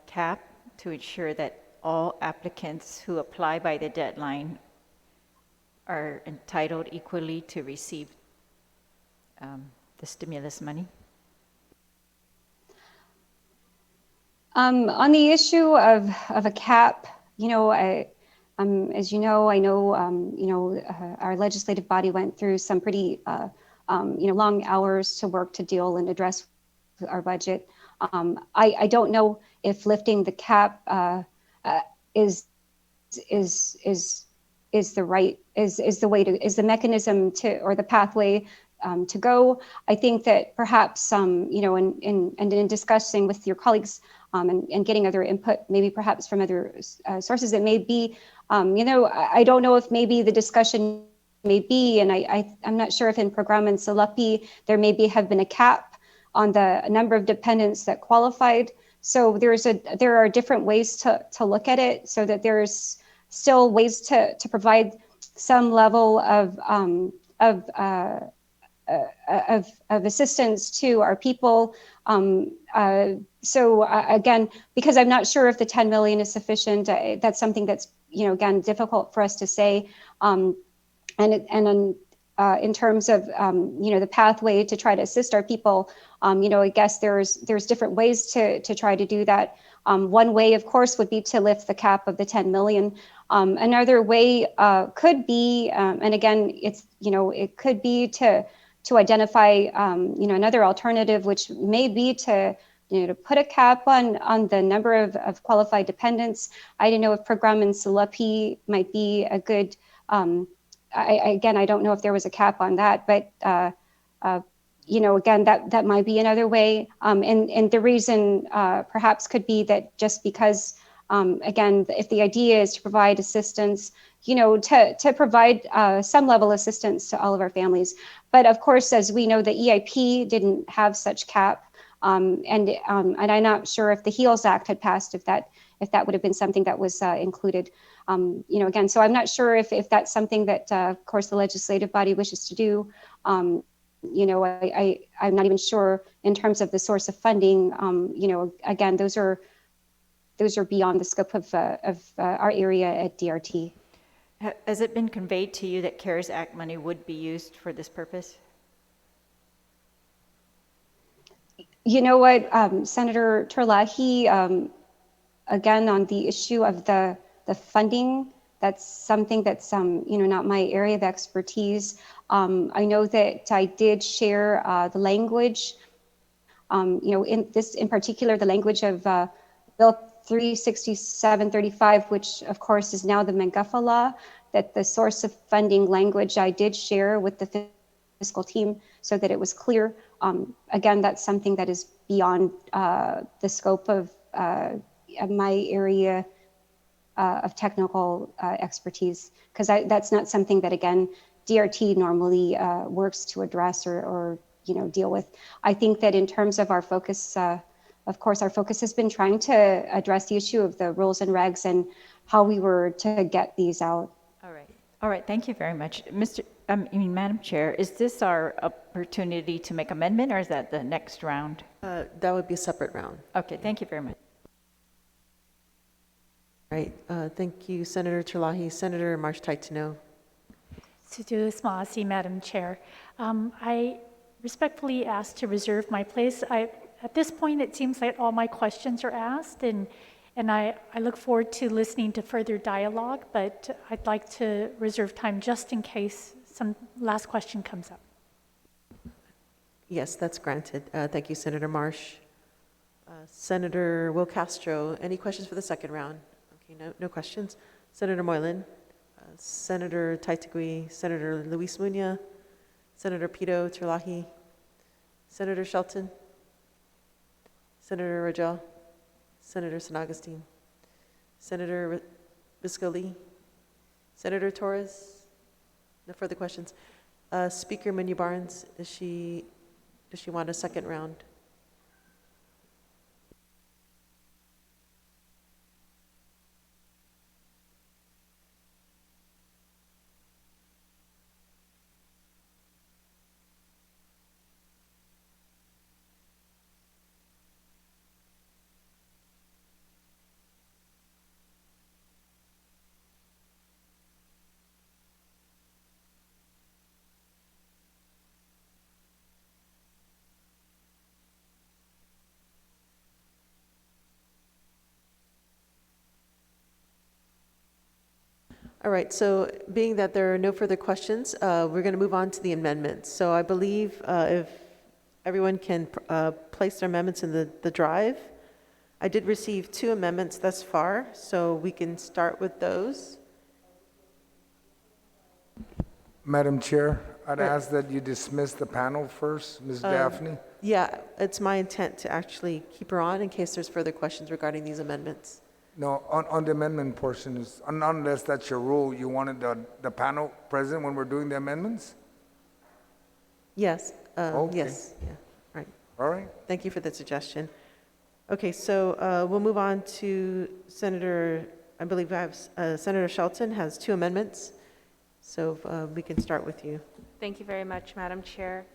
cap to ensure that all applicants who apply by the deadline are entitled equally to receive the stimulus money? On the issue of a cap, as you know, I know, our legislative body went through some pretty, long hours to work to deal and address our budget. I don't know if lifting the cap is the mechanism to, or the pathway to go. I think that perhaps, in discussing with your colleagues and getting other input, maybe perhaps from other sources, it may be, I don't know if maybe the discussion may be, and I'm not sure if in Program and Salapi there maybe have been a cap on the number of dependents that qualified. So there are different ways to look at it, so that there's still ways to provide some level of assistance to our people. So again, because I'm not sure if the 10 million is sufficient, that's something that's, again, difficult for us to say. In terms of, the pathway to try to assist our people, I guess there's different ways to try to do that. One way, of course, would be to lift the cap of the 10 million. Another way could be, and again, it could be to identify, another alternative, which may be to put a cap on the number of qualified dependents. I don't know if Program and Salapi might be a good, I don't know if there was a cap on that, but, again, that might be another way. And the reason perhaps could be that just because, again, if the idea is to provide assistance, to provide some level of assistance to all of our families. But of course, as we know, the EIP didn't have such cap. And I'm not sure if the HEALS Act had passed, if that would have been something that was included. Again, so I'm not sure if that's something that, of course, the legislative body wishes to do. I'm not even sure in terms of the source of funding. Again, those are beyond the scope of our area at DRT. Has it been conveyed to you that CARES Act money would be used for this purpose? You know what, Senator Terlahi, again, on the issue of the funding, that's something that's, not my area of expertise. I know that I did share the language, in particular, the language of Bill 36735, which of course is now the Mangufa law, that the source of funding language I did share with the fiscal team so that it was clear. Again, that's something that is beyond the scope of my area of technical expertise, because that's not something that, again, DRT normally works to address or deal with. I think that in terms of our focus, of course, our focus has been trying to address the issue of the rules and regs and how we were to get these out. All right, thank you very much. Madam Chair, is this our opportunity to make amendment, or is that the next round? That would be a separate round. Okay, thank you very much. All right, thank you, Senator Terlahi. Senator Marsh Taitano. Sujulis Maasi, Madam Chair. I respectfully ask to reserve my place. At this point, it seems like all my questions are asked, and I look forward to listening to further dialogue, but I'd like to reserve time just in case some last question comes up. Yes, that's granted. Thank you, Senator Marsh. Senator Will Castro, any questions for the second round? Okay, no questions. Senator Moylan, Senator Taitagui, Senator Luis Muña, Senator Pito Terlahi, Senator Shelton, Senator Rajal, Senator San Agustin, Senator Viscoli, Senator Torres. No further questions. Speaker Munya Barnes, does she want a second round? All right, so being that there are no further questions, we're going to move on to the amendments. So I believe if everyone can place their amendments in the drive. I did receive 2 amendments thus far, so we can start with those. Madam Chair, I'd ask that you dismiss the panel first, Ms. Daphne. Yeah, it's my intent to actually keep her on in case there's further questions regarding these amendments. No, on the amendment portion, unless that's your rule, you wanted the panel present when we're doing the amendments? Yes. Okay. Yes. Yeah. Right. All right. Thank you for the suggestion. Okay, so we'll move on to Senator, I believe I have Senator Shelton has 2 amendments. So we can start with you. Thank you very much, Madam Chair.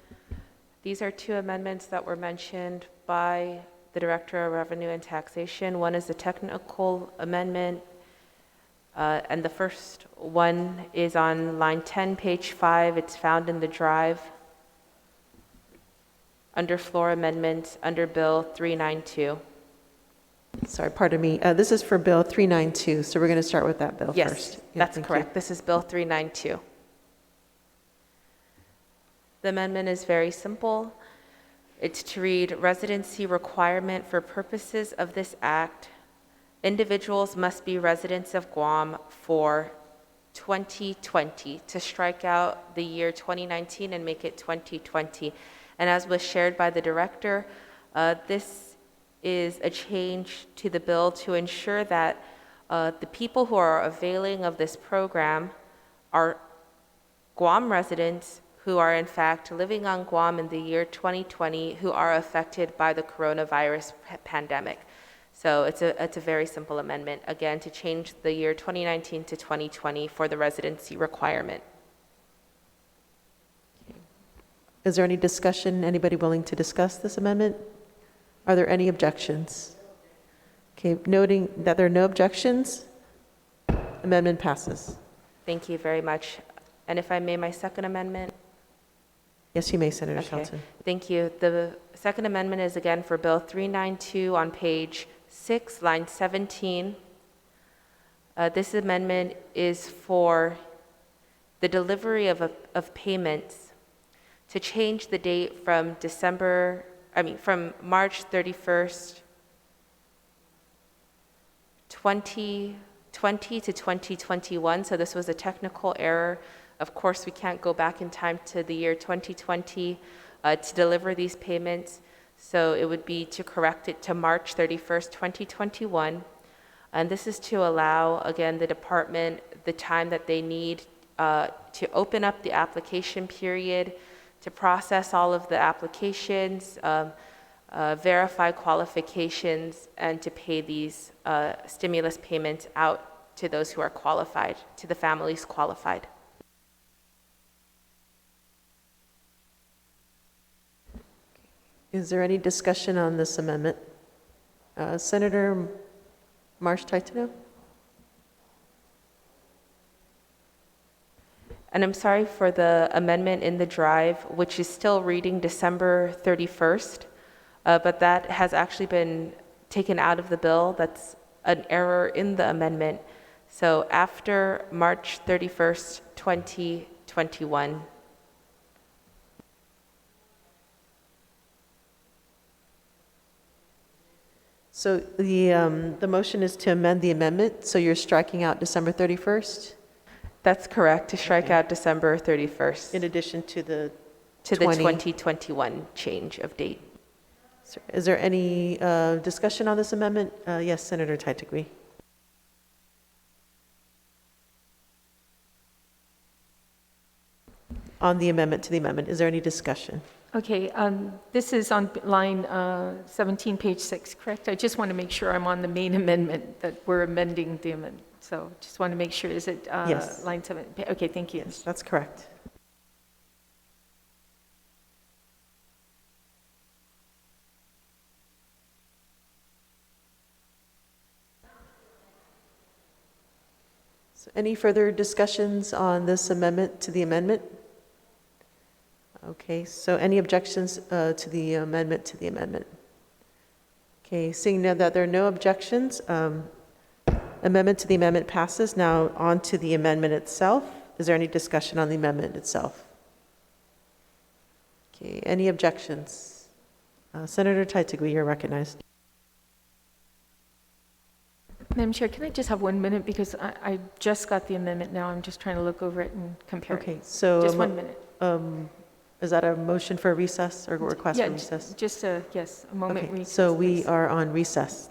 These are 2 amendments that were mentioned by the Director of Revenue and Taxation. One is a technical amendment, and the first one is on line 10, page 5. It's found in the drive under floor amendments under Bill 392. Sorry, pardon me. This is for Bill 392, so we're going to start with that bill Yes, first. that's correct. This is Bill 392. The amendment is very simple. It's to read, residency requirement for purposes of this act. Individuals must be residents of Guam for 2020, to strike out the year 2019 and make it 2020. And as was shared by the director, this is a change to the bill to ensure that the people who are availing of this program are Guam residents who are in fact living on Guam in the year 2020 who are affected by the coronavirus pandemic. So it's a very simple amendment, again, to change the year 2019 to 2020 for the residency requirement. Is there any discussion? Anybody willing to discuss this amendment? Are there any objections? Okay, noting that there are no objections, amendment passes. Thank you very much. And if I may, my second amendment? Yes, you may, Senator Okay. Shelton. Thank you. The second amendment is again for Bill 392 on page 6, line 17. This amendment is for the delivery of payments to change the date from from March 31st, 2020 to 2021. So this was a technical error. Of course, we can't go back in time to the year 2020 to deliver these payments. So it would be to correct it to March 31st, 2021. And this is to allow, again, the department the time that they need to open up the application period, to process all of the applications, verify qualifications, and to pay these stimulus payments out to those who are qualified, to the families qualified. Is there any discussion on this amendment? Senator Marsh Taitano? And I'm sorry for the amendment in the drive, which is still reading December 31st, but that has actually been taken out of the bill. That's an error in the amendment. So after March 31st, 2021. So the motion is to amend the amendment, so you're striking out December 31st? That's correct, to strike out December 31st. In addition to the To the 2021 change of date. Is there any discussion on this amendment? Yes, Senator Taitagui. On the amendment to the amendment, is there any discussion? Okay, this is on line 17, page 6, correct? I just want to make sure I'm on the main amendment, that we're amending the amendment. So just want to make sure, is it Yes. line 7? Okay, thank you. Yes, that's correct. So any further discussions on this amendment to the amendment? Okay, so any objections to the amendment to the amendment? Okay, seeing now that there are no objections, amendment to the amendment passes. Now on to the amendment itself. Is there any discussion on the amendment itself? Okay, any objections? Senator Taitagui, you're recognized. Madam Chair, can I just have 1 minute, because I just got the amendment now. I'm just trying to look over it and compare Okay, it. so Just 1 minute. Is that a motion for recess or request for recess? Just a, yes, a moment. Okay, recess, so we please. are on recess.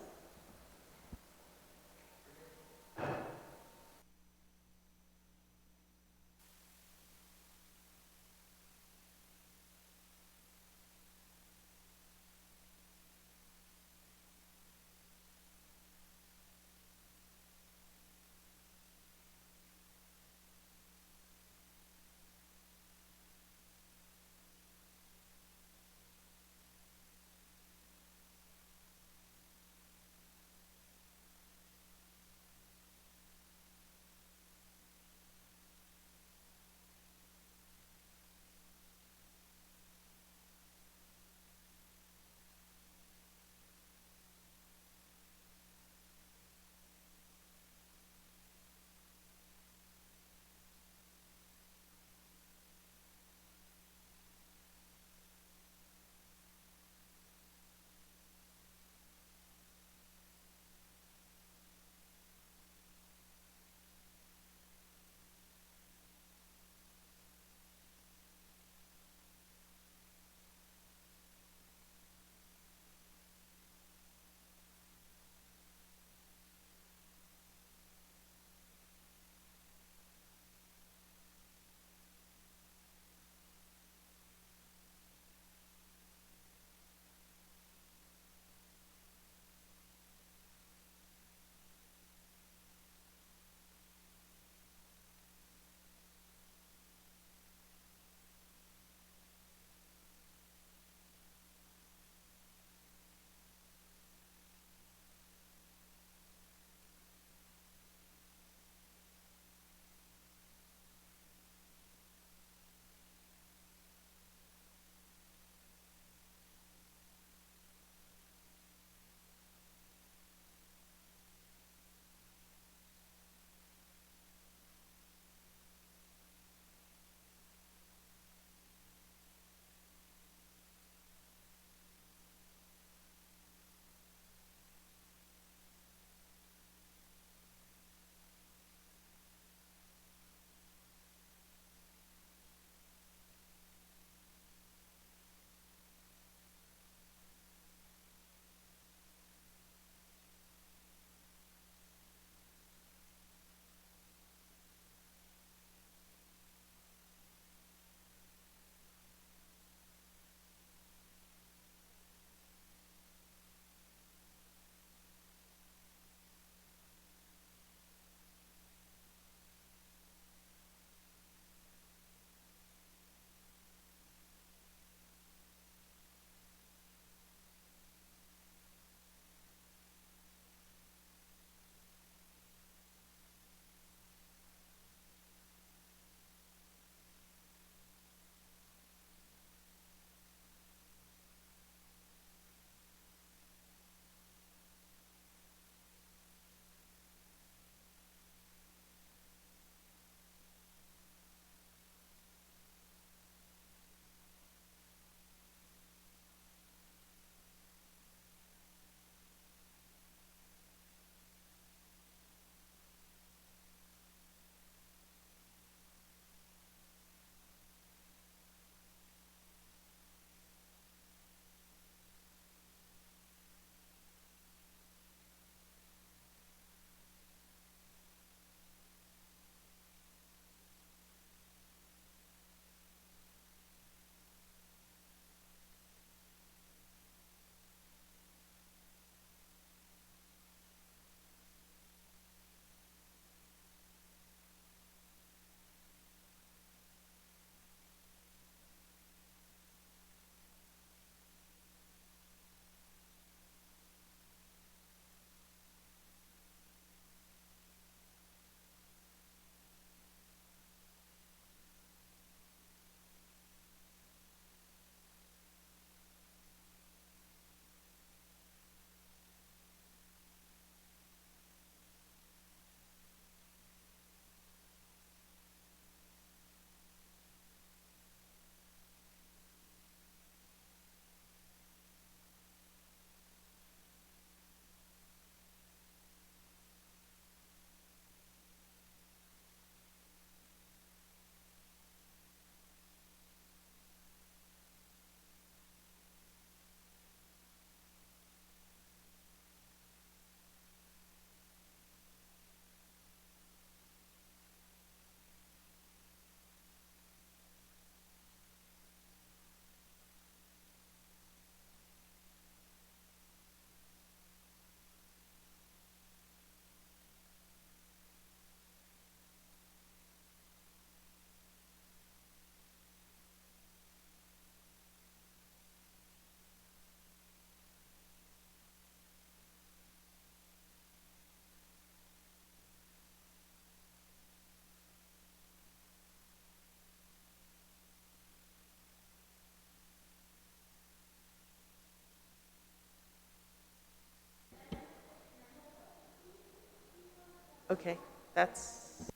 Okay, that's.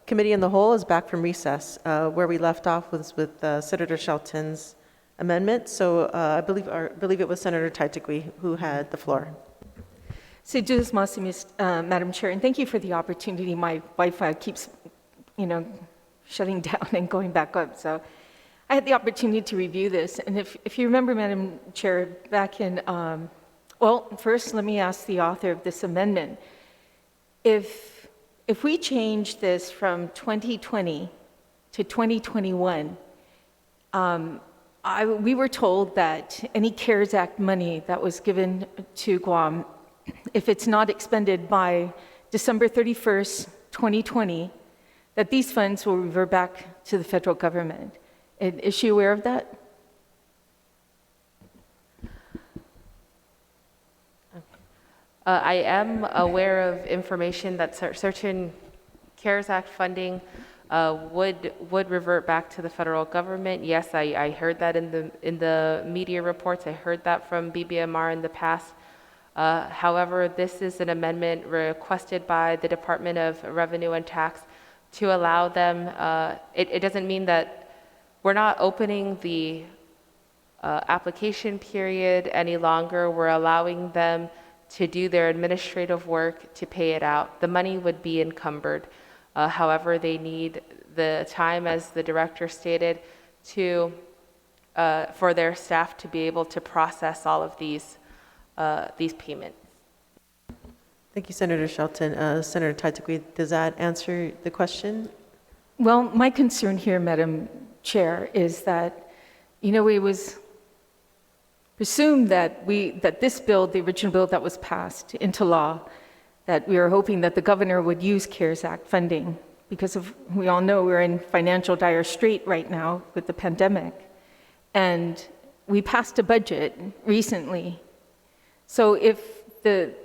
Committee in the whole is back from recess. Where we left off was with Senator Shelton's amendment. So I believe it was Senator Taitakwi who had the floor. Madam Chair, and thank you for the opportunity. My Wi-Fi keeps, shutting down and going back up. So I had the opportunity to review this. And if you remember, Madam Chair, back in, first let me ask the author of this amendment. If we change this from 2020 to 2021, we were told that any CARES Act money that was given to Guam, if it's not expended by December 31st, 2020, that these funds will revert back to the federal government. Is she aware of that? I am aware of information that certain CARES Act funding would revert back to the federal government. Yes, I heard that in the media reports. I heard that from BBMR in the past. However, this is an amendment requested by the Department of Revenue and Tax to allow them. It doesn't mean that we're not opening the application period any longer. We're allowing them to do their administrative work to pay it out. The money would be encumbered. However, they need the time, as the director stated, for their staff to be able to process all of these payments. Thank you, Senator Shelton. Senator Taitakwi, does that answer the question? Well, my concern here, Madam Chair, is that, it was presumed that this bill, the original bill that was passed into law, that we were hoping that the governor would use CARES Act funding because we all know we're in financial dire strait right now with the pandemic. And we passed a budget recently. So if the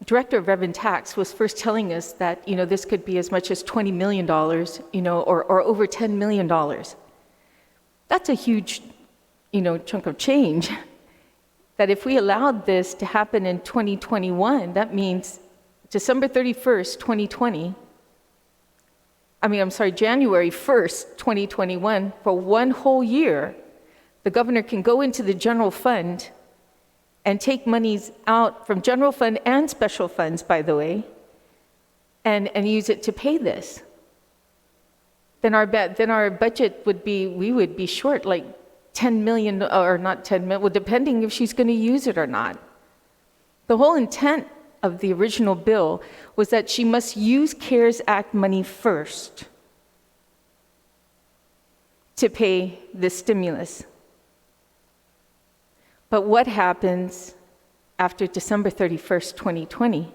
Director of Rev and Tax was first telling us that, this could be as much as $20 million, or over $10 million, that's a huge chunk of change. That if we allowed this to happen in 2021, that means December 31st, 2020, January 1st, 2021, for one whole year, the governor can go into the general fund and take monies out from general fund and special funds, by the way, and use it to pay this. Then our budget would be short, like 10 million, or not 10 million, well, depending if she's going to use it or not. The whole intent of the original bill was that she must use CARES Act money first to pay the stimulus. But what happens after December 31st, 2020,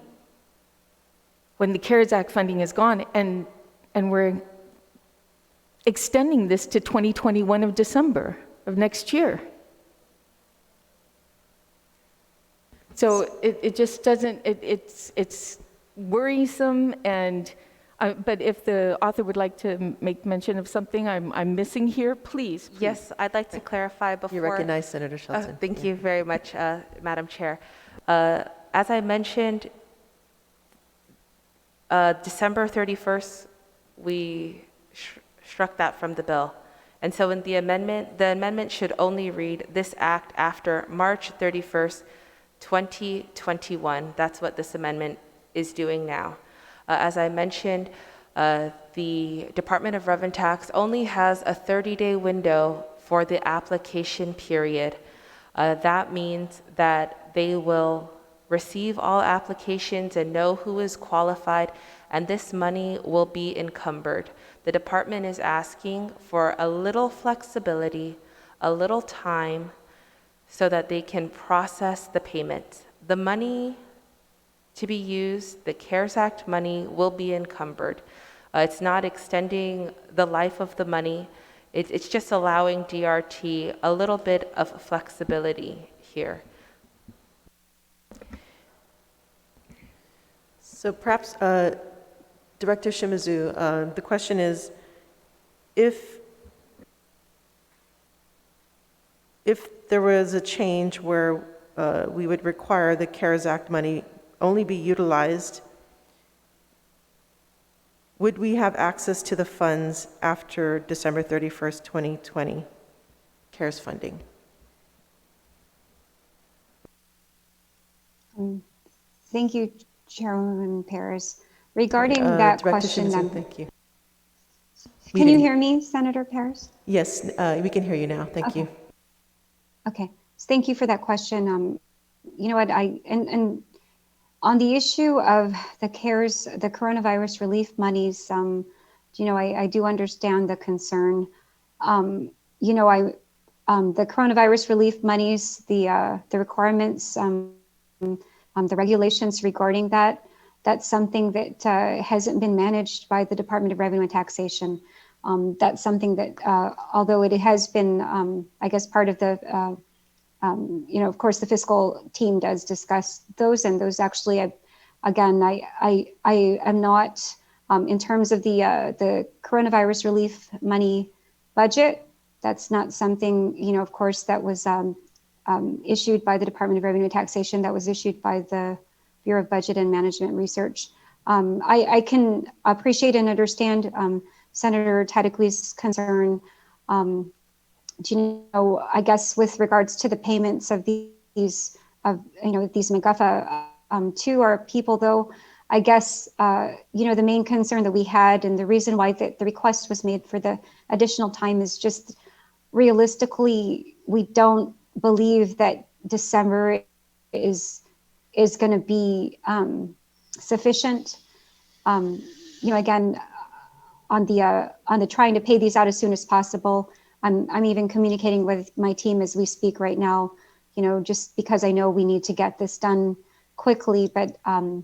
when the CARES Act funding is gone and we're extending this to 2021 of December of next year? So it just doesn't, it's worrisome, and but if the author would like to make mention of something I'm missing here, please. Yes, I'd like to clarify before. You recognize Senator Shelton. Thank you very much, Madam Chair. As I mentioned, December 31st, we struck that from the bill. And so in the amendment should only read this act after March 31st, 2021. That's what this amendment is doing now. As I mentioned, the Department of Rev and Tax only has a 30-day window for the application period. That means that they will receive all applications and know who is qualified, and this money will be encumbered. The department is asking for a little flexibility, a little time, so that they can process the payment. The money to be used, the CARES Act money, will be encumbered. It's not extending the life of the money. It's just allowing DRT a little bit of flexibility here. So perhaps, Director Shimizu, the question is, if there was a change where we would require the CARES Act money only be utilized, would we have access to the funds after December 31st, 2020, CARES funding? Thank you, Chairwoman Paris. Regarding that Director question, Shimizu, thank you. can you hear me, Senator Paris? Yes, we can hear you now. Thank you. Okay, so thank you for that question. You know what, and on the issue of the CARES, the coronavirus relief monies, you know, I do understand the concern. You know, the coronavirus relief monies, the requirements, the regulations regarding that, that's something that hasn't been managed by the Department of Revenue and Taxation. That's something that, although it has been, I guess, part of the, you know, of course, the fiscal team does discuss those, and those actually, again, I am not, in terms of the coronavirus relief money budget, that's not something, you know, of course, that was issued by the Department of Revenue and Taxation, that was issued by the Bureau of Budget and Management Research. I can appreciate and understand Senator Tadekli's concern, you know, I guess with regards to the payments of these, you know, these McGuffa to our people, though, I guess, you know, the main concern that we had and the reason why the request was made for the additional time is just realistically, we don't believe that December is going to be sufficient. You know, again, on the trying to pay these out as soon as possible. I'm even communicating with my team as we speak right now, you know, just because I know we need to get this done quickly, but I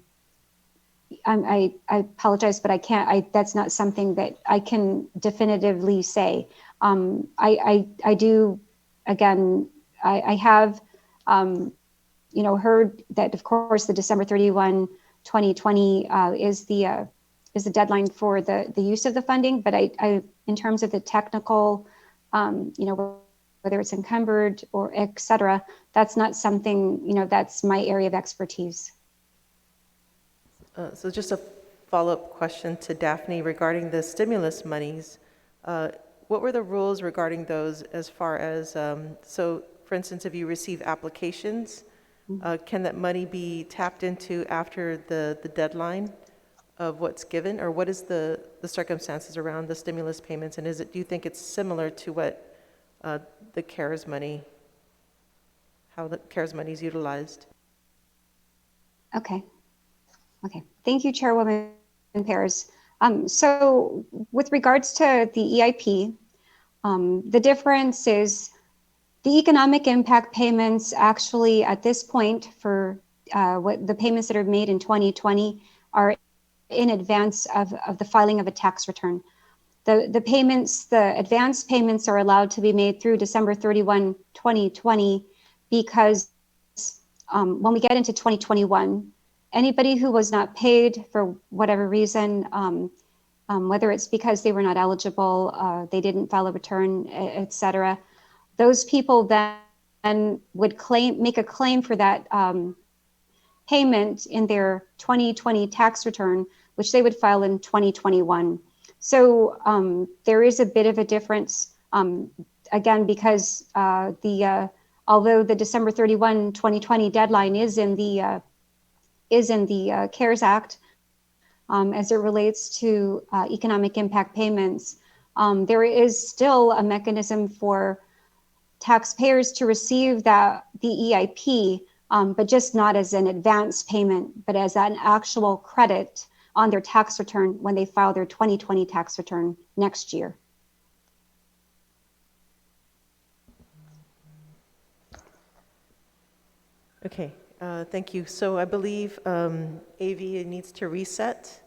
apologize, but I can't, that's not something that I can definitively say. I do, again, I have, you know, heard that, of course, the December 31, 2020 is the deadline for the use of the funding, but I in terms of the technical, you know, whether it's encumbered or et cetera, that's not something, you know, that's my area of expertise. So just a follow-up question to Daphne regarding the stimulus monies. What were the rules regarding those as far as, so for instance, if you receive applications, can that money be tapped into after the deadline of what's given, or what is the circumstances around the stimulus payments, and do you think it's similar to what the CARES money, how the CARES money is utilized? Okay. Thank you, Chairwoman Paris. So with regards to the EIP, the difference is the economic impact payments actually at this point for what the payments that are made in 2020 are in advance of the filing of a tax return. The payments, the advance payments are allowed to be made through December 31, 2020, because when we get into 2021, anybody who was not paid for whatever reason, whether it's because they were not eligible, they didn't file a return, et cetera, those people then would make a claim for that payment in their 2020 tax return, which they would file in 2021. So there is a bit of a difference, again, because although the December 31, 2020 deadline is in the CARES Act as it relates to economic impact payments, there is still a mechanism for taxpayers to receive the EIP, but just not as an advance payment, but as an actual credit on their tax return when they file their 2020 tax return next year. Okay, thank you. So I believe AV needs to reset.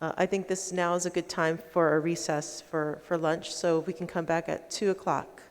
I think this now is a good time for a recess for lunch, so we can come back at 2 o'clock.